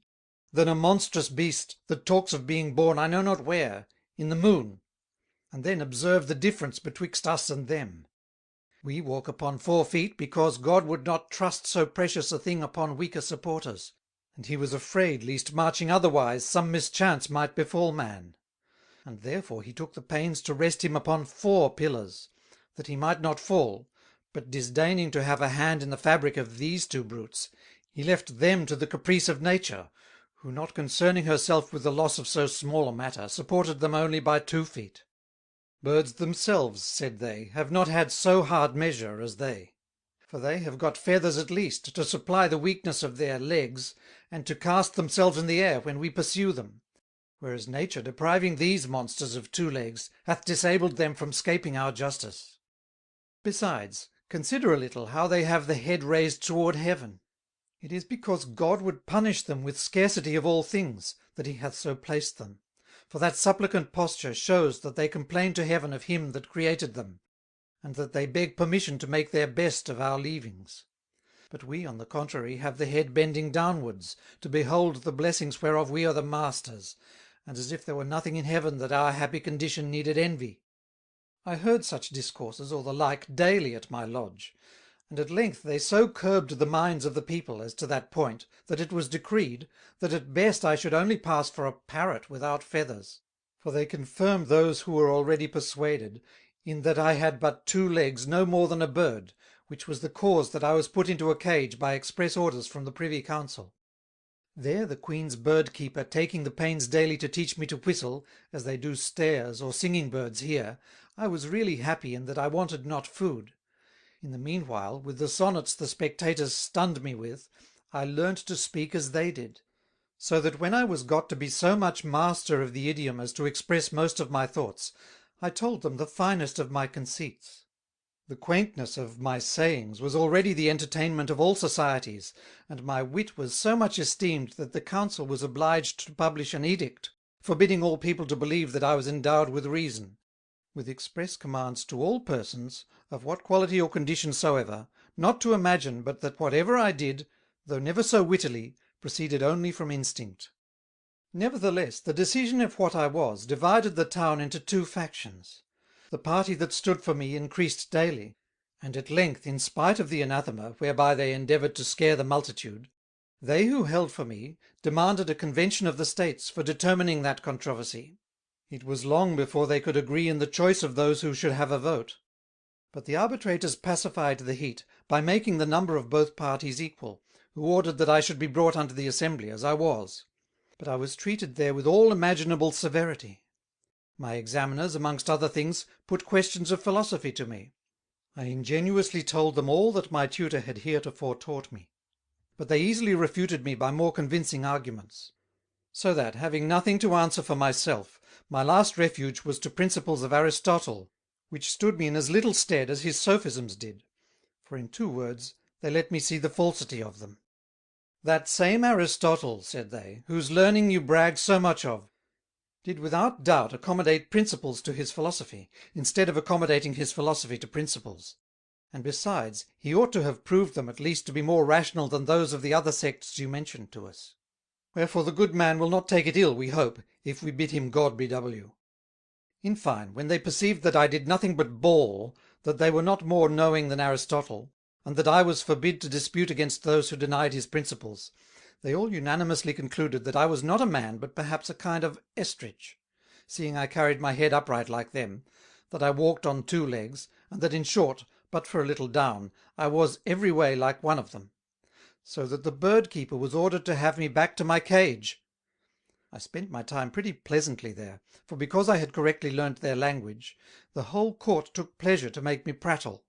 than a monstrous beast that talks of being born I know not where, in the moon. And then observe the difference betwixt us and them. We walk upon 4 feet, because God would not trust so precious a thing upon weaker supporters, and he was afraid lest marching otherwise some mischance might befall man. And therefore he took the pains to rest him upon 4 pillars, that he might not fall, but disdaining to have a hand in the fabric of these 2 brutes, he left them to the caprice of nature, who, not concerning herself with the loss of so small a matter, supported them only by 2 feet. Birds themselves, said they, have not had so hard measure as they. For they have got feathers at least, to supply the weakness of their legs, and to cast themselves in the air when we pursue them, whereas nature, depriving these monsters of 2 legs, hath disabled them from scaping our justice. Besides, consider a little how they have the head raised toward heaven. It is because God would punish them with scarcity of all things, that he hath so placed them. For that supplicant posture shows that they complain to heaven of him that created them, and that they beg permission to make their best of our leavings. But we, on the contrary, have the head bending downwards, to behold the blessings whereof we are the masters, and as if there were nothing in heaven that our happy condition needed envy. I heard such discourses or the like daily at my lodge, and at length they so curbed the minds of the people as to that point, that it was decreed, that at best I should only pass for a parrot without feathers. For they confirmed those who were already persuaded, in that I had but 2 legs no more than a bird, which was the cause that I was put into a cage by express orders from the Privy Council. There the Queen's bird keeper taking the pains daily to teach me to whistle, as they do stares or singing birds here, I was really happy in that I wanted not food. In the meanwhile, with the sonnets the spectators stunned me with, I learnt to speak as they did, so that when I was got to be so much master of the idiom as to express most of my thoughts, I told them the finest of my conceits. The quaintness of my sayings was already the entertainment of all societies, and my wit was so much esteemed that the council was obliged to publish an edict, forbidding all people to believe that I was endowed with reason, with express commands to all persons, of what quality or condition soever, not to imagine but that whatever I did, though never so wittily, proceeded only from instinct. Nevertheless, the decision of what I was divided the town into 2 factions. The party that stood for me increased daily, and at length, in spite of the anathema whereby they endeavoured to scare the multitude, they who held for me demanded a convention of the states for determining that controversy. It was long before they could agree in the choice of those who should have a vote. But the arbitrators pacified the heat by making the number of both parties equal, who ordered that I should be brought unto the assembly as I was. But I was treated there with all imaginable severity. My examiners, amongst other things, put questions of philosophy to me. I ingenuously told them all that my tutor had heretofore taught me, but they easily refuted me by more convincing arguments. So that, having nothing to answer for myself, my last refuge was to principles of Aristotle, which stood me in as little stead as his sophisms did, for in 2 words they let me see the falsity of them. That same Aristotle, said they, whose learning you brag so much of, did without doubt accommodate principles to his philosophy, instead of accommodating his philosophy to principles, and besides he ought to have proved them at least to be more rational than those of the other sects you mentioned to us. Wherefore the good man will not take it ill, we hope, if we bid him God be W. In fine, when they perceived that I did nothing but bawl, that they were not more knowing than Aristotle, and that I was forbid to dispute against those who denied his principles, they all unanimously concluded that I was not a man, but perhaps a kind of ostrich, seeing I carried my head upright like them, that I walked on 2 legs, and that in short, but for a little down, I was every way like one of them, so that the bird keeper was ordered to have me back to my cage. I spent my time pretty pleasantly there, for because I had correctly learnt their language, the whole court took pleasure to make me prattle.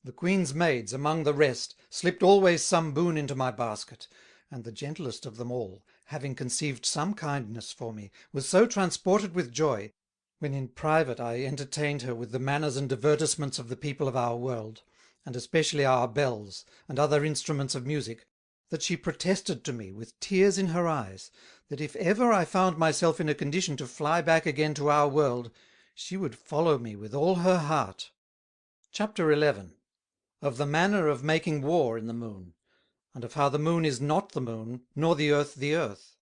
The Queen's maids, among the rest, slipped always some boon into my basket, and the gentlest of them all, having conceived some kindness for me, was so transported with joy, when in private I entertained her with the manners and divertissements of the people of our world, and especially our bells, and other instruments of music, that she protested to me, with tears in her eyes, that if ever I found myself in a condition to fly back again to our world, she would follow me with all her heart. Chapter 11. Of the manner of making war in the moon, and of how the moon is not the moon, nor the earth.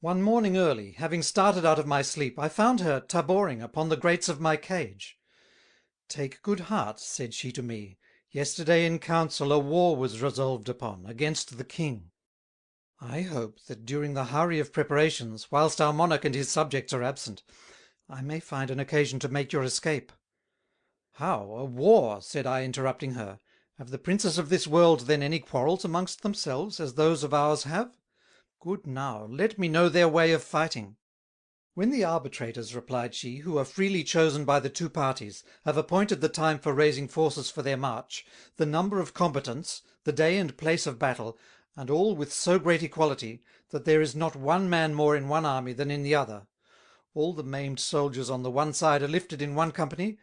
One morning early, having started out of my sleep, I found her taboring upon the grates of my cage. Take good heart, said she to me, yesterday in council a war was resolved upon against the king. I hope that during the hurry of preparations, whilst our monarch and his subjects are absent, I may find an occasion to make your escape. How, a war? Said I, interrupting her. Have the princes of this world then any quarrels amongst themselves, as those of ours have? Good now, let me know their way of fighting. When the arbitrators, replied she, who are freely chosen by the two parties, have appointed the time for raising forces for their march, the number of combatants, the day and place of battle, and all with so great equality, that there is not one man more in one army than in the other, all the maimed soldiers on the one side are lifted in one company,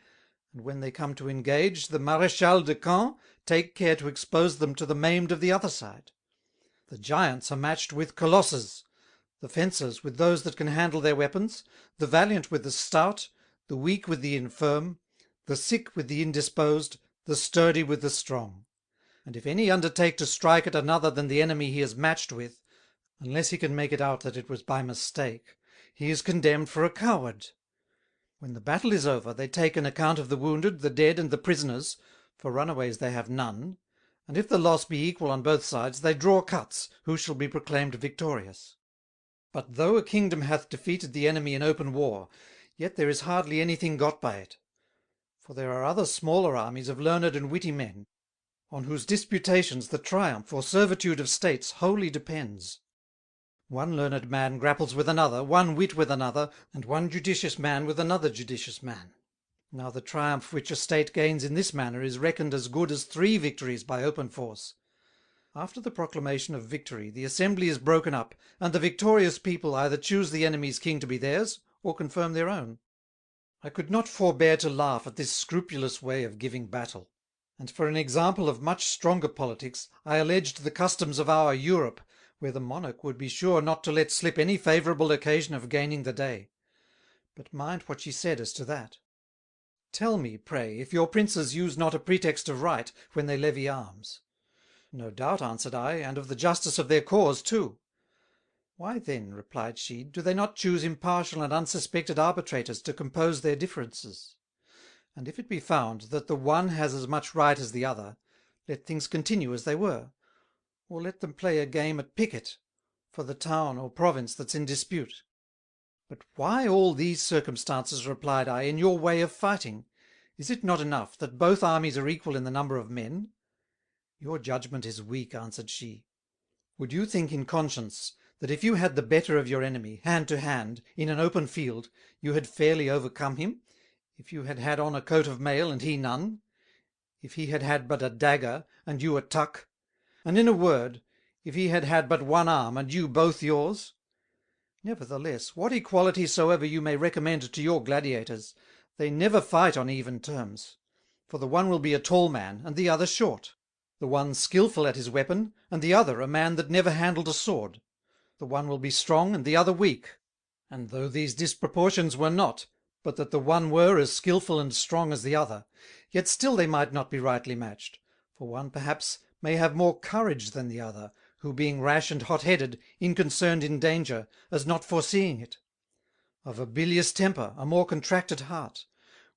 and when they come to engage, the Maréchal de Camp take care to expose them to the maimed of the other side. The giants are matched with colosses, the fencers with those that can handle their weapons, the valiant with the stout, the weak with the infirm, the sick with the indisposed, the sturdy with the strong. And if any undertake to strike at another than the enemy he is matched with, unless he can make it out that it was by mistake, he is condemned for a coward. When the battle is over, they take an account of the wounded, the dead, and the prisoners, for runaways they have none, and if the loss be equal on both sides, they draw cuts, who shall be proclaimed victorious. But though a kingdom hath defeated the enemy in open war, yet there is hardly anything got by it. For there are other smaller armies of learned and witty men, on whose disputations the triumph or servitude of states wholly depends. One learned man grapples with another, one wit with another, and one judicious man with another judicious man. Now the triumph which a state gains in this manner is reckoned as good as 3 victories by open force. After the proclamation of victory, the assembly is broken up, and the victorious people either choose the enemy's king to be theirs, or confirm their own. I could not forbear to laugh at this scrupulous way of giving battle, and for an example of much stronger politics, I alleged the customs of our Europe, where the monarch would be sure not to let slip any favourable occasion of gaining the day. But mind what she said as to that. Tell me, pray, if your princes use not a pretext of right when they levy arms? No doubt, answered I, and of the justice of their cause too. Why then, replied she, do they not choose impartial and unsuspected arbitrators to compose their differences? And if it be found that the one has as much right as the other, let things continue as they were, or let them play a game at picket for the town or province that's in dispute. But why all these circumstances, replied I, in your way of fighting? Is it not enough that both armies are equal in the number of men? Your judgment is weak, answered she. Would you think in conscience that if you had the better of your enemy, hand to hand, in an open field, you had fairly overcome him, if you had had on a coat of mail and he none, if he had had but a dagger and you a tuck, and in a word, if he had had but one arm and you both yours? Nevertheless, what equality soever you may recommend to your gladiators, they never fight on even terms, for the one will be a tall man and the other short, the one skillful at his weapon, and the other a man that never handled a sword. The one will be strong and the other weak, and though these disproportions were not, but that the one were as skillful and strong as the other, yet still they might not be rightly matched, for one perhaps may have more courage than the other, who being rash and hot-headed, inconcerned in danger, as not foreseeing it; of a bilious temper, a more contracted heart,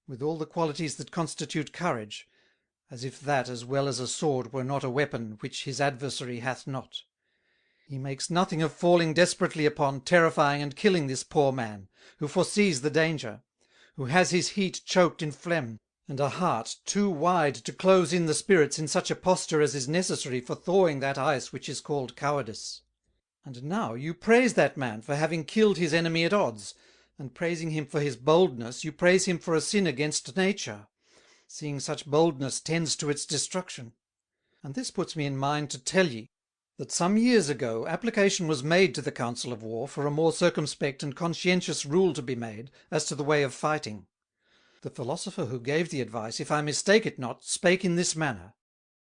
with all the qualities that constitute courage, as if that as well as a sword were not a weapon which his adversary hath not. He makes nothing of falling desperately upon, terrifying and killing this poor man, who foresees the danger, who has his heat choked in phlegm, and a heart too wide to close in the spirits in such a posture as is necessary for thawing that ice which is called cowardice. And now you praise that man for having killed his enemy at odds, and praising him for his boldness, you praise him for a sin against nature, seeing such boldness tends to its destruction. And this puts me in mind to tell ye, that some years ago application was made to the Council of War for a more circumspect and conscientious rule to be made as to the way of fighting. The philosopher who gave the advice, if I mistake it not, spake in this manner: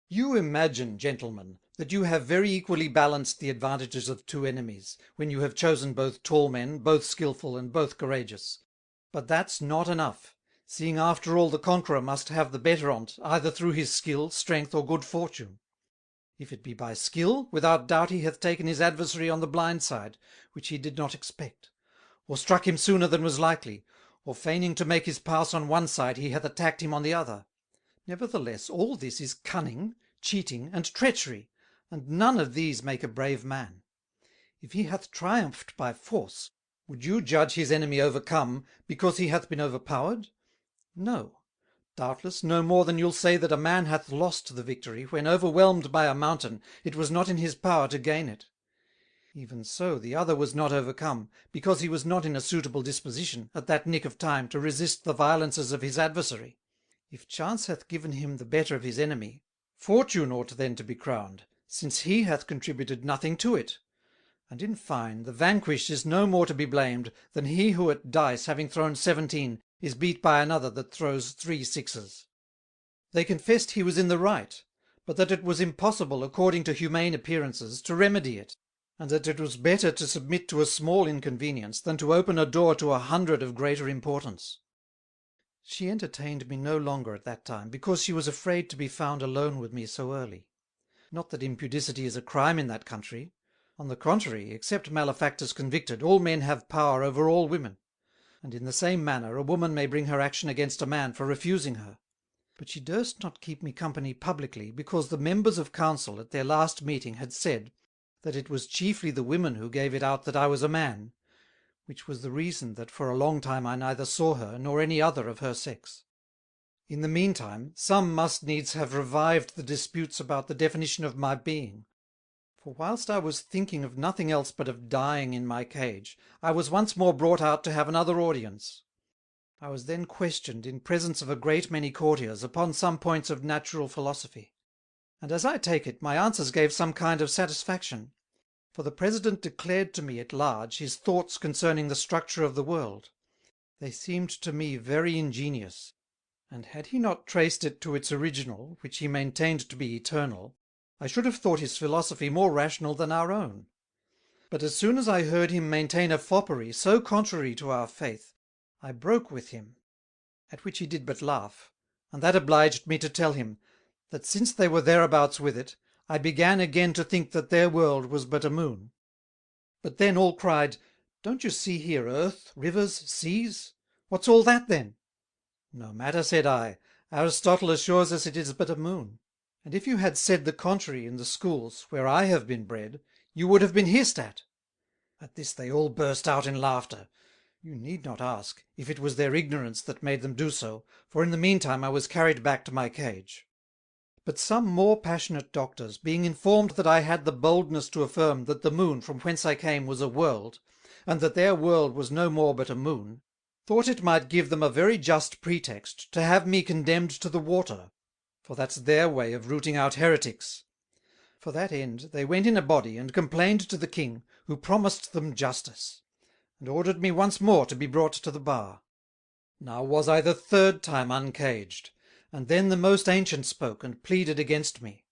You imagine, gentlemen, that you have very equally balanced the advantages of 2 enemies, when you have chosen both tall men, both skillful, and both courageous. But that's not enough, seeing after all the conqueror must have the better on't, either through his skill, strength, or good fortune. If it be by skill, without doubt he hath taken his adversary on the blind side, which he did not expect, or struck him sooner than was likely, or feigning to make his pass on one side, he hath attacked him on the other. Nevertheless, all this is cunning, cheating, and treachery, and none of these make a brave man. If he hath triumphed by force, would you judge his enemy overcome, because he hath been overpowered? No. Doubtless, no more than you'll say that a man hath lost the victory, when, overwhelmed by a mountain, it was not in his power to gain it. Even so the other was not overcome, because he was not in a suitable disposition, at that nick of time, to resist the violences of his adversary. If chance hath given him the better of his enemy, fortune ought then to be crowned, since he hath contributed nothing to it. And in fine, the vanquished is no more to be blamed than he who at dice, having thrown 17, is beat by another that throws 3 sixes. They confessed he was in the right, but that it was impossible, according to humane appearances, to remedy it, and that it was better to submit to a small inconvenience than to open a door to 100 of greater importance. She entertained me no longer at that time, because she was afraid to be found alone with me so early. Not that impudicity is a crime in that country. On the contrary, except malefactors convicted, all men have power over all women, and in the same manner a woman may bring her action against a man for refusing her. But she durst not keep me company publicly, because the members of council at their last meeting had said, that it was chiefly the women who gave it out that I was a man, which was the reason that for a long time I neither saw her nor any other of her sex. In the meantime, some must needs have revived the disputes about the definition of my being, for whilst I was thinking of nothing else but of dying in my cage, I was once more brought out to have another audience. I was then questioned in presence of a great many courtiers upon some points of natural philosophy, and as I take it, my answers gave some kind of satisfaction, for the President declared to me at large his thoughts concerning the structure of the world. They seemed to me very ingenious, and had he not traced it to its original, which he maintained to be eternal, I should have thought his philosophy more rational than our own. But as soon as I heard him maintain a foppery so contrary to our faith, I broke with him, at which he did but laugh, and that obliged me to tell him, that since they were thereabouts with it, I began again to think that their world was but a moon. But then all cried, "Don't you see here earth, rivers, seas? What's all that then?" "No matter," said I, "Aristotle assures us it is but a moon. And if you had said the contrary in the schools, where I have been bred, you would have been hissed at." At this they all burst out in laughter. You need not ask, if it was their ignorance that made them do so, for in the meantime I was carried back to my cage. But some more passionate doctors, being informed that I had the boldness to affirm that the moon from whence I came was a world, and that their world was no more but a moon, thought it might give them a very just pretext to have me condemned to the water, for that's their way of rooting out heretics. For that end they went in a body and complained to the king, who promised them justice, and ordered me once more to be brought to the bar. Now was I the 3rd time uncaged, and then the most ancient spoke and pleaded against me.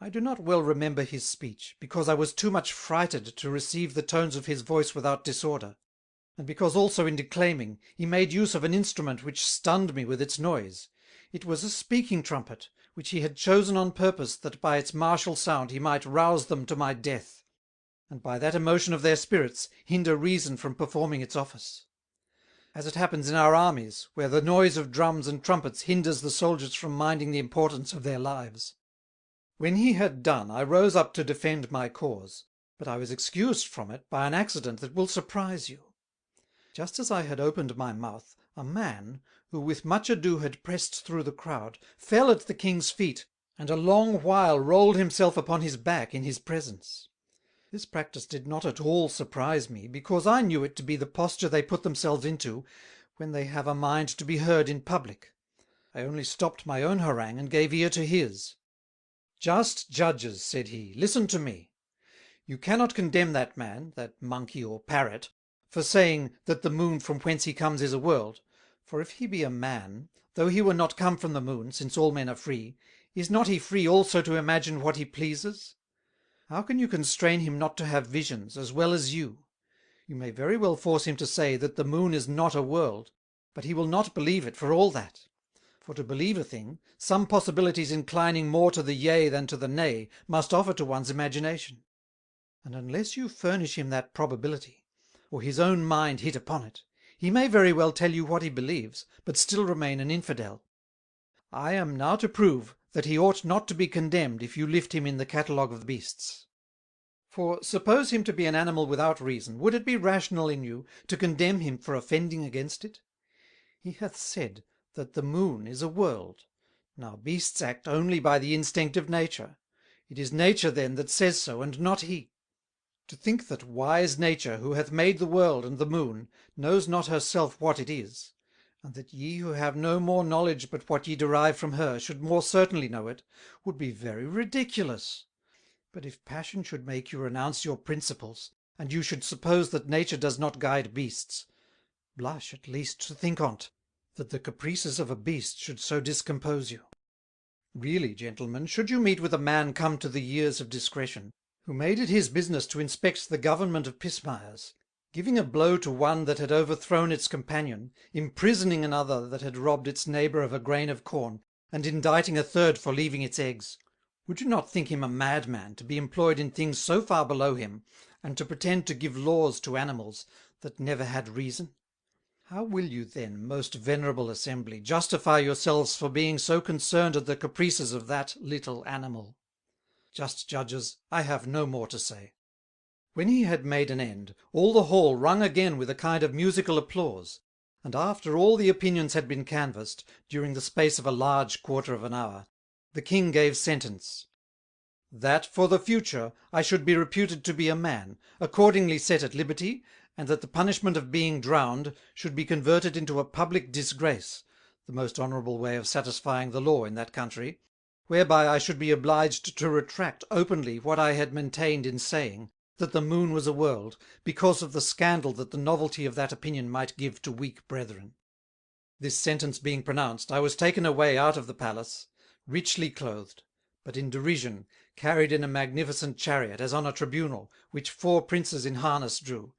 I do not well remember his speech, because I was too much frighted to receive the tones of his voice without disorder, and because also in declaiming he made use of an instrument which stunned me with its noise. It was a speaking trumpet, which he had chosen on purpose that by its martial sound he might rouse them to my death, and by that emotion of their spirits hinder reason from performing its office. As it happens in our armies, where the noise of drums and trumpets hinders the soldiers from minding the importance of their lives. When he had done, I rose up to defend my cause, but I was excused from it by an accident that will surprise you. Just as I had opened my mouth, a man, who with much ado had pressed through the crowd, fell at the king's feet, and a long while rolled himself upon his back in his presence. This practice did not at all surprise me, because I knew it to be the posture they put themselves into when they have a mind to be heard in public. I only stopped my own harangue and gave ear to his. "Just judges," said he, "listen to me. You cannot condemn that man, that monkey or parrot, for saying that the moon from whence he comes is a world, for if he be a man, though he were not come from the moon, since all men are free, is not he free also to imagine what he pleases? How can you constrain him not to have visions, as well as you? You may very well force him to say that the moon is not a world, but he will not believe it for all that. For to believe a thing, some possibilities inclining more to the yea than to the nay must offer to one's imagination. And unless you furnish him that probability, or his own mind hit upon it, he may very well tell you what he believes, but still remain an infidel. I am now to prove that he ought not to be condemned if you lift him in the catalogue of beasts. For suppose him to be an animal without reason, would it be rational in you to condemn him for offending against it? He hath said that the moon is a world. Now beasts act only by the instinct of nature. It is nature then that says so, and not he. To think that wise nature, who hath made the world and the moon, knows not herself what it is, and that ye who have no more knowledge but what ye derive from her should more certainly know it, would be very ridiculous. But if passion should make you renounce your principles, and you should suppose that nature does not guide beasts, blush at least to think on't, that the caprices of a beast should so discompose you. Really, gentlemen, should you meet with a man come to the years of discretion, who made it his business to inspect the government of pismires, giving a blow to one that had overthrown its companion, imprisoning another that had robbed its neighbour of a grain of corn, and indicting a third for leaving its eggs, would you not think him a madman to be employed in things so far below him, and to pretend to give laws to animals that never had reason? How will you then, most venerable assembly, justify yourselves for being so concerned at the caprices of that little animal? Just judges, I have no more to say. When he had made an end, all the hall rung again with a kind of musical applause, and after all the opinions had been canvassed, during the space of a large quarter of an hour, the king gave sentence, that for the future I should be reputed to be a man, accordingly set at liberty, and that the punishment of being drowned should be converted into a public disgrace, the most honourable way of satisfying the law in that country, whereby I should be obliged to retract openly what I had maintained in saying, that the moon was a world, because of the scandal that the novelty of that opinion might give to weak brethren. This sentence being pronounced, I was taken away out of the palace, richly clothed, but in derision carried in a magnificent chariot, as on a tribunal, which 4 princes in harness drew,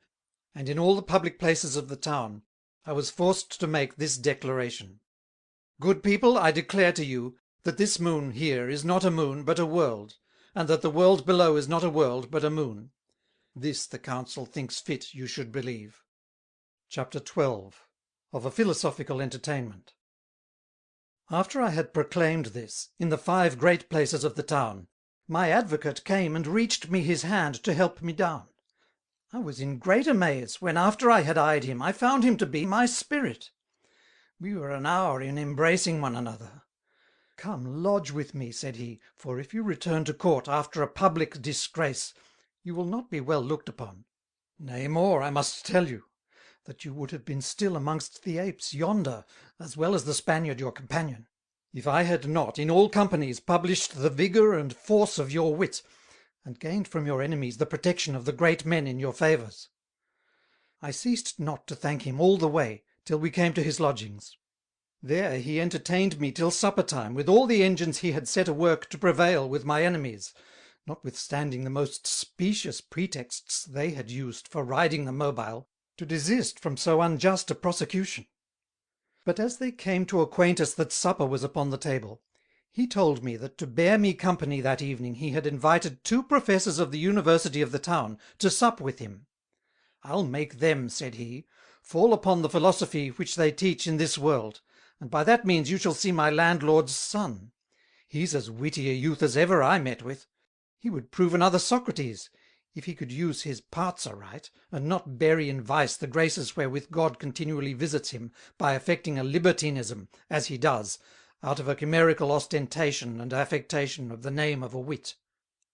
and in all the public places of the town I was forced to make this declaration: Good people, I declare to you, that this moon here is not a moon but a world, and that the world below is not a world but a moon. This the council thinks fit you should believe. Chapter 12. Of a philosophical entertainment. After I had proclaimed this, in the 5 great places of the town, my advocate came and reached me his hand to help me down. I was in great amaze, when after I had eyed him, I found him to be my spirit. We were an hour in embracing one another. Come, lodge with me, said he, for if you return to court after a public disgrace, you will not be well looked upon. Nay, more, I must tell you, that you would have been still amongst the apes yonder, as well as the Spaniard your companion, if I had not in all companies published the vigour and force of your wit, and gained from your enemies the protection of the great men in your favours. I ceased not to thank him all the way, till we came to his lodgings. There he entertained me till supper time with all the engines he had set a work to prevail with my enemies, notwithstanding the most specious pretexts they had used for riding the mobile, to desist from so unjust a prosecution. But as they came to acquaint us that supper was upon the table, he told me that to bear me company that evening he had invited 2 professors of the university of the town to sup with him. I'll make them, said he, fall upon the philosophy which they teach in this world, and by that means you shall see my landlord's son. He's as witty a youth as ever I met with. He would prove another Socrates, if he could use his parts aright, and not bury in vice the graces wherewith God continually visits him, by affecting a libertinism, as he does, out of a chimerical ostentation and affectation of the name of a wit.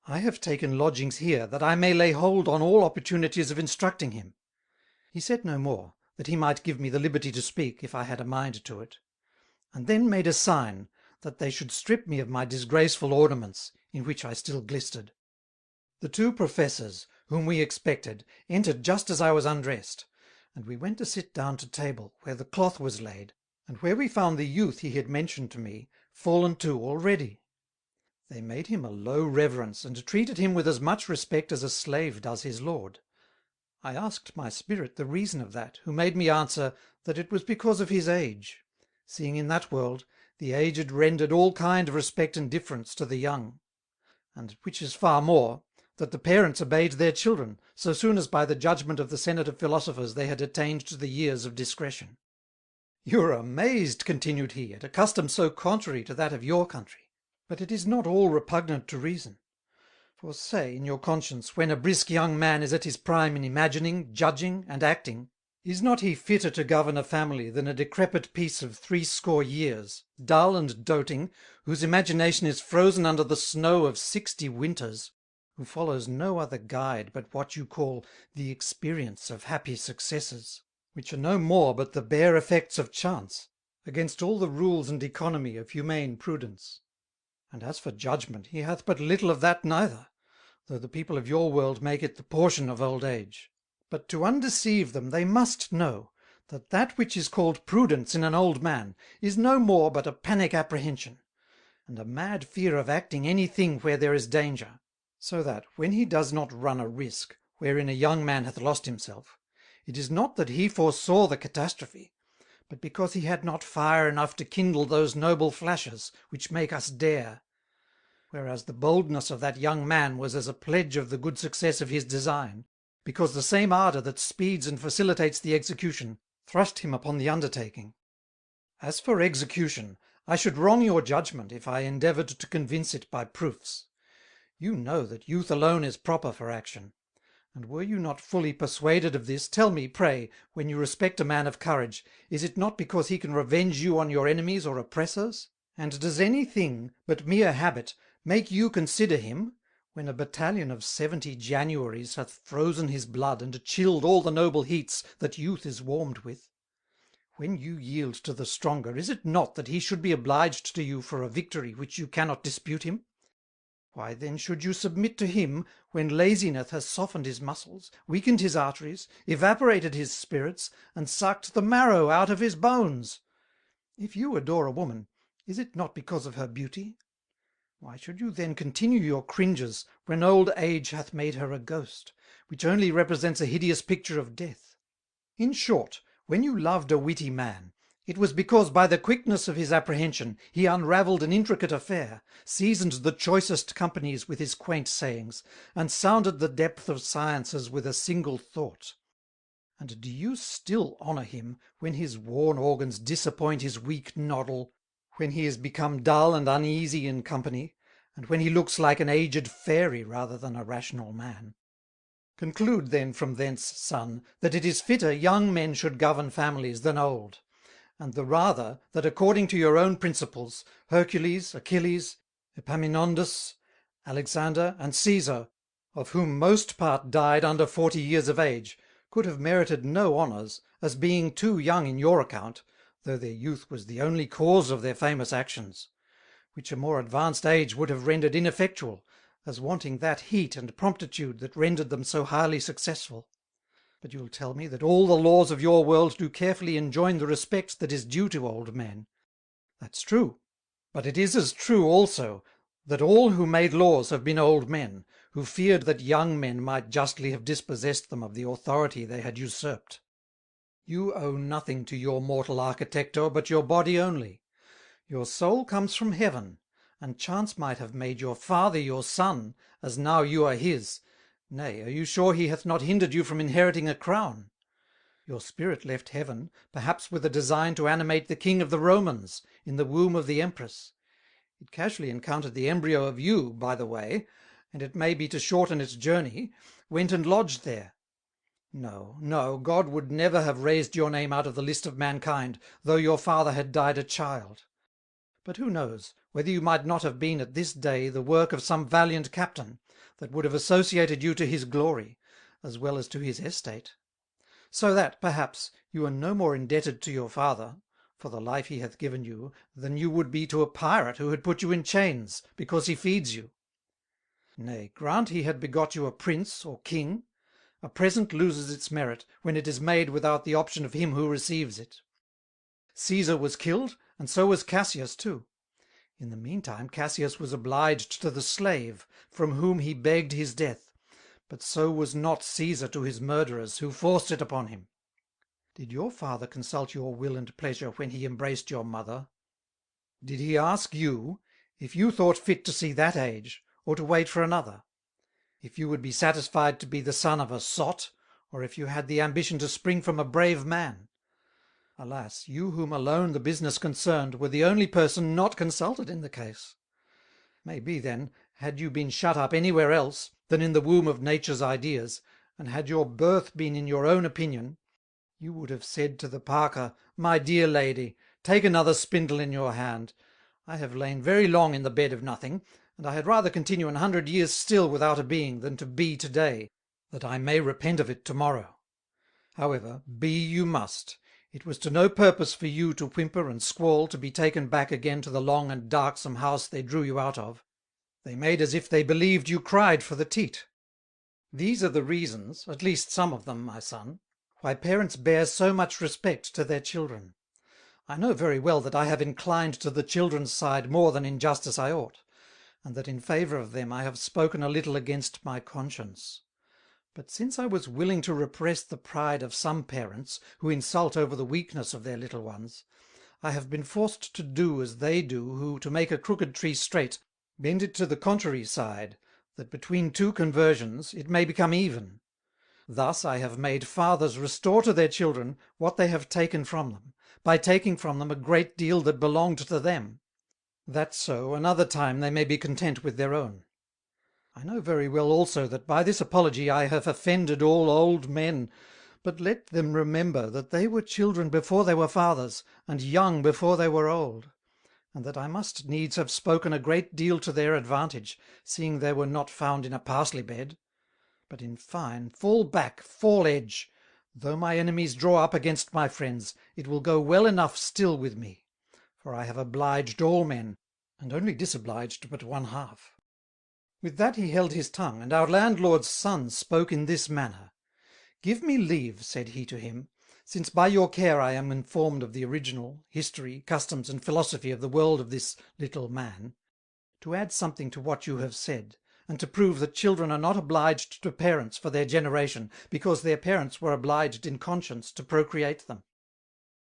I have taken lodgings here, that I may lay hold on all opportunities of instructing him. He said no more, that he might give me the liberty to speak, if I had a mind to it, and then made a sign, that they should strip me of my disgraceful ornaments, in which I still glistered. The 2 professors, whom we expected, entered just as I was undressed, and we went to sit down to table, where the cloth was laid, and where we found the youth he had mentioned to me, fallen to already. They made him a low reverence, and treated him with as much respect as a slave does his lord. I asked my spirit the reason of that, who made me answer, that it was because of his age, seeing in that world the aged rendered all kind of respect and difference to the young, and, which is far more, that the parents obeyed their children, so soon as by the judgment of the Senate of Philosophers they had attained to the years of discretion. You are amazed, continued he, at a custom so contrary to that of your country, but it is not all repugnant to reason. For say, in your conscience, when a brisk young man is at his prime in imagining, judging, and acting, is not he fitter to govern a family than a decrepit piece of 60 years, dull and doting, whose imagination is frozen under the snow of 60 winters, who follows no other guide but what you call the experience of happy successes, which are no more but the bare effects of chance, against all the rules and economy of humane prudence. And as for judgment, he hath but little of that neither, though the people of your world make it the portion of old age. But to undeceive them they must know, that that which is called prudence in an old man is no more but a panic apprehension, and a mad fear of acting any thing where there is danger; so that, when he does not run a risk wherein a young man hath lost himself, it is not that he foresaw the catastrophe, but because he had not fire enough to kindle those noble flashes which make us dare; whereas the boldness of that young man was as a pledge of the good success of his design, because the same ardour that speeds and facilitates the execution thrust him upon the undertaking. As for execution, I should wrong your judgment if I endeavoured to convince it by proofs. You know that youth alone is proper for action; and were you not fully persuaded of this, tell me, pray, when you respect a man of courage, is it not because he can revenge you on your enemies or oppressors? And does any thing but mere habit make you consider him, when a battalion of 70 Januaries hath frozen his blood and chilled all the noble heats that youth is warmed with? When you yield to the stronger, is it not that he should be obliged to you for a victory which you cannot dispute him? Why then should you submit to him, when laziness has softened his muscles, weakened his arteries, evaporated his spirits, and sucked the marrow out of his bones? If you adore a woman, is it not because of her beauty? Why should you then continue your cringes, when old age hath made her a ghost, which only represents a hideous picture of death? In short, when you loved a witty man, it was because by the quickness of his apprehension he unravelled an intricate affair, seasoned the choicest companies with his quaint sayings, and sounded the depth of sciences with a single thought. And do you still honour him, when his worn organs disappoint his weak noddle, when he is become dull and uneasy in company, and when he looks like an aged fairy rather than a rational man? Conclude then from thence, son, that it is fitter young men should govern families than old; and the rather, that according to your own principles, Hercules, Achilles, Epaminondas, Alexander, and Caesar, of whom most part died under 40 years of age, could have merited no honours, as being too young in your account, though their youth was the only cause of their famous actions, which a more advanced age would have rendered ineffectual, as wanting that heat and promptitude that rendered them so highly successful. But you'll tell me that all the laws of your world do carefully enjoin the respect that is due to old men. That's true, but it is as true also that all who made laws have been old men, who feared that young men might justly have dispossessed them of the authority they had usurped. You owe nothing to your mortal architector but your body only. Your soul comes from heaven, and chance might have made your father your son, as now you are his. Nay, are you sure he hath not hindered you from inheriting a crown? Your spirit left heaven, perhaps with a design to animate the king of the Romans, in the womb of the empress. It casually encountered the embryo of you, by the way, and it may be to shorten its journey, went and lodged there. No, no, God would never have raised your name out of the list of mankind, though your father had died a child. But who knows, whether you might not have been at this day the work of some valiant captain, that would have associated you to his glory, as well as to his estate; so that, perhaps, you are no more indebted to your father, for the life he hath given you, than you would be to a pirate who had put you in chains, because he feeds you. Nay, grant he had begot you a prince or king, a present loses its merit when it is made without the option of him who receives it. Caesar was killed, and so was Cassius too. In the meantime Cassius was obliged to the slave, from whom he begged his death, but so was not Caesar to his murderers, who forced it upon him. Did your father consult your will and pleasure when he embraced your mother? Did he ask you, if you thought fit to see that age, or to wait for another? If you would be satisfied to be the son of a sot, or if you had the ambition to spring from a brave man? Alas, you whom alone the business concerned were the only person not consulted in the case. Maybe, then, had you been shut up anywhere else than in the womb of nature's ideas, and had your birth been in your own opinion, you would have said to the Parker, My dear lady, take another spindle in your hand. I have lain very long in the bed of nothing, and I had rather continue 100 years still without a being than to be today, that I may repent of it tomorrow. However, be you must. It was to no purpose for you to whimper and squall to be taken back again to the long and darksome house they drew you out of. They made as if they believed you cried for the teat. These are the reasons, at least some of them, my son, why parents bear so much respect to their children. I know very well that I have inclined to the children's side more than in justice I ought, and that in favour of them I have spoken a little against my conscience. But since I was willing to repress the pride of some parents, who insult over the weakness of their little ones, I have been forced to do as they do who, to make a crooked tree straight, bend it to the contrary side, that between two conversions it may become even. Thus I have made fathers restore to their children what they have taken from them, by taking from them a great deal that belonged to them, that so another time they may be content with their own. I know very well also that by this apology I have offended all old men, but let them remember that they were children before they were fathers, and young before they were old, and that I must needs have spoken a great deal to their advantage, seeing they were not found in a parsley bed. But in fine, fall back, fall edge. Though my enemies draw up against my friends, it will go well enough still with me, for I have obliged all men, and only disobliged but one half. With that he held his tongue, and our landlord's son spoke in this manner. Give me leave, said he to him, since by your care I am informed of the original, history, customs, and philosophy of the world of this little man, to add something to what you have said, and to prove that children are not obliged to parents for their generation, because their parents were obliged in conscience to procreate them.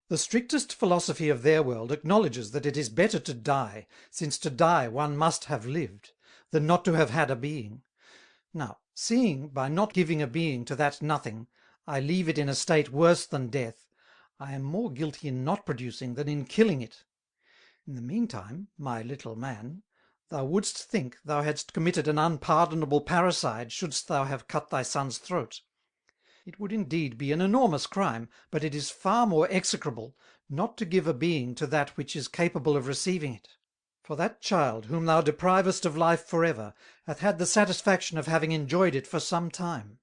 The strictest philosophy of their world acknowledges that it is better to die, since to die one must have lived, than not to have had a being. Now, seeing, by not giving a being to that nothing, I leave it in a state worse than death, I am more guilty in not producing than in killing it. In the meantime, my little man, thou wouldst think thou hadst committed an unpardonable parricide shouldst thou have cut thy son's throat. It would indeed be an enormous crime, but it is far more execrable not to give a being to that which is capable of receiving it. For that child, whom thou deprivest of life forever, hath had the satisfaction of having enjoyed it for some time.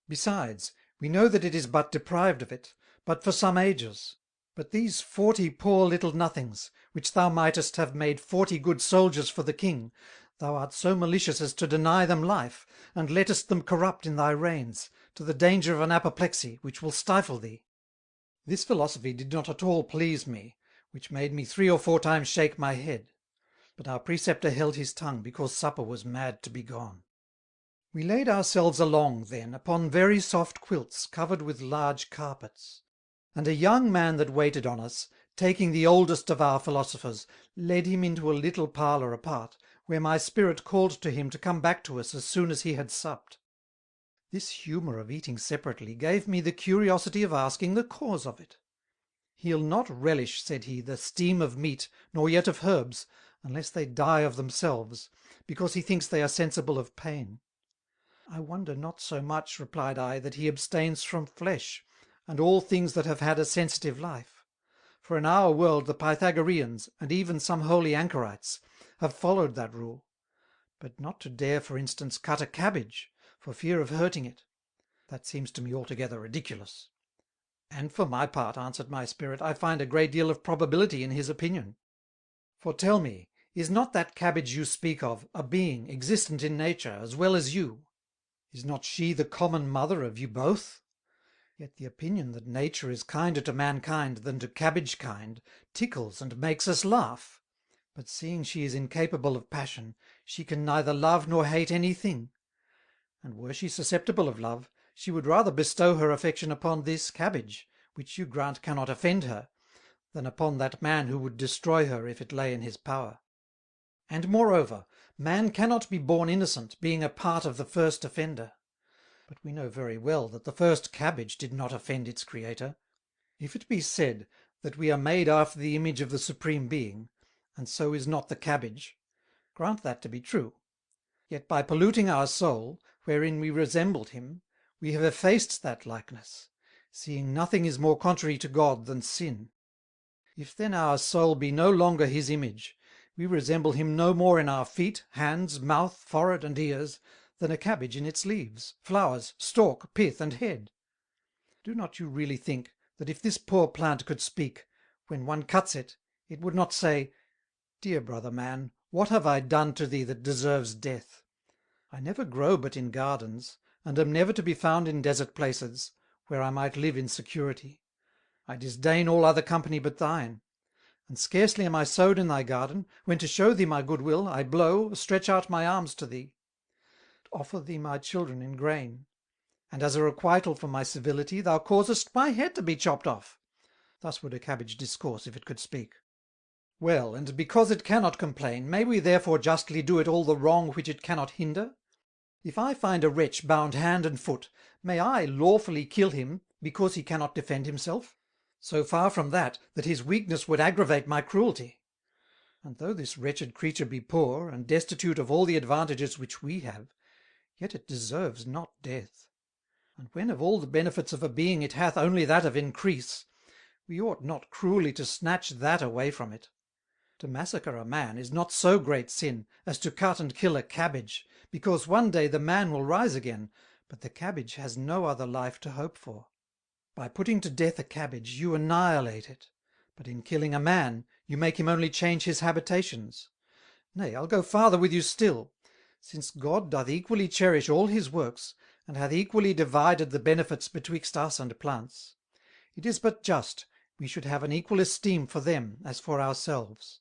Besides, we know that it is but deprived of it, but for some ages. But these 40 poor little nothings, which thou mightest have made 40 good soldiers for the king, thou art so malicious as to deny them life, and lettest them corrupt in thy reigns, to the danger of an apoplexy, which will stifle thee. This philosophy did not at all please me, which made me 3 or 4 times shake my head. But our preceptor held his tongue, because supper was mad to be gone. We laid ourselves along, then, upon very soft quilts covered with large carpets, and a young man that waited on us, taking the oldest of our philosophers, led him into a little parlour apart, where my spirit called to him to come back to us as soon as he had supped. This humour of eating separately gave me the curiosity of asking the cause of it. He'll not relish, said he, the steam of meat, nor yet of herbs, unless they die of themselves, because he thinks they are sensible of pain. I wonder not so much, replied I, that he abstains from flesh, and all things that have had a sensitive life. For in our world the Pythagoreans, and even some holy anchorites, have followed that rule, but not to dare, for instance, cut a cabbage, for fear of hurting it. That seems to me altogether ridiculous. And for my part, answered my spirit, I find a great deal of probability in his opinion. For tell me, is not that cabbage you speak of a being existent in nature as well as you? Is not she the common mother of you both? Yet the opinion that nature is kinder to mankind than to cabbage kind tickles and makes us laugh. But seeing she is incapable of passion, she can neither love nor hate anything. And were she susceptible of love, she would rather bestow her affection upon this cabbage, which you grant cannot offend her, than upon that man who would destroy her if it lay in his power. And moreover, man cannot be born innocent, being a part of the first offender. But we know very well that the first cabbage did not offend its creator. If it be said that we are made after the image of the Supreme Being, and so is not the cabbage, grant that to be true. Yet by polluting our soul, wherein we resembled him, we have effaced that likeness, seeing nothing is more contrary to God than sin. If then our soul be no longer his image, We resemble him no more in our feet, hands, mouth, forehead, and ears, than a cabbage in its leaves, flowers, stalk, pith, and head. Do not you really think that if this poor plant could speak, when one cuts it, it would not say, 'Dear brother man, what have I done to thee that deserves death? I never grow but in gardens, and am never to be found in desert places, where I might live in security. I disdain all other company but thine. And scarcely am I sowed in thy garden, when to show thee my goodwill, I blow, stretch out my arms to thee, offer thee my children in grain. And as a requital for my civility, thou causest my head to be chopped off.' Thus would a cabbage discourse if it could speak. Well, and because it cannot complain, may we therefore justly do it all the wrong which it cannot hinder? If I find a wretch bound hand and foot, may I lawfully kill him because he cannot defend himself? So far from that his weakness would aggravate my cruelty. And though this wretched creature be poor, and destitute of all the advantages which we have, yet it deserves not death. And when of all the benefits of a being it hath only that of increase, we ought not cruelly to snatch that away from it. To massacre a man is not so great sin as to cut and kill a cabbage, because one day the man will rise again, but the cabbage has no other life to hope for. By putting to death a cabbage you annihilate it, but in killing a man you make him only change his habitations. Nay, I'll go farther with you still. Since God doth equally cherish all his works, and hath equally divided the benefits betwixt us and plants, it is but just we should have an equal esteem for them as for ourselves.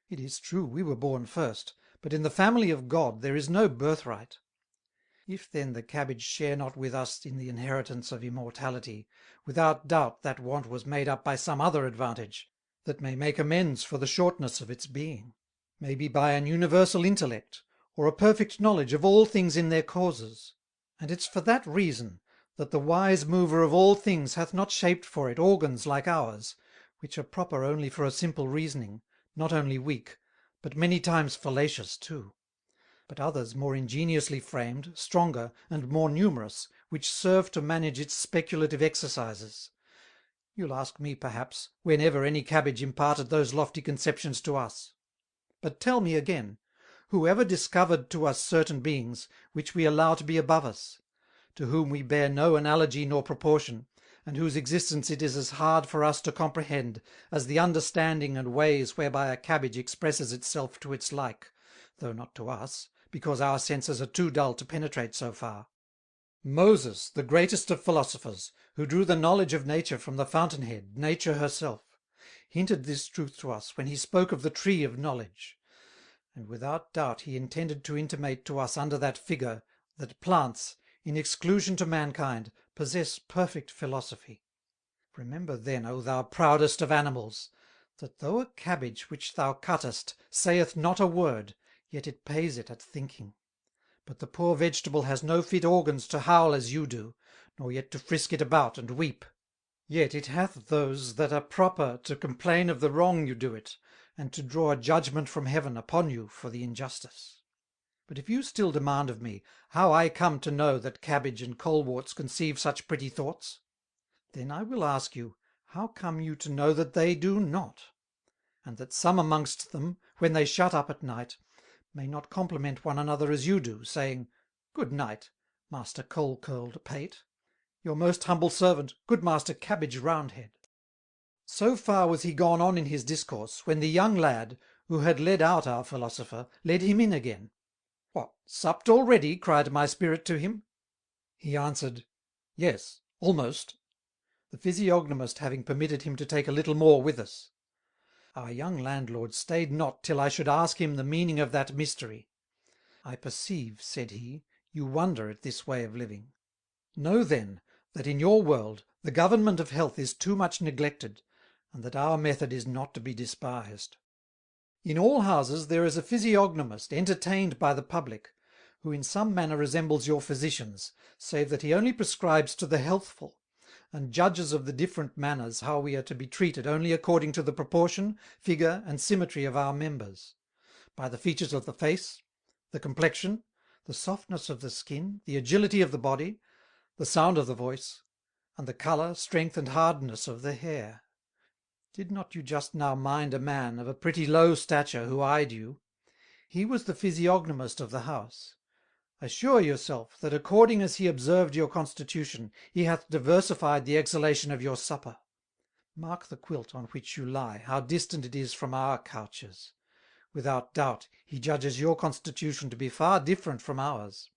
It is true we were born first, but in the family of God there is no birthright. If then the cabbage share not with us in the inheritance of immortality, without doubt that want was made up by some other advantage, that may make amends for the shortness of its being, maybe by an universal intellect, or a perfect knowledge of all things in their causes. And it's for that reason that the wise mover of all things hath not shaped for it organs like ours, which are proper only for a simple reasoning, not only weak, but many times fallacious too; but others more ingeniously framed, stronger, and more numerous, which serve to manage its speculative exercises. You'll ask me, perhaps, whenever any cabbage imparted those lofty conceptions to us. But tell me again, who ever discovered to us certain beings, which we allow to be above us, to whom we bear no analogy nor proportion, and whose existence it is as hard for us to comprehend as the understanding and ways whereby a cabbage expresses itself to its like, though not to us, because our senses are too dull to penetrate so far? Moses, the greatest of philosophers, who drew the knowledge of nature from the fountainhead, nature herself, hinted this truth to us when he spoke of the tree of knowledge; and without doubt he intended to intimate to us under that figure, that plants, in exclusion to mankind, possess perfect philosophy. Remember then, O thou proudest of animals, that though a cabbage which thou cuttest saith not a word, yet it pays it at thinking. But the poor vegetable has no fit organs to howl as you do, nor yet to frisk it about and weep. Yet it hath those that are proper to complain of the wrong you do it, and to draw a judgment from heaven upon you for the injustice. But if you still demand of me, how I come to know that cabbage and coleworts conceive such pretty thoughts? Then I will ask you, how come you to know that they do not? And that some amongst them, when they shut up at night, may not compliment one another as you do, saying, Good night, Master Coal-curled Pate, your most humble servant, good Master Cabbage Roundhead. So far was he gone on in his discourse, when the young lad, who had led out our philosopher, led him in again. What, supped already? cried my spirit to him. He answered, Yes, almost, the physiognomist having permitted him to take a little more with us. Our young landlord stayed not till I should ask him the meaning of that mystery. I perceive, said he, you wonder at this way of living. Know then, that in your world the government of health is too much neglected, and that our method is not to be despised. In all houses there is a physiognomist entertained by the public, who in some manner resembles your physicians, save that he only prescribes to the healthful, and judges of the different manners how we are to be treated only according to the proportion, figure, and symmetry of our members, by the features of the face, the complexion, the softness of the skin, the agility of the body, the sound of the voice, and the colour, strength, and hardness of the hair. Did not you just now mind a man of a pretty low stature who eyed you? He was the physiognomist of the house. Assure yourself that according as he observed your constitution, he hath diversified the exhalation of your supper. Mark the quilt on which you lie, how distant it is from our couches. Without doubt he judges your constitution to be far different from ours,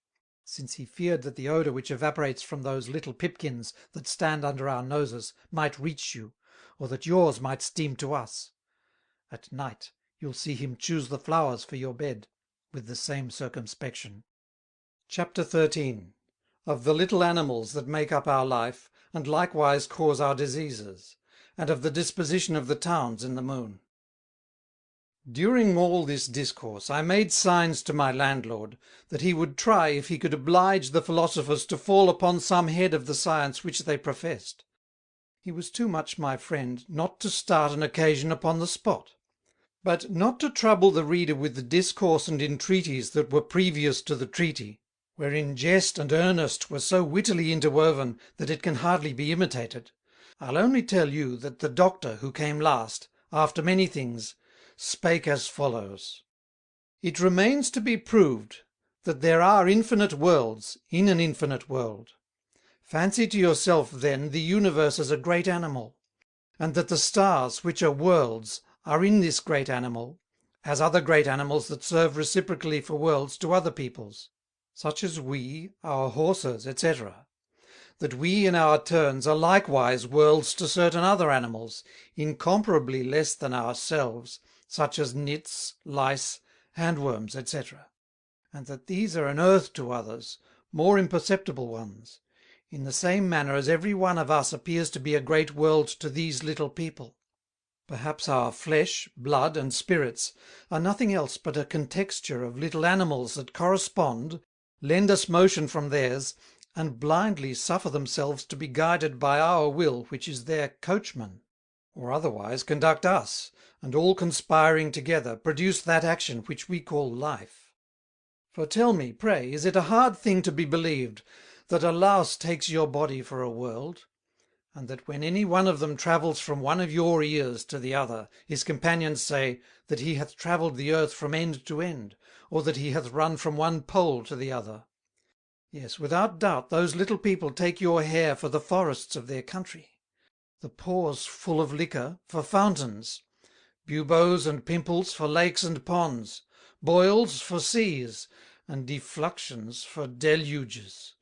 since he feared that the odour which evaporates from those little pipkins that stand under our noses might reach you, or that yours might steam to us. At night you'll see him choose the flowers for your bed, with the same circumspection. Chapter 13. Of the little animals that make up our life, and likewise cause our diseases, and of the disposition of the towns in the moon. During all this discourse I made signs to my landlord, that he would try if he could oblige the philosophers to fall upon some head of the science which they professed. He was too much my friend not to start an occasion upon the spot, but not to trouble the reader with the discourse and entreaties that were previous to the treaty, wherein jest and earnest were so wittily interwoven that it can hardly be imitated. I'll only tell you that the doctor who came last, after many things, spake as follows: It remains to be proved that there are infinite worlds in an infinite world. Fancy to yourself then the universe as a great animal, and that the stars, which are worlds, are in this great animal, as other great animals that serve reciprocally for worlds to other peoples, such as we, our horses, etc. That we in our turns are likewise worlds to certain other animals, incomparably less than ourselves, such as nits, lice, handworms, etc. And that these are an earth to others, more imperceptible ones, in the same manner as every one of us appears to be a great world to these little people. Perhaps our flesh, blood, and spirits are nothing else but a contexture of little animals that correspond, lend us motion from theirs, and blindly suffer themselves to be guided by our will, which is their coachman, or otherwise conduct us, and all conspiring together produce that action which we call life. For tell me, pray, is it a hard thing to be believed that a louse takes your body for a world, and that when any one of them travels from one of your ears to the other, his companions say that he hath travelled the earth from end to end, or that he hath run from one pole to the other? Yes, without doubt those little people take your hair for the forests of their country, the pores full of liquor for fountains, buboes and pimples for lakes and ponds, boils for seas, and defluxions for deluges.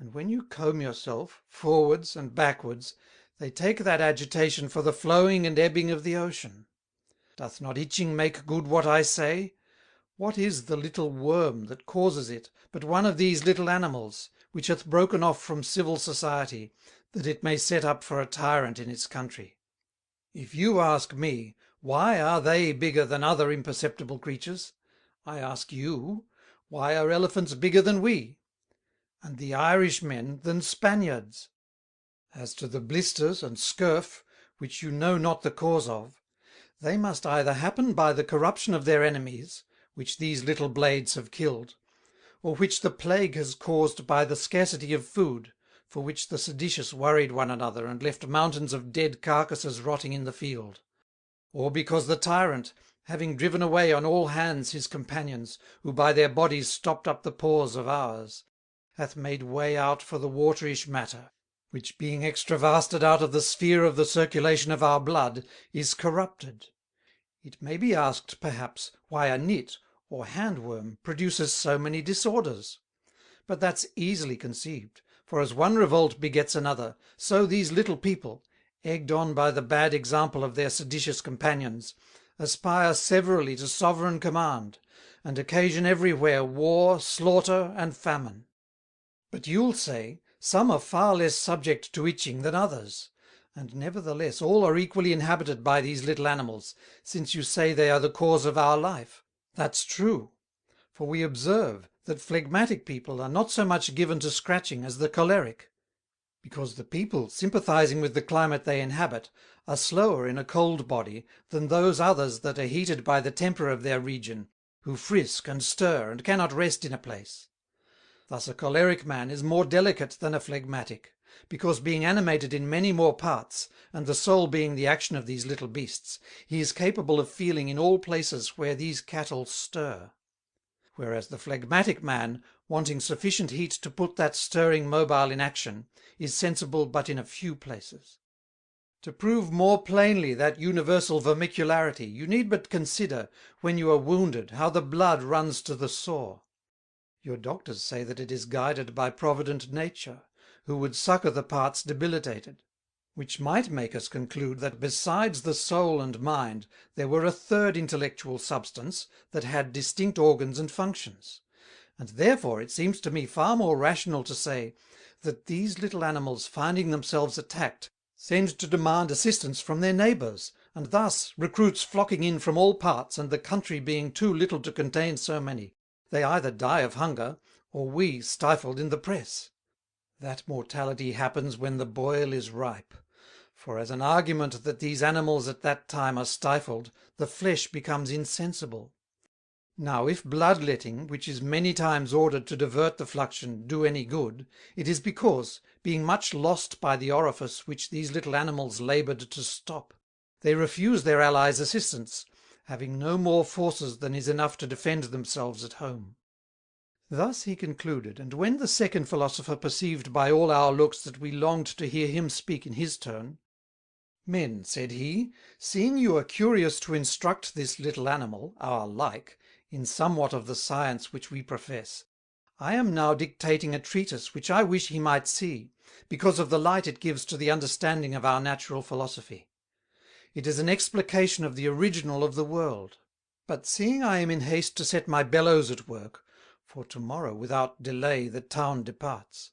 And when you comb yourself, forwards and backwards, they take that agitation for the flowing and ebbing of the ocean. Doth not itching make good what I say? What is the little worm that causes it, but one of these little animals, which hath broken off from civil society, that it may set up for a tyrant in its country? If you ask me, why are they bigger than other imperceptible creatures? I ask you, why are elephants bigger than we, and the Irish men than Spaniards? As to the blisters and scurf, which you know not the cause of, they must either happen by the corruption of their enemies, which these little blades have killed, or which the plague has caused by the scarcity of food, for which the seditious worried one another and left mountains of dead carcasses rotting in the field, or because the tyrant, having driven away on all hands his companions, who by their bodies stopped up the pores of ours, hath made way out for the waterish matter, which being extravasted out of the sphere of the circulation of our blood, is corrupted. It may be asked, perhaps, why a nit or handworm produces so many disorders. But that's easily conceived, for as one revolt begets another, so these little people, egged on by the bad example of their seditious companions, aspire severally to sovereign command, and occasion everywhere war, slaughter, and famine. But you'll say, some are far less subject to itching than others, and nevertheless all are equally inhabited by these little animals, since you say they are the cause of our life. That's true, for we observe that phlegmatic people are not so much given to scratching as the choleric, because the people, sympathizing with the climate they inhabit, are slower in a cold body than those others that are heated by the temper of their region, who frisk and stir and cannot rest in a place. Thus a choleric man is more delicate than a phlegmatic, because being animated in many more parts, and the soul being the action of these little beasts, he is capable of feeling in all places where these cattle stir. Whereas the phlegmatic man, wanting sufficient heat to put that stirring mobile in action, is sensible but in a few places. To prove more plainly that universal vermicularity, you need but consider, when you are wounded, how the blood runs to the sore. Your doctors say that it is guided by provident nature, who would succour the parts debilitated, which might make us conclude that besides the soul and mind there were a third intellectual substance that had distinct organs and functions. And therefore it seems to me far more rational to say that these little animals, finding themselves attacked, send to demand assistance from their neighbours, and thus, recruits flocking in from all parts, and the country being too little to contain so many, they either die of hunger, or we stifled in the press. That mortality happens when the boil is ripe. For as an argument that these animals at that time are stifled, the flesh becomes insensible. Now if bloodletting, which is many times ordered to divert the fluxion, do any good, it is because, being much lost by the orifice which these little animals laboured to stop, they refuse their allies assistance, having no more forces than is enough to defend themselves at home. Thus he concluded, and when the second philosopher perceived by all our looks that we longed to hear him speak in his turn, "Men," said he, "seeing you are curious to instruct this little animal, our like, in somewhat of the science which we profess, I am now dictating a treatise which I wish he might see, because of the light it gives to the understanding of our natural philosophy. It is an explication of the original of the world. But seeing I am in haste to set my bellows at work, for tomorrow without delay the town departs,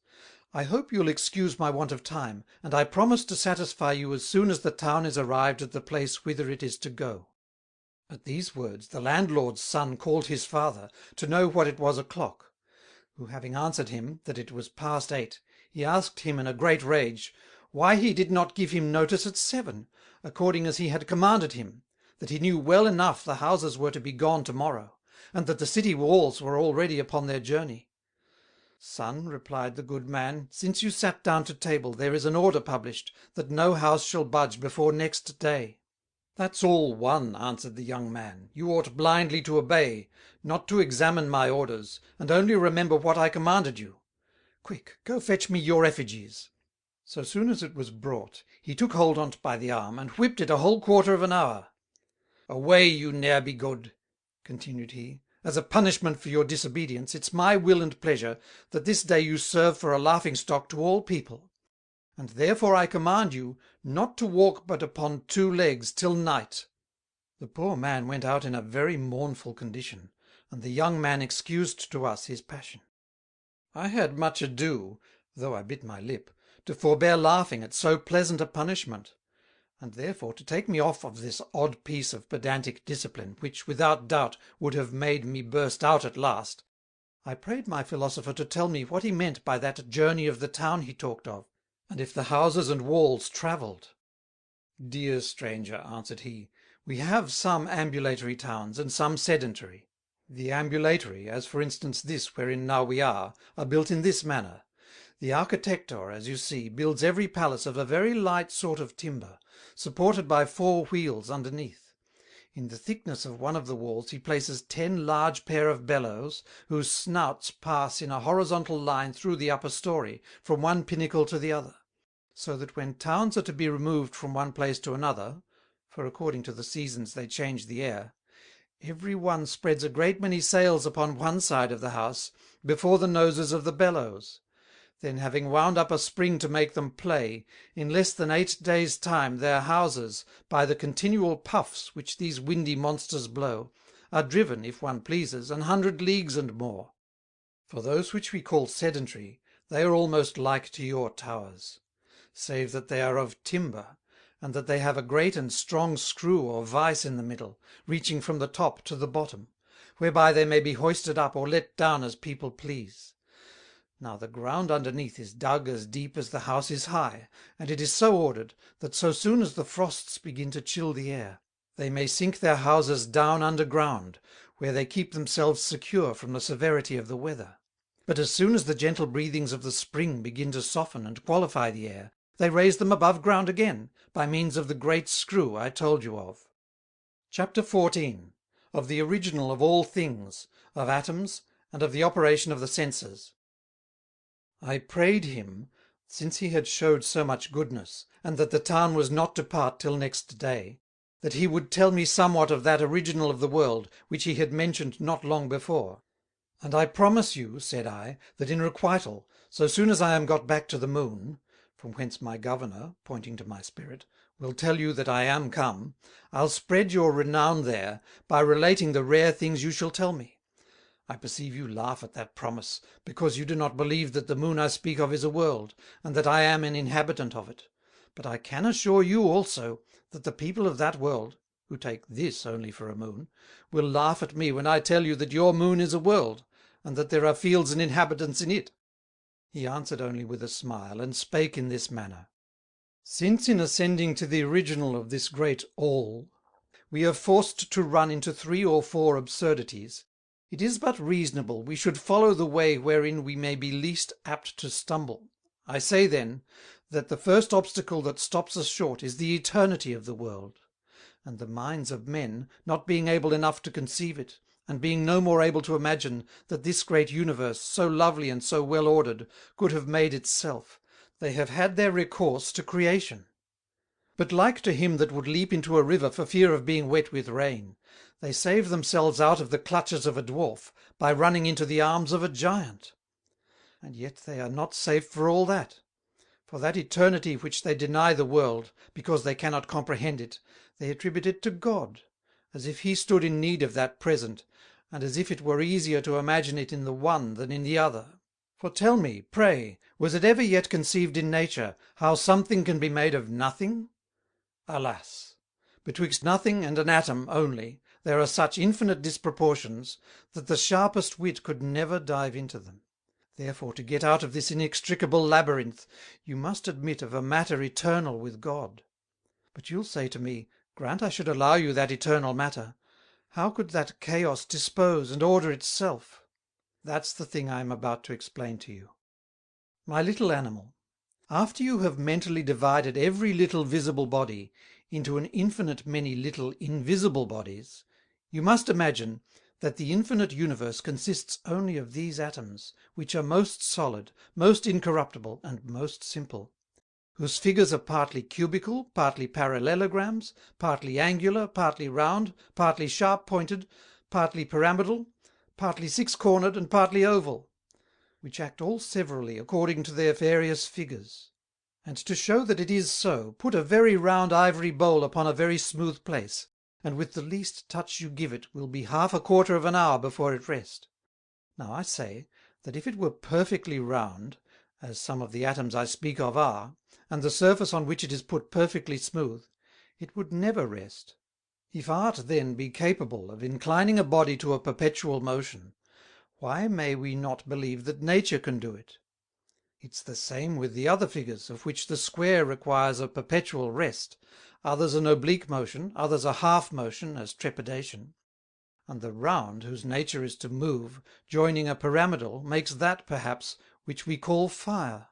I hope you'll excuse my want of time, and I promise to satisfy you as soon as the town is arrived at the place whither it is to go." At these words the landlord's son called his father, to know what it was o'clock; who having answered him, that it was past 8, he asked him in a great rage, why he did not give him notice at 7, according as he had commanded him, that he knew well enough the houses were to be gone tomorrow, and that the city walls were already upon their journey. "Son," replied the good man, "since you sat down to table, there is an order published, that no house shall budge before next day." "That's all one," answered the young man. "You ought blindly to obey, not to examine my orders, and only remember what I commanded you. Quick, go fetch me your effigies." So soon as it was brought, he took hold on't by the arm, and whipped it a whole quarter of an hour. "Away, you ne'er be good," continued he. "As a punishment for your disobedience, it's my will and pleasure that this day you serve for a laughing stock to all people, and therefore I command you not to walk but upon 2 legs till night." The poor man went out in a very mournful condition, and the young man excused to us his passion. I had much ado, though I bit my lip, to forbear laughing at so pleasant a punishment, and therefore to take me off of this odd piece of pedantic discipline, which without doubt would have made me burst out at last, I prayed my philosopher to tell me what he meant by that journey of the town he talked of, and if the houses and walls travelled. "Dear stranger," answered he, "we have some ambulatory towns, and some sedentary. The ambulatory, as for instance this wherein now we are built in this manner. The architector, as you see, builds every palace of a very light sort of timber, supported by 4 wheels underneath. In the thickness of one of the walls he places 10 large pair of bellows, whose snouts pass in a horizontal line through the upper story, from one pinnacle to the other, so that when towns are to be removed from one place to another, for according to the seasons they change the air, every one spreads a great many sails upon one side of the house, before the noses of the bellows. Then, having wound up a spring to make them play, in less than 8 days' time their houses, by the continual puffs which these windy monsters blow, are driven, if one pleases, 100 leagues and more. For those which we call sedentary, they are almost like to your towers, save that they are of timber, and that they have a great and strong screw or vice in the middle, reaching from the top to the bottom, whereby they may be hoisted up or let down as people please. Now the ground underneath is dug as deep as the house is high, and it is so ordered, that so soon as the frosts begin to chill the air, they may sink their houses down under ground, where they keep themselves secure from the severity of the weather. But as soon as the gentle breathings of the spring begin to soften and qualify the air, they raise them above ground again, by means of the great screw I told you of. Chapter 14. Of the original of all things, of atoms, and of the operation of the senses. I prayed him, since he had showed so much goodness, and that the town was not to part till next day, that he would tell me somewhat of that original of the world, which he had mentioned not long before. And I promise you, said I, that in requital, so soon as I am got back to the moon, from whence my governor, pointing to my spirit, will tell you that I am come, I'll spread your renown there, by relating the rare things you shall tell me. I perceive you laugh at that promise, because you do not believe that the moon I speak of is a world, and that I am an inhabitant of it. But I can assure you also, that the people of that world, who take this only for a moon, will laugh at me when I tell you that your moon is a world, and that there are fields and inhabitants in it. He answered only with a smile, and spake in this manner: Since in ascending to the original of this great All, we are forced to run into 3 or 4 absurdities, it is but reasonable we should follow the way wherein we may be least apt to stumble. I say then, that the first obstacle that stops us short is the eternity of the world; and the minds of men, not being able enough to conceive it, and being no more able to imagine that this great universe, so lovely and so well ordered, could have made itself, they have had their recourse to creation. But like to him that would leap into a river for fear of being wet with rain, they save themselves out of the clutches of a dwarf by running into the arms of a giant. And yet they are not safe for all that. For that eternity which they deny the world, because they cannot comprehend it, they attribute it to God, as if he stood in need of that present, and as if it were easier to imagine it in the one than in the other. For tell me, pray, was it ever yet conceived in nature, how something can be made of nothing? Alas! Betwixt nothing and an atom only, there are such infinite disproportions, that the sharpest wit could never dive into them. Therefore, to get out of this inextricable labyrinth, you must admit of a matter eternal with God. But you'll say to me, grant I should allow you that eternal matter, how could that chaos dispose and order itself? That's the thing I am about to explain to you. My little animal, after you have mentally divided every little visible body into an infinite many little invisible bodies, you must imagine that the infinite universe consists only of these atoms, which are most solid, most incorruptible, and most simple, whose figures are partly cubical, partly parallelograms, partly angular, partly round, partly sharp-pointed, partly pyramidal, partly 6-cornered, and partly oval, which act all severally according to their various figures. And to show that it is so, put a very round ivory bowl upon a very smooth place, and with the least touch you give it will be 1/4 of an hour before it rest. Now I say, that if it were perfectly round, as some of the atoms I speak of are, and the surface on which it is put perfectly smooth, it would never rest. If art then be capable of inclining a body to a perpetual motion, why may we not believe that nature can do it? It's the same with the other figures, of which the square requires a perpetual rest, others an oblique motion, others a half motion, as trepidation; and the round, whose nature is to move, joining a pyramidal, makes that, perhaps, which we call fire;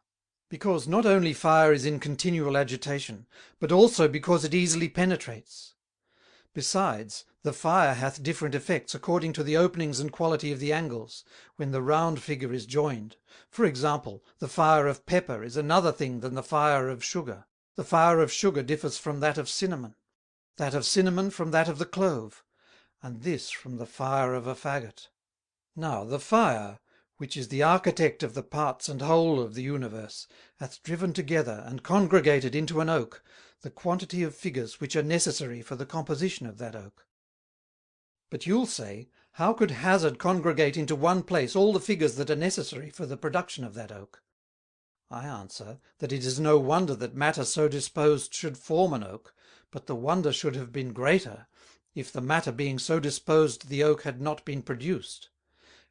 because not only fire is in continual agitation, but also because it easily penetrates. Besides, the fire hath different effects according to the openings and quality of the angles, when the round figure is joined. For example, the fire of pepper is another thing than the fire of sugar. The fire of sugar differs from that of cinnamon from that of the clove, and this from the fire of a faggot. Now the fire, which is the architect of the parts and whole of the universe, hath driven together and congregated into an oak the quantity of figures which are necessary for the composition of that oak. But you'll say, how could hazard congregate into one place all the figures that are necessary for the production of that oak? I answer, that it is no wonder that matter so disposed should form an oak, but the wonder should have been greater, if the matter being so disposed the oak had not been produced.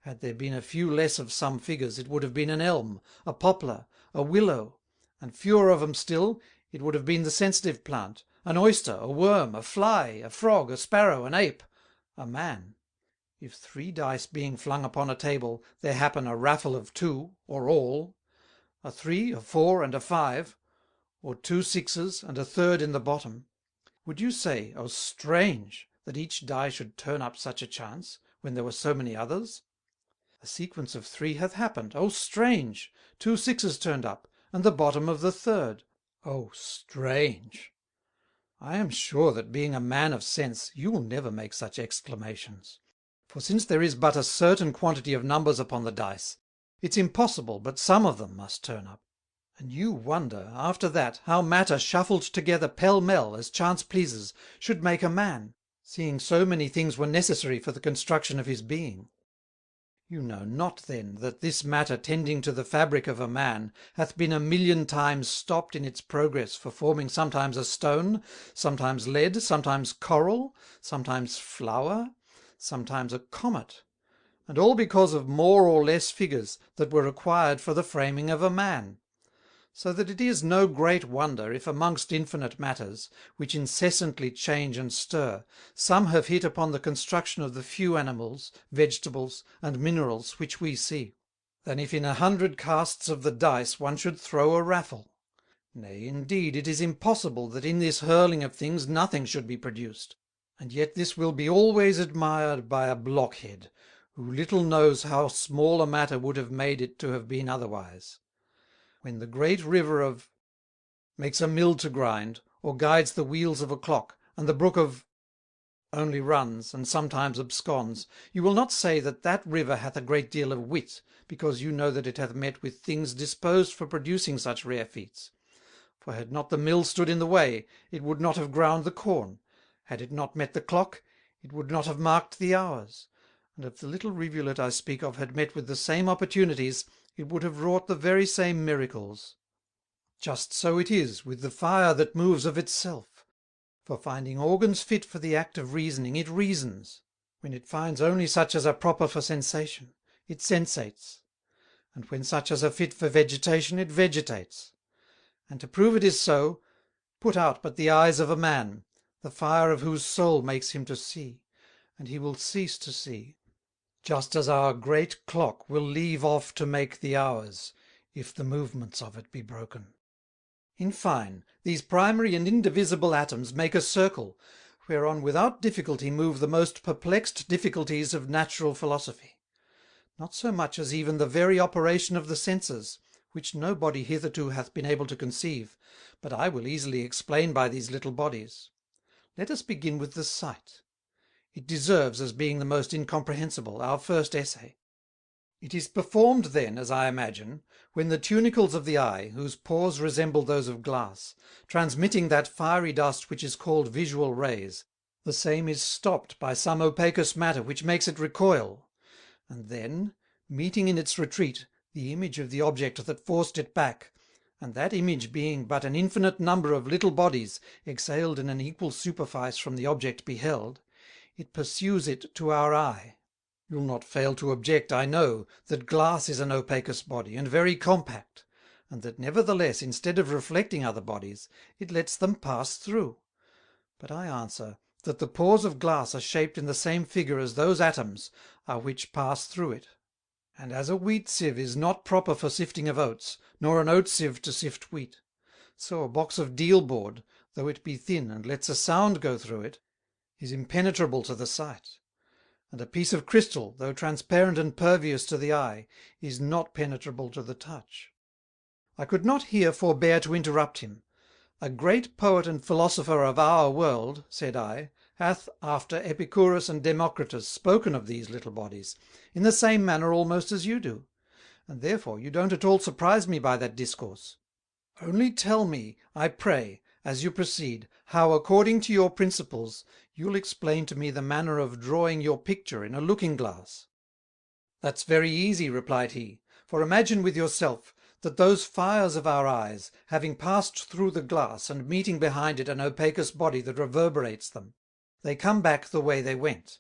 Had there been a few less of some figures, it would have been an elm, a poplar, a willow, and fewer of them still, it would have been the sensitive plant, an oyster, a worm, a fly, a frog, a sparrow, an ape, a man. If 3 dice being flung upon a table, there happen a raffle of 2, or all, a 3, a 4, and a 5, or 2 sixes, and a third in the bottom, would you say, oh strange, that each die should turn up such a chance, when there were so many others? A sequence of 3 hath happened, oh strange, 2 sixes turned up, and the bottom of the third, oh strange. I am sure that, being a man of sense, you will never make such exclamations. For since there is but a certain quantity of numbers upon the dice, it's impossible but some of them must turn up. And you wonder, after that, how matter shuffled together pell-mell, as chance pleases, should make a man, seeing so many things were necessary for the construction of his being. You know not then that this matter tending to the fabric of a man hath been 1,000,000 times stopped in its progress for forming sometimes a stone, sometimes lead, sometimes coral, sometimes flour, sometimes a comet, and all because of more or less figures that were required for the framing of a man. So that it is no great wonder if amongst infinite matters, which incessantly change and stir, some have hit upon the construction of the few animals, vegetables, and minerals which we see, than if in 100 casts of the dice one should throw a raffle. Nay, indeed, it is impossible that in this hurling of things nothing should be produced, and yet this will be always admired by a blockhead, who little knows how small a matter would have made it to have been otherwise. When the great river of makes a mill to grind, or guides the wheels of a clock, and the brook of only runs, and sometimes absconds, you will not say that that river hath a great deal of wit, because you know that it hath met with things disposed for producing such rare feats. For had not the mill stood in the way, it would not have ground the corn; had it not met the clock, it would not have marked the hours; and if the little rivulet I speak of had met with the same opportunities, it would have wrought the very same miracles. Just so it is with the fire that moves of itself. For finding organs fit for the act of reasoning, it reasons. When it finds only such as are proper for sensation, it sensates. And when such as are fit for vegetation, it vegetates. And to prove it is so, put out but the eyes of a man, the fire of whose soul makes him to see, and he will cease to see, just as our great clock will leave off to make the hours, if the movements of it be broken. In fine, these primary and indivisible atoms make a circle, whereon without difficulty move the most perplexed difficulties of natural philosophy; not so much as even the very operation of the senses, which no body hitherto hath been able to conceive, but I will easily explain by these little bodies. Let us begin with the sight. It deserves, as being the most incomprehensible, our first essay. It is performed then, as I imagine, when the tunicles of the eye, whose pores resemble those of glass, transmitting that fiery dust which is called visual rays, the same is stopped by some opacous matter which makes it recoil, and then, meeting in its retreat the image of the object that forced it back, and that image being but an infinite number of little bodies exhaled in an equal superfice from the object beheld, it pursues it to our eye. You'll not fail to object, I know, that glass is an opacous body, and very compact, and that nevertheless, instead of reflecting other bodies, it lets them pass through. But I answer, that the pores of glass are shaped in the same figure as those atoms are which pass through it. And as a wheat sieve is not proper for sifting of oats, nor an oat sieve to sift wheat, so a box of deal board, though it be thin and lets a sound go through it, is impenetrable to the sight; and a piece of crystal, though transparent and pervious to the eye, is not penetrable to the touch. I could not here forbear to interrupt him. A great poet and philosopher of our world, said I, hath, after Epicurus and Democritus, spoken of these little bodies, in the same manner almost as you do, and therefore you don't at all surprise me by that discourse. Only tell me, I pray, as you proceed, how, according to your principles, you'll explain to me the manner of drawing your picture in a looking-glass. That's very easy, replied he, for imagine with yourself, that those fires of our eyes, having passed through the glass and meeting behind it an opacous body that reverberates them, they come back the way they went,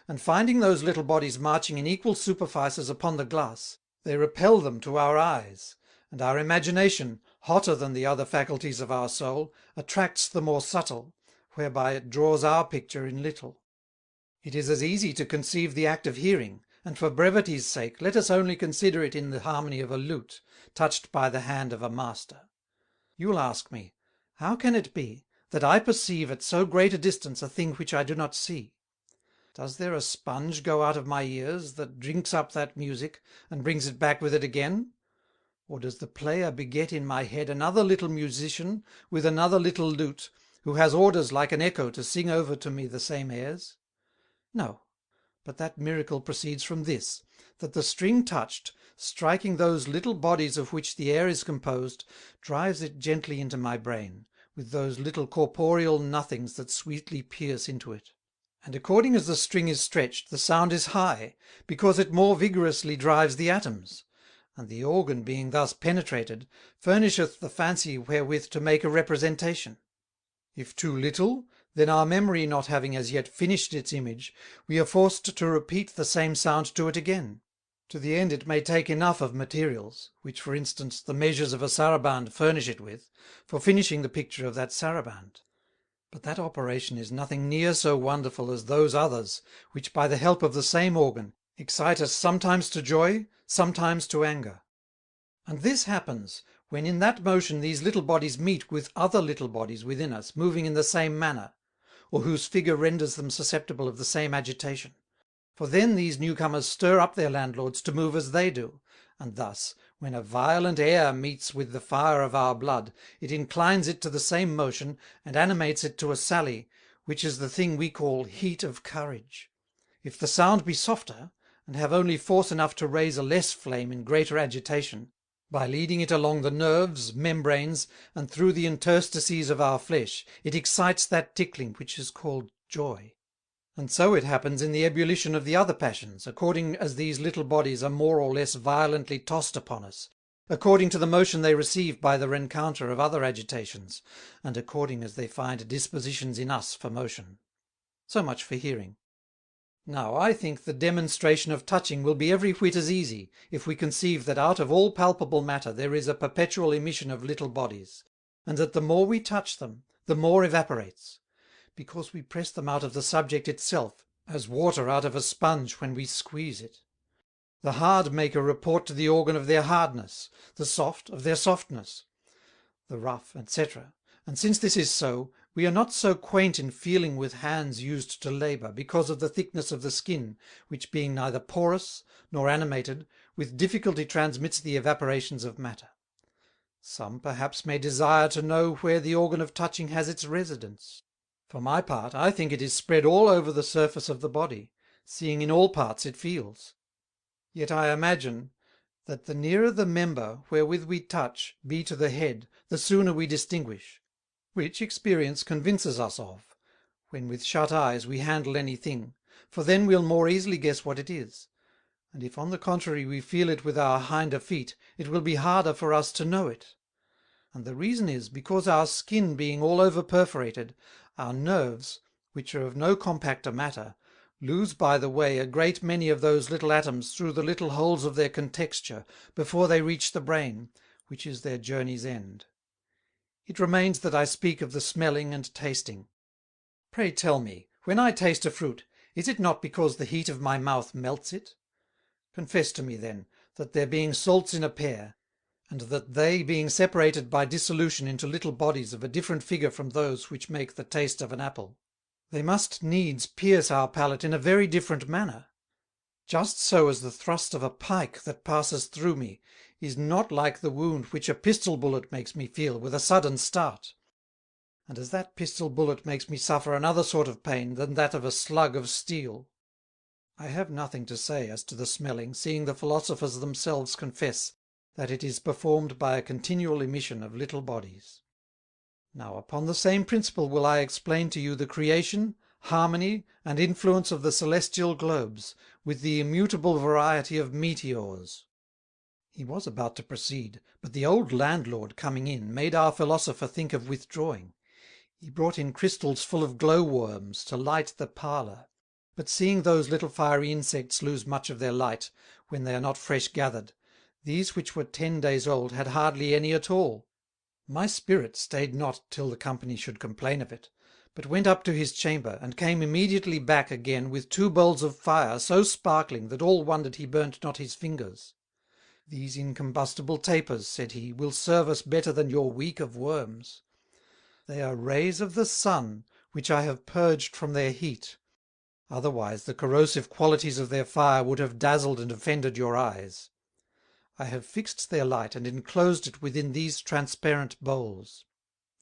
and finding those little bodies marching in equal superfices upon the glass, they repel them to our eyes, and our imagination, hotter than the other faculties of our soul, attracts the more subtle, whereby it draws our picture in little. It is as easy to conceive the act of hearing, and for brevity's sake let us only consider it in the harmony of a lute, touched by the hand of a master. You will ask me, how can it be that I perceive at so great a distance a thing which I do not see? Does there a sponge go out of my ears that drinks up that music, and brings it back with it again? Or does the player beget in my head another little musician with another little lute, who has orders like an echo to sing over to me the same airs? No, but that miracle proceeds from this, that the string touched, striking those little bodies of which the air is composed, drives it gently into my brain, with those little corporeal nothings that sweetly pierce into it. And according as the string is stretched, the sound is high, because it more vigorously drives the atoms, and the organ being thus penetrated, furnisheth the fancy wherewith to make a representation. If too little, then our memory not having as yet finished its image, we are forced to repeat the same sound to it again, to the end it may take enough of materials, which for instance the measures of a saraband furnish it with, for finishing the picture of that saraband. But that operation is nothing near so wonderful as those others, which by the help of the same organ excite us sometimes to joy, sometimes to anger. And this happens, when in that motion these little bodies meet with other little bodies within us, moving in the same manner, or whose figure renders them susceptible of the same agitation. For then these newcomers stir up their landlords to move as they do, and thus, when a violent air meets with the fire of our blood, it inclines it to the same motion, and animates it to a sally, which is the thing we call heat of courage. If the sound be softer, and have only force enough to raise a less flame in greater agitation, by leading it along the nerves, membranes, and through the interstices of our flesh, it excites that tickling which is called joy. And so it happens in the ebullition of the other passions, according as these little bodies are more or less violently tossed upon us, according to the motion they receive by the rencounter of other agitations, and according as they find dispositions in us for motion. So much for hearing. Now I think the demonstration of touching will be every whit as easy, if we conceive that out of all palpable matter there is a perpetual emission of little bodies, and that the more we touch them, the more evaporates, because we press them out of the subject itself, as water out of a sponge when we squeeze it. The hard make a report to the organ of their hardness, the soft of their softness, the rough, etc. And since this is so, we are not so quaint in feeling with hands used to labour, because of the thickness of the skin, which being neither porous nor animated, with difficulty transmits the evaporations of matter. Some perhaps may desire to know where the organ of touching has its residence. For my part, I think it is spread all over the surface of the body, seeing in all parts it feels. Yet I imagine that the nearer the member wherewith we touch be to the head, the sooner we distinguish, which experience convinces us of, when with shut eyes we handle any thing, for then we'll more easily guess what it is, and if on the contrary we feel it with our hinder feet, it will be harder for us to know it. And the reason is, because our skin being all over perforated, our nerves, which are of no compacter matter, lose by the way a great many of those little atoms through the little holes of their contexture, before they reach the brain, which is their journey's end. It remains that I speak of the smelling and tasting. Pray tell me, when I taste a fruit, is it not because the heat of my mouth melts it? Confess to me then, that there being salts in a pear, and that they being separated by dissolution into little bodies of a different figure from those which make the taste of an apple, they must needs pierce our palate in a very different manner, just so as the thrust of a pike that passes through me is not like the wound which a pistol bullet makes me feel with a sudden start, and as that pistol bullet makes me suffer another sort of pain than that of a slug of steel. I have nothing to say as to the smelling, seeing the philosophers themselves confess that it is performed by a continual emission of little bodies. Now upon the same principle will I explain to you the creation, harmony, and influence of the celestial globes, with the immutable variety of meteors. He was about to proceed, but the old landlord coming in made our philosopher think of withdrawing. He brought in crystals full of glowworms to light the parlour, but seeing those little fiery insects lose much of their light when they are not fresh gathered, these which were 10 days old had hardly any at all. My spirit stayed not till the company should complain of it, but went up to his chamber, and came immediately back again with 2 bowls of fire so sparkling that all wondered he burnt not his fingers. "These incombustible tapers," said he, "will serve us better than your week of worms. They are rays of the sun, which I have purged from their heat. Otherwise the corrosive qualities of their fire would have dazzled and offended your eyes. I have fixed their light and enclosed it within these transparent bowls.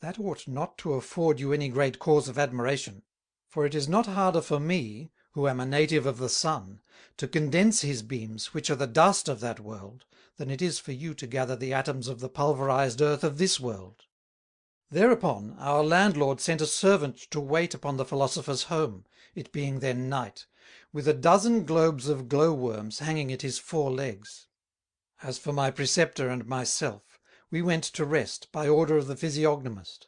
That ought not to afford you any great cause of admiration, for it is not harder for me, who am a native of the sun, to condense his beams, which are the dust of that world, than it is for you to gather the atoms of the pulverized earth of this world." Thereupon our landlord sent a servant to wait upon the philosopher's home, it being then night, with 12 globes of glowworms hanging at his 4 legs. As for my preceptor and myself, we went to rest by order of the physiognomist.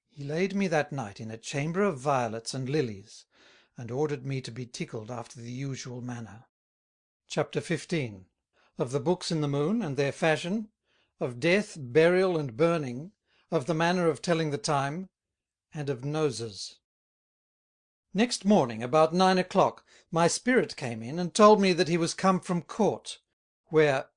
He laid me that night in a chamber of violets and lilies, and ordered me to be tickled after the usual manner. Chapter 15. Of the books in the moon, and their fashion; of death, burial, and burning; of the manner of telling the time; and of noses. Next morning, about 9 o'clock, my spirit came in, and told me that he was come from court, where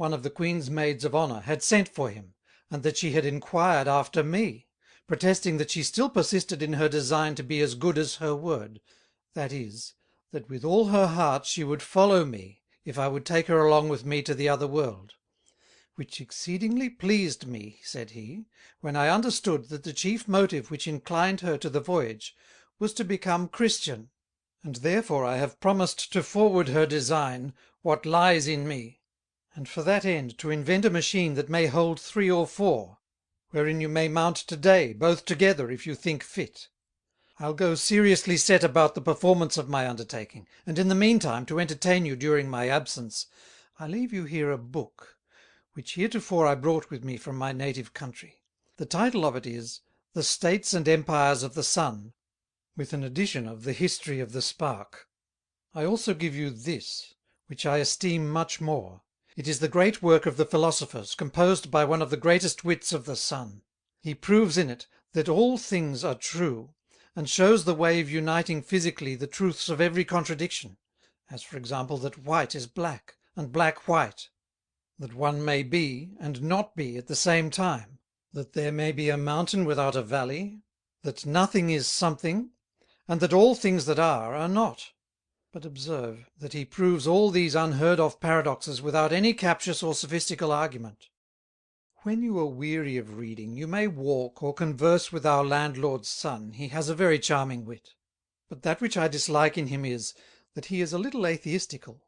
one of the Queen's maids of honour had sent for him, and that she had inquired after me, protesting that she still persisted in her design to be as good as her word, that is, that with all her heart she would follow me, if I would take her along with me to the other world; which exceedingly pleased me, said he, when I understood that the chief motive which inclined her to the voyage was to become Christian, and therefore I have promised to forward her design what lies in me, and for that end to invent a machine that may hold 3 or 4, wherein you may mount today, both together, if you think fit. I'll go seriously set about the performance of my undertaking, and in the meantime, to entertain you during my absence, I leave you here a book, which heretofore I brought with me from my native country. The title of it is, The States and Empires of the Sun, with an edition of the History of the Spark. I also give you this, which I esteem much more. It is the great work of the philosophers, composed by one of the greatest wits of the sun. He proves in it that all things are true, and shows the way of uniting physically the truths of every contradiction, as for example that white is black, and black white; that one may be and not be at the same time; that there may be a mountain without a valley; that nothing is something, and that all things that are not. But observe, that he proves all these unheard of paradoxes without any captious or sophistical argument. When you are weary of reading, you may walk or converse with our landlord's son. He has a very charming wit. But that which I dislike in him is, that he is a little atheistical.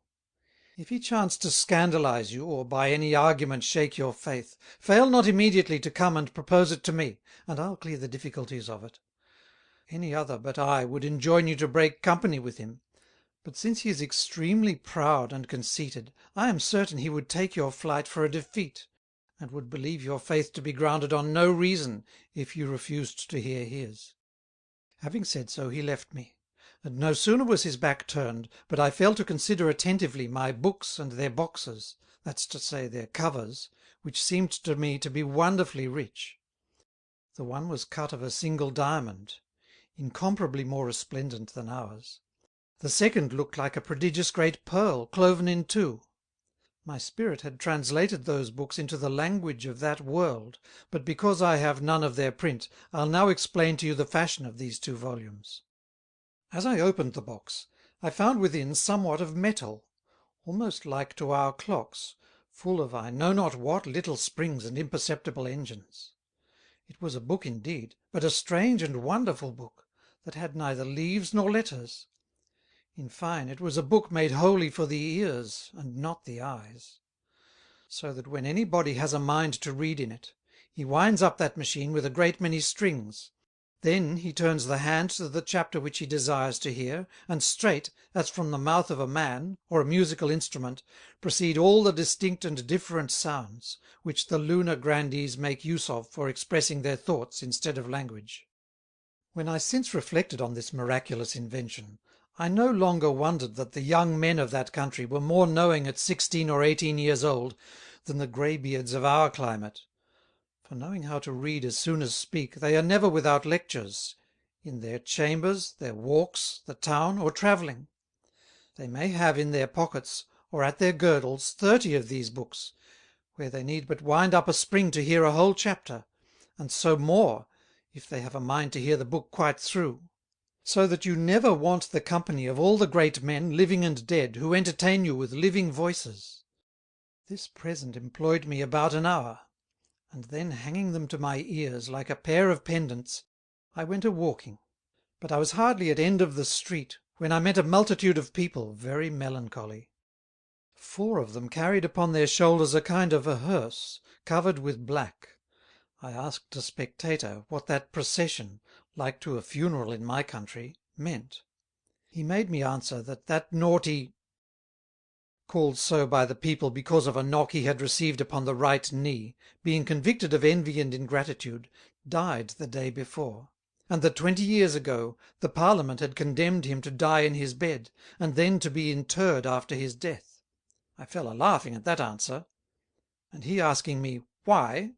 If he chance to scandalize you, or by any argument shake your faith, fail not immediately to come and propose it to me, and I'll clear the difficulties of it. Any other but I would enjoin you to break company with him, but since he is extremely proud and conceited, I am certain he would take your flight for a defeat, and would believe your faith to be grounded on no reason, if you refused to hear his." Having said so, he left me, and no sooner was his back turned, but I fell to consider attentively my books and their boxes, that's to say, their covers, which seemed to me to be wonderfully rich. The one was cut of a single diamond, incomparably more resplendent than ours. The second looked like a prodigious great pearl, cloven in 2. My spirit had translated those books into the language of that world, but because I have none of their print, I'll now explain to you the fashion of these 2 volumes. As I opened the box, I found within somewhat of metal, almost like to our clocks, full of I know not what little springs and imperceptible engines. It was a book indeed, but a strange and wonderful book, that had neither leaves nor letters. In fine, it was a book made wholly for the ears, and not the eyes; so that when any body has a mind to read in it, he winds up that machine with a great many strings. Then he turns the hand to the chapter which he desires to hear, and straight, as from the mouth of a man, or a musical instrument, proceed all the distinct and different sounds, which the lunar grandees make use of for expressing their thoughts instead of language. When I since reflected on this miraculous invention, I no longer wondered that the young men of that country were more knowing at 16 or 18 years old than the greybeards of our climate; for knowing how to read as soon as speak, they are never without lectures, in their chambers, their walks, the town, or travelling. They may have in their pockets, or at their girdles, 30 of these books, where they need but wind up a spring to hear a whole chapter, and so more, if they have a mind to hear the book quite through. So that you never want the company of all the great men, living and dead, who entertain you with living voices. This present employed me about an hour, and then hanging them to my ears like a pair of pendants, I went a-walking. But I was hardly at end of the street, when I met a multitude of people, very melancholy. 4 of them carried upon their shoulders a kind of a hearse, covered with black. I asked a spectator what that procession, like to a funeral in my country, meant. He made me answer that naughty, called so by the people because of a knock he had received upon the right knee, being convicted of envy and ingratitude, died the day before, and that 20 years ago the Parliament had condemned him to die in his bed, and then to be interred after his death. I fell a-laughing at that answer, and he asking me, why?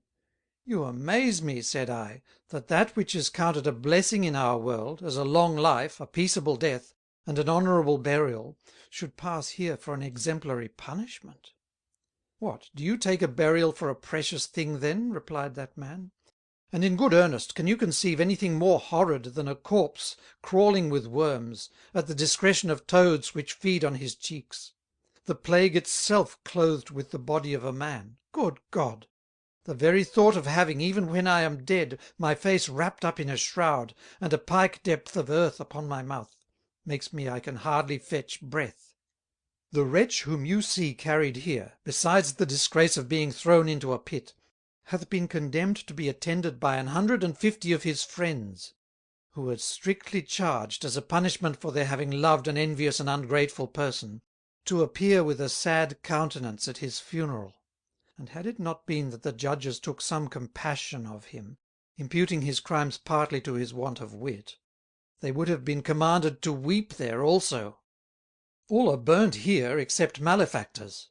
You amaze me, said I, that which is counted a blessing in our world, as a long life, a peaceable death, and an honourable burial, should pass here for an exemplary punishment. What, do you take a burial for a precious thing then? Replied that man. And in good earnest, can you conceive anything more horrid than a corpse crawling with worms, at the discretion of toads which feed on his cheeks? The plague itself clothed with the body of a man. Good God! The very thought of having, even when I am dead, my face wrapped up in a shroud, and a pike depth of earth upon my mouth, makes me I can hardly fetch breath. The wretch whom you see carried here, besides the disgrace of being thrown into a pit, hath been condemned to be attended by 150 of his friends, who are strictly charged, as a punishment for their having loved an envious and ungrateful person, to appear with a sad countenance at his funeral. And had it not been that the judges took some compassion of him, imputing his crimes partly to his want of wit, they would have been commanded to weep there also. All are burnt here except malefactors,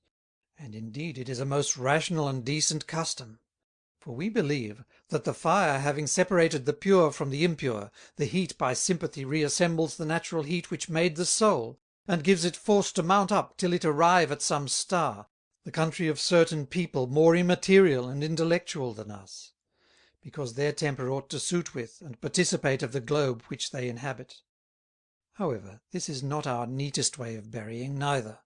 and indeed it is a most rational and decent custom. For we believe, that the fire having separated the pure from the impure, the heat by sympathy reassembles the natural heat which made the soul, and gives it force to mount up till it arrive at some star, the country of certain people more immaterial and intellectual than us, because their temper ought to suit with and participate of the globe which they inhabit. However, this is not our neatest way of burying neither.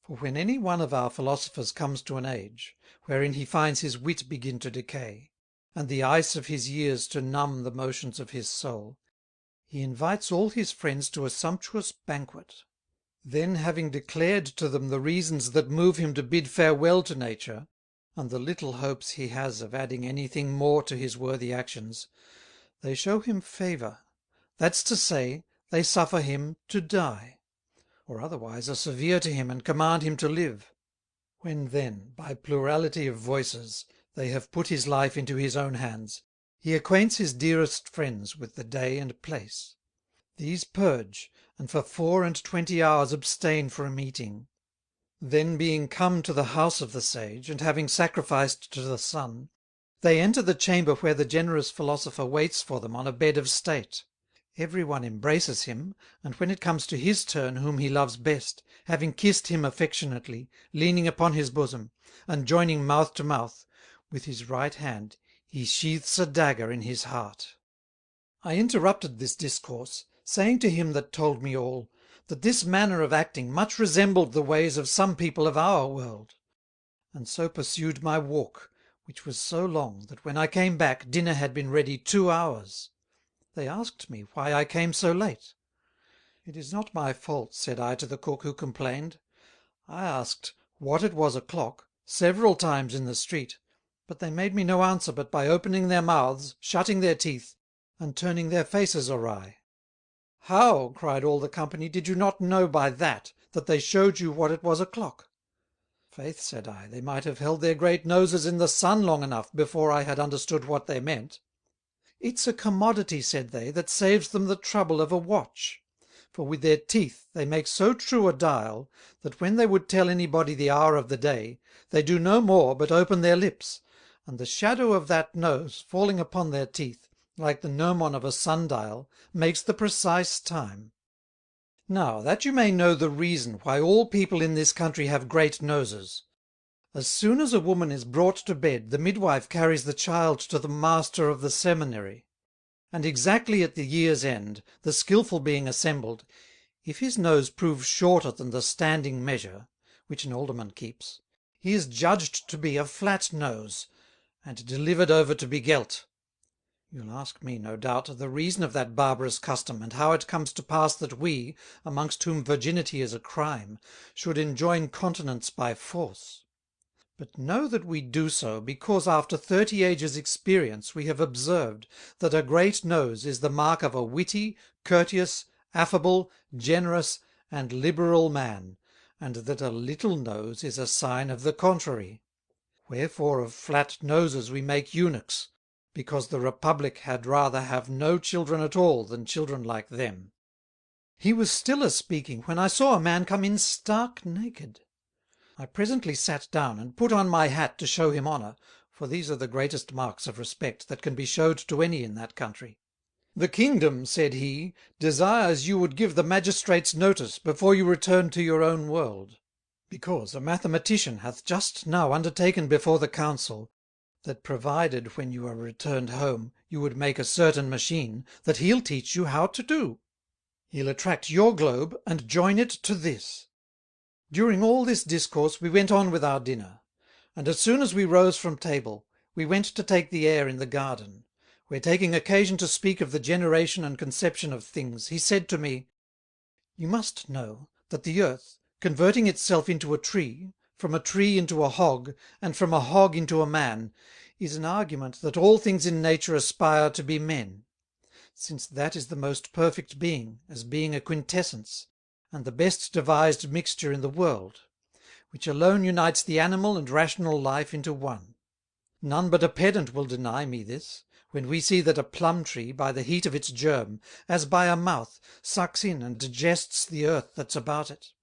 For when any one of our philosophers comes to an age, wherein he finds his wit begin to decay, and the ice of his years to numb the motions of his soul, he invites all his friends to a sumptuous banquet. Then, having declared to them the reasons that move him to bid farewell to nature, and the little hopes he has of adding anything more to his worthy actions, they show him favour, that's to say, they suffer him to die, or otherwise are severe to him and command him to live. When then, by plurality of voices, they have put his life into his own hands, he acquaints his dearest friends with the day and place. These purge, and for 24 hours abstain from eating. Then being come to the house of the sage, and having sacrificed to the sun, they enter the chamber where the generous philosopher waits for them on a bed of state. Every one embraces him, and when it comes to his turn whom he loves best, having kissed him affectionately, leaning upon his bosom, and joining mouth to mouth, with his right hand he sheaths a dagger in his heart. I interrupted this discourse, saying to him that told me all, that this manner of acting much resembled the ways of some people of our world, and so pursued my walk, which was so long that when I came back dinner had been ready 2 hours. They asked me why I came so late. It is not my fault, said I to the cook who complained. I asked what it was o'clock several times in the street, but they made me no answer but by opening their mouths, shutting their teeth, and turning their faces awry. How, cried all the company, did you not know by that they showed you what it was o'clock? Faith, said I, they might have held their great noses in the sun long enough before I had understood what they meant. It's a commodity, said they, that saves them the trouble of a watch. For with their teeth they make so true a dial, that when they would tell anybody the hour of the day, they do no more but open their lips, and the shadow of that nose, falling upon their teeth, like the gnomon of a sundial, makes the precise time. Now, that you may know the reason why all people in this country have great noses, as soon as a woman is brought to bed, the midwife carries the child to the master of the seminary, and exactly at the year's end, the skilful being assembled, if his nose proves shorter than the standing measure, which an alderman keeps, he is judged to be a flat nose, and delivered over to be gelt. You'll ask me, no doubt, the reason of that barbarous custom, and how it comes to pass that we, amongst whom virginity is a crime, should enjoin continence by force. But know that we do so, because after 30 ages' experience we have observed that a great nose is the mark of a witty, courteous, affable, generous, and liberal man, and that a little nose is a sign of the contrary. Wherefore of flat noses we make eunuchs, because the Republic had rather have no children at all than children like them. He was still a-speaking when I saw a man come in stark naked. I presently sat down and put on my hat to show him honour, for these are the greatest marks of respect that can be showed to any in that country. "The kingdom," said he, "desires you would give the magistrates notice before you return to your own world, because a mathematician hath just now undertaken before the council, that provided when you are returned home you would make a certain machine, that he'll teach you how to do. He'll attract your globe and join it to this." During all this discourse we went on with our dinner, and as soon as we rose from table, we went to take the air in the garden, where, taking occasion to speak of the generation and conception of things, he said to me, "You must know that the earth, converting itself into a tree, from a tree into a hog, and from a hog into a man, is an argument that all things in nature aspire to be men, since that is the most perfect being, as being a quintessence, and the best devised mixture in the world, which alone unites the animal and rational life into one. None but a pedant will deny me this, when we see that a plum tree, by the heat of its germ, as by a mouth, sucks in and digests the earth that's about it;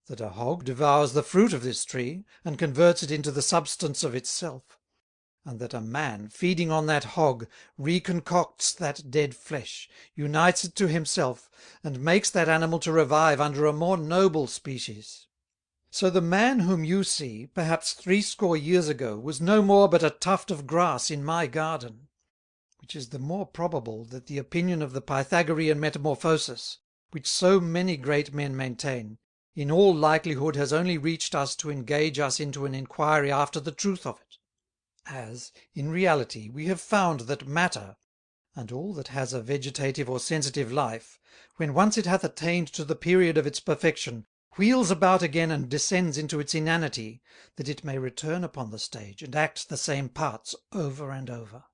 that a hog devours the fruit of this tree, and converts it into the substance of itself; and that a man, feeding on that hog, reconcocts that dead flesh, unites it to himself, and makes that animal to revive under a more noble species. So the man whom you see, perhaps 80 years ago, was no more but a tuft of grass in my garden; which is the more probable that the opinion of the Pythagorean metamorphosis, which so many great men maintain, in all likelihood has only reached us to engage us into an inquiry after the truth of it; as, in reality, we have found that matter, and all that has a vegetative or sensitive life, when once it hath attained to the period of its perfection, wheels about again and descends into its inanity, that it may return upon the stage and act the same parts over and over.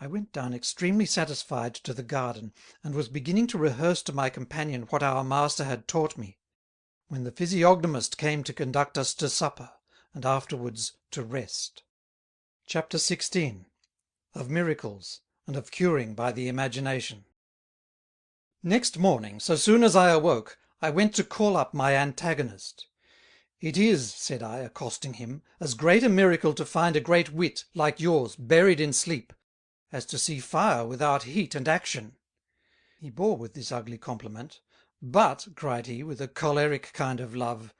I went down extremely satisfied to the garden, and was beginning to rehearse to my companion what our master had taught me, when the physiognomist came to conduct us to supper, and afterwards to rest. Chapter 16. Of miracles, and of curing by the imagination. Next morning, so soon as I awoke, I went to call up my antagonist. "It is," said I, accosting him, "as great a miracle to find a great wit, like yours, buried in sleep, as to see fire without heat and action." He bore with this ugly compliment. "But," cried he, with a choleric kind of love,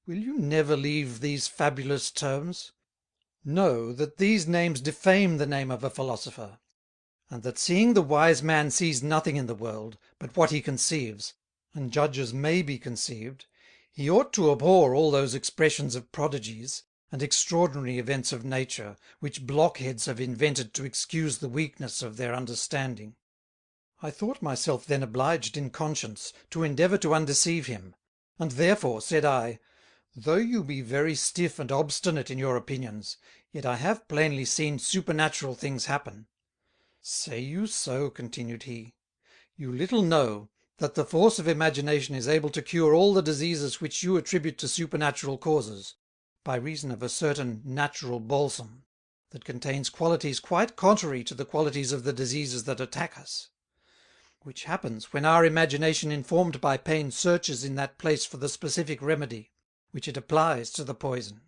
"will you never leave these fabulous terms? Know that these names defame the name of a philosopher, and that seeing the wise man sees nothing in the world, but what he conceives, and judges may be conceived, he ought to abhor all those expressions of prodigies, and extraordinary events of nature, which blockheads have invented to excuse the weakness of their understanding." I thought myself then obliged in conscience to endeavour to undeceive him, and therefore said I, "Though you be very stiff and obstinate in your opinions, yet I have plainly seen supernatural things happen." "Say you so?" continued he. "You little know that the force of imagination is able to cure all the diseases which you attribute to supernatural causes, by reason of a certain natural balsam, that contains qualities quite contrary to the qualities of the diseases that attack us; which happens when our imagination informed by pain searches in that place for the specific remedy, which it applies to the poison.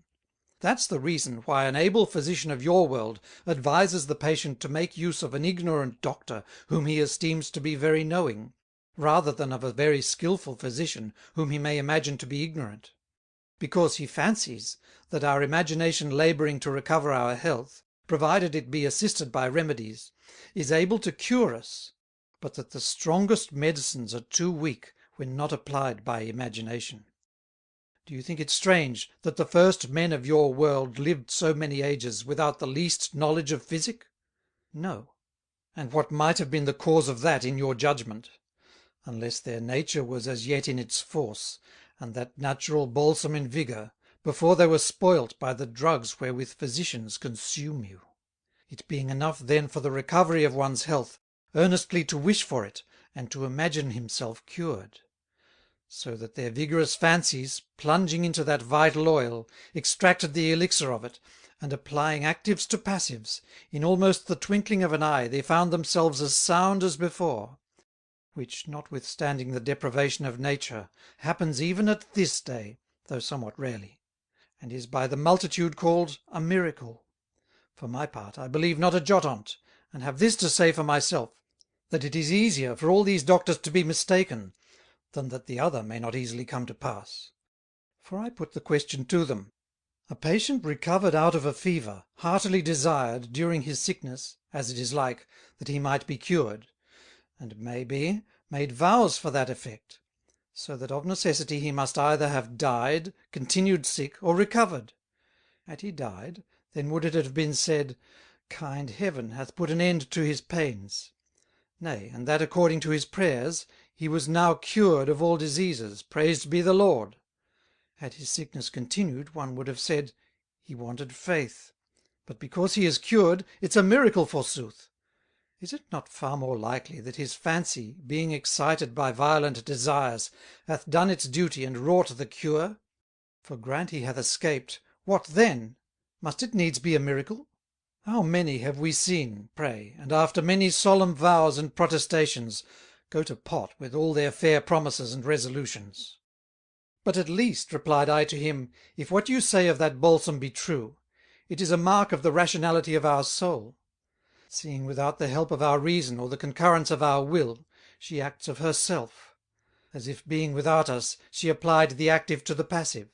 That's the reason why an able physician of your world advises the patient to make use of an ignorant doctor whom he esteems to be very knowing, rather than of a very skilful physician whom he may imagine to be ignorant; because he fancies that our imagination labouring to recover our health, provided it be assisted by remedies, is able to cure us, but that the strongest medicines are too weak when not applied by imagination. Do you think it strange that the first men of your world lived so many ages without the least knowledge of physic? No. And what might have been the cause of that in your judgment? Unless their nature was as yet in its force, and that natural balsam in vigour, before they were spoilt by the drugs wherewith physicians consume you. It being enough then for the recovery of one's health, earnestly to wish for it, and to imagine himself cured. So that their vigorous fancies, plunging into that vital oil, extracted the elixir of it, and applying actives to passives, in almost the twinkling of an eye they found themselves as sound as before, which, notwithstanding the depravation of nature, happens even at this day, though somewhat rarely, and is by the multitude called a miracle. For my part, I believe not a jot on't, and have this to say for myself, that it is easier for all these doctors to be mistaken, than that the other may not easily come to pass. For I put the question to them: a patient recovered out of a fever, heartily desired, during his sickness, as it is like, that he might be cured, and may be made vows for that effect, so that of necessity he must either have died, continued sick, or recovered. Had he died, then would it have been said, kind Heaven hath put an end to his pains; nay, and that according to his prayers, he was now cured of all diseases, praised be the Lord. Had his sickness continued, one would have said, he wanted faith; but because he is cured, it's a miracle forsooth. Is it not far more likely that his fancy, being excited by violent desires, hath done its duty and wrought the cure? For grant he hath escaped, what then? Must it needs be a miracle? How many have we seen, pray, and after many solemn vows and protestations, go to pot with all their fair promises and resolutions? But at least, replied I to him, if what you say of that balsam be true, it is a mark of the rationality of our soul, seeing without the help of our reason or the concurrence of our will, she acts of herself, as if being without us, she applied the active to the passive.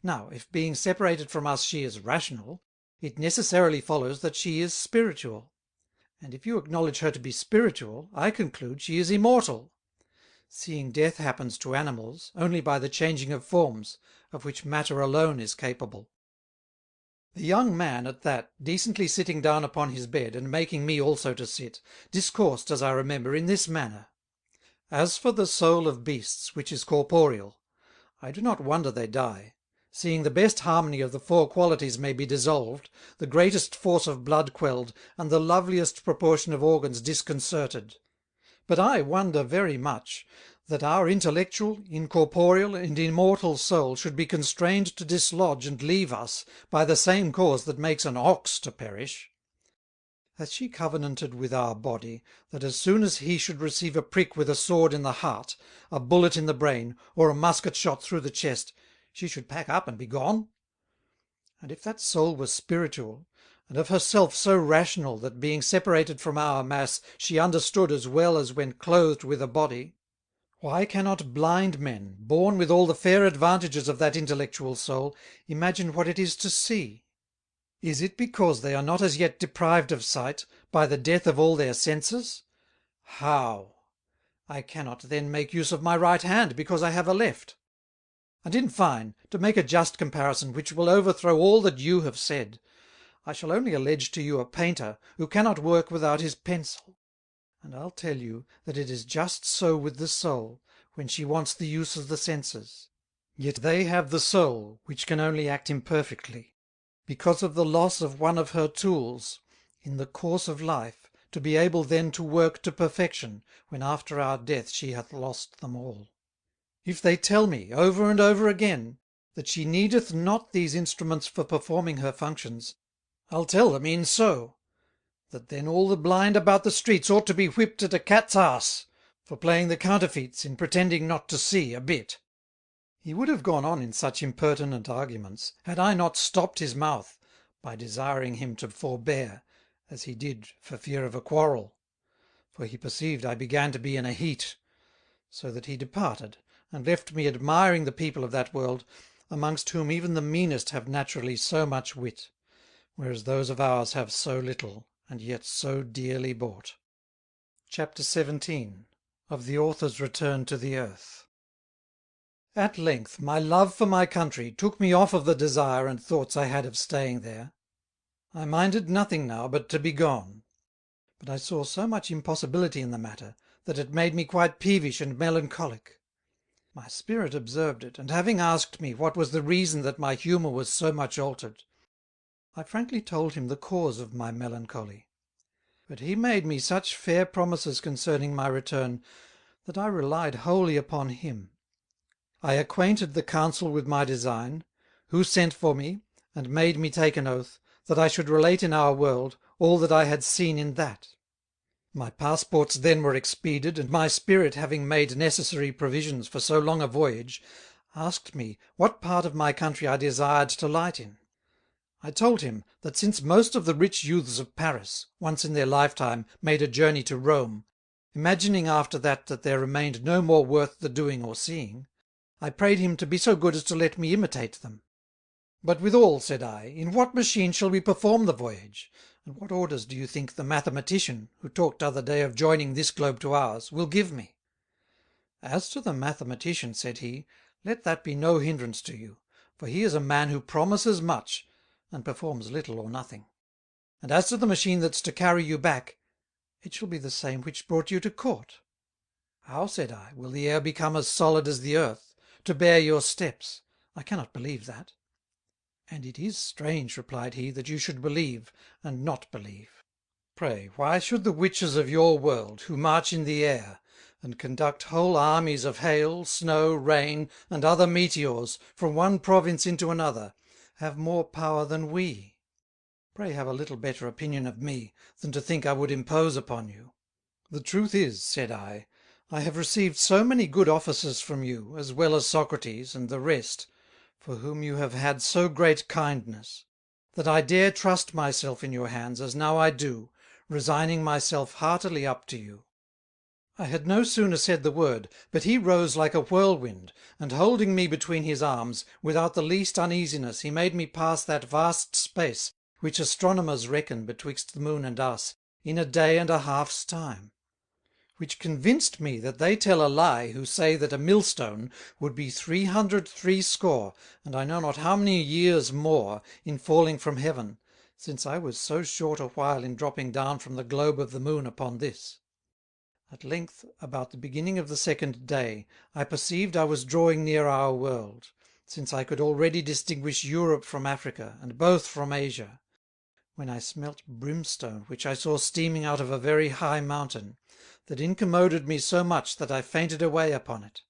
Now, if being separated from us she is rational, it necessarily follows that she is spiritual. And if you acknowledge her to be spiritual, I conclude she is immortal, seeing death happens to animals only by the changing of forms, of which matter alone is capable. The young man at that, decently sitting down upon his bed, and making me also to sit, discoursed, as I remember, in this manner: As for the soul of beasts, which is corporeal, I do not wonder they die, seeing the best harmony of the four qualities may be dissolved, the greatest force of blood quelled, and the loveliest proportion of organs disconcerted. But I wonder very much that our intellectual, incorporeal, and immortal soul should be constrained to dislodge and leave us by the same cause that makes an ox to perish. Hath she covenanted with our body, that as soon as he should receive a prick with a sword in the heart, a bullet in the brain, or a musket shot through the chest, she should pack up and be gone? And if that soul was spiritual, and of herself so rational that being separated from our mass she understood as well as when clothed with a body, why cannot blind men, born with all the fair advantages of that intellectual soul, imagine what it is to see? Is it because they are not as yet deprived of sight, by the death of all their senses? How? I cannot then make use of my right hand, because I have a left. And in fine, to make a just comparison which will overthrow all that you have said, I shall only allege to you a painter who cannot work without his pencil. And I'll tell you that it is just so with the soul, when she wants the use of the senses. Yet they have the soul, which can only act imperfectly, because of the loss of one of her tools, in the course of life, to be able then to work to perfection, when after our death she hath lost them all. If they tell me, over and over again, that she needeth not these instruments for performing her functions, I'll tell them e'en so, that then all the blind about the streets ought to be whipped at a cat's arse, for playing the counterfeits in pretending not to see a bit. He would have gone on in such impertinent arguments, had I not stopped his mouth by desiring him to forbear, as he did for fear of a quarrel; for he perceived I began to be in a heat, so that he departed, and left me admiring the people of that world, amongst whom even the meanest have naturally so much wit, whereas those of ours have so little, and yet so dearly bought. Chapter 17. Of the Author's return to the earth. At length my love for my country took me off of the desire and thoughts I had of staying there. I minded nothing now but to be gone. But I saw so much impossibility in the matter, that it made me quite peevish and melancholic. My spirit observed it, and having asked me what was the reason that my humour was so much altered, I frankly told him the cause of my melancholy. But he made me such fair promises concerning my return, that I relied wholly upon him. I acquainted the council with my design, who sent for me, and made me take an oath, that I should relate in our world all that I had seen in that. My passports then were expeded, and my spirit, having made necessary provisions for so long a voyage, asked me what part of my country I desired to light in. I told him, that since most of the rich youths of Paris, once in their lifetime, made a journey to Rome, imagining after that there remained no more worth the doing or seeing, I prayed him to be so good as to let me imitate them. But withal, said I, in what machine shall we perform the voyage? And what orders do you think the mathematician, who talked t'other day of joining this globe to ours, will give me? As to the mathematician, said he, let that be no hindrance to you, for he is a man who promises much, and performs little or nothing. And as to the machine that's to carry you back, it shall be the same which brought you to court. How, said I, will the air become as solid as the earth, to bear your steps? I cannot believe that. And it is strange, replied he, that you should believe, and not believe. Pray, why should the witches of your world, who march in the air, and conduct whole armies of hail, snow, rain, and other meteors, from one province into another, have more power than we? Pray have a little better opinion of me, than to think I would impose upon you. The truth is, said I have received so many good offices from you, as well as Socrates and the rest, for whom you have had so great kindness, that I dare trust myself in your hands, as now I do, resigning myself heartily up to you. I had no sooner said the word, but he rose like a whirlwind, and holding me between his arms, without the least uneasiness he made me pass that vast space which astronomers reckon betwixt the moon and us in a day and a half's time; which convinced me that they tell a lie who say that a millstone would be 360, and I know not how many years more, in falling from heaven, since I was so short a while in dropping down from the globe of the moon upon this. At length, about the beginning of the second day, I perceived I was drawing near our world, since I could already distinguish Europe from Africa, and both from Asia, when I smelt brimstone, which I saw steaming out of a very high mountain, that incommoded me so much that I fainted away upon it.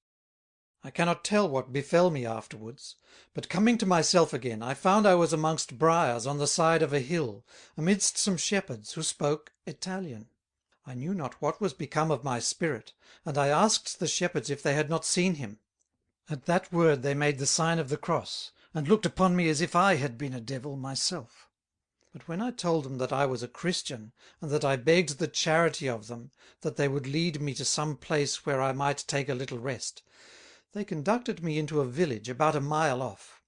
I cannot tell what befell me afterwards, but coming to myself again, I found I was amongst briars on the side of a hill, amidst some shepherds who spoke Italian. I knew not what was become of my spirit, and I asked the shepherds if they had not seen him. At that word they made the sign of the cross, and looked upon me as if I had been a devil myself. But when I told them that I was a Christian, and that I begged the charity of them, that they would lead me to some place where I might take a little rest, they conducted me into a village about a mile off,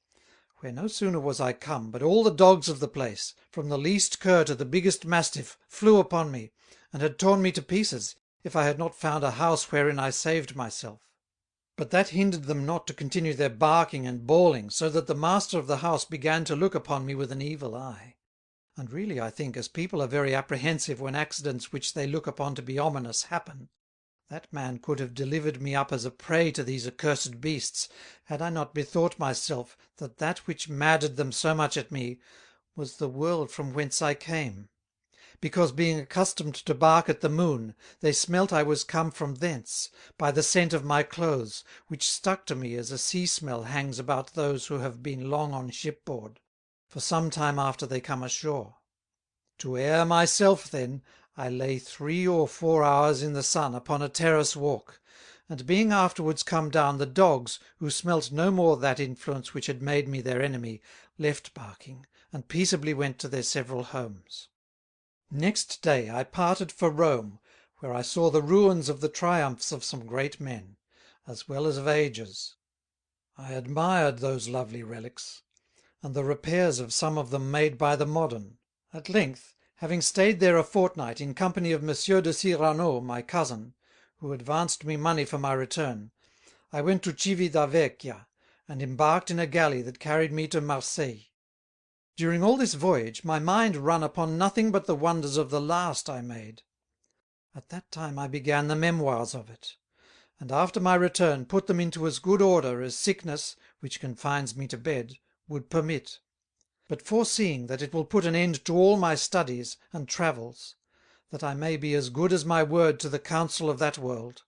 where no sooner was I come, but all the dogs of the place, from the least cur to the biggest mastiff, flew upon me, and had torn me to pieces, if I had not found a house wherein I saved myself. But that hindered them not to continue their barking and bawling, so that the master of the house began to look upon me with an evil eye. And really I think, as people are very apprehensive when accidents which they look upon to be ominous happen, that man could have delivered me up as a prey to these accursed beasts, had I not bethought myself that that which madded them so much at me was the world from whence I came; because being accustomed to bark at the moon, they smelt I was come from thence, by the scent of my clothes, which stuck to me as a sea smell hangs about those who have been long on shipboard, for some time after they come ashore. To air myself then, I lay 3 or 4 hours in the sun upon a terrace walk, and being afterwards come down, the dogs, who smelt no more that influence which had made me their enemy, left barking, and peaceably went to their several homes. Next day I parted for Rome, where I saw the ruins of the triumphs of some great men, as well as of ages. I admired those lovely relics, and the repairs of some of them made by the modern. At length, having stayed there a fortnight in company of Monsieur de Cyrano, my cousin, who advanced me money for my return, I went to Civitavecchia, and embarked in a galley that carried me to Marseilles. During all this voyage my mind run upon nothing but the wonders of the last I made. At that time I began the memoirs of it, and after my return put them into as good order as sickness, which confines me to bed, would permit. But foreseeing that it will put an end to all my studies and travels, that I may be as good as my word to the council of that world,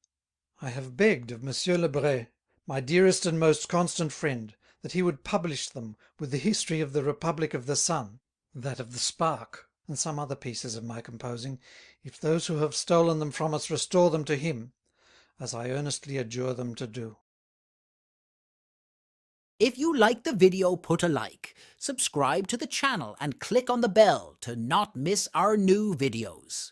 I have begged of Monsieur Lebret, my dearest and most constant friend, that he would publish them with the history of the Republic of the Sun, that of the Spark, and some other pieces of my composing, if those who have stolen them from us restore them to him, as I earnestly adjure them to do. If you like the video, put a like, subscribe to the channel and click on the bell to not miss our new videos.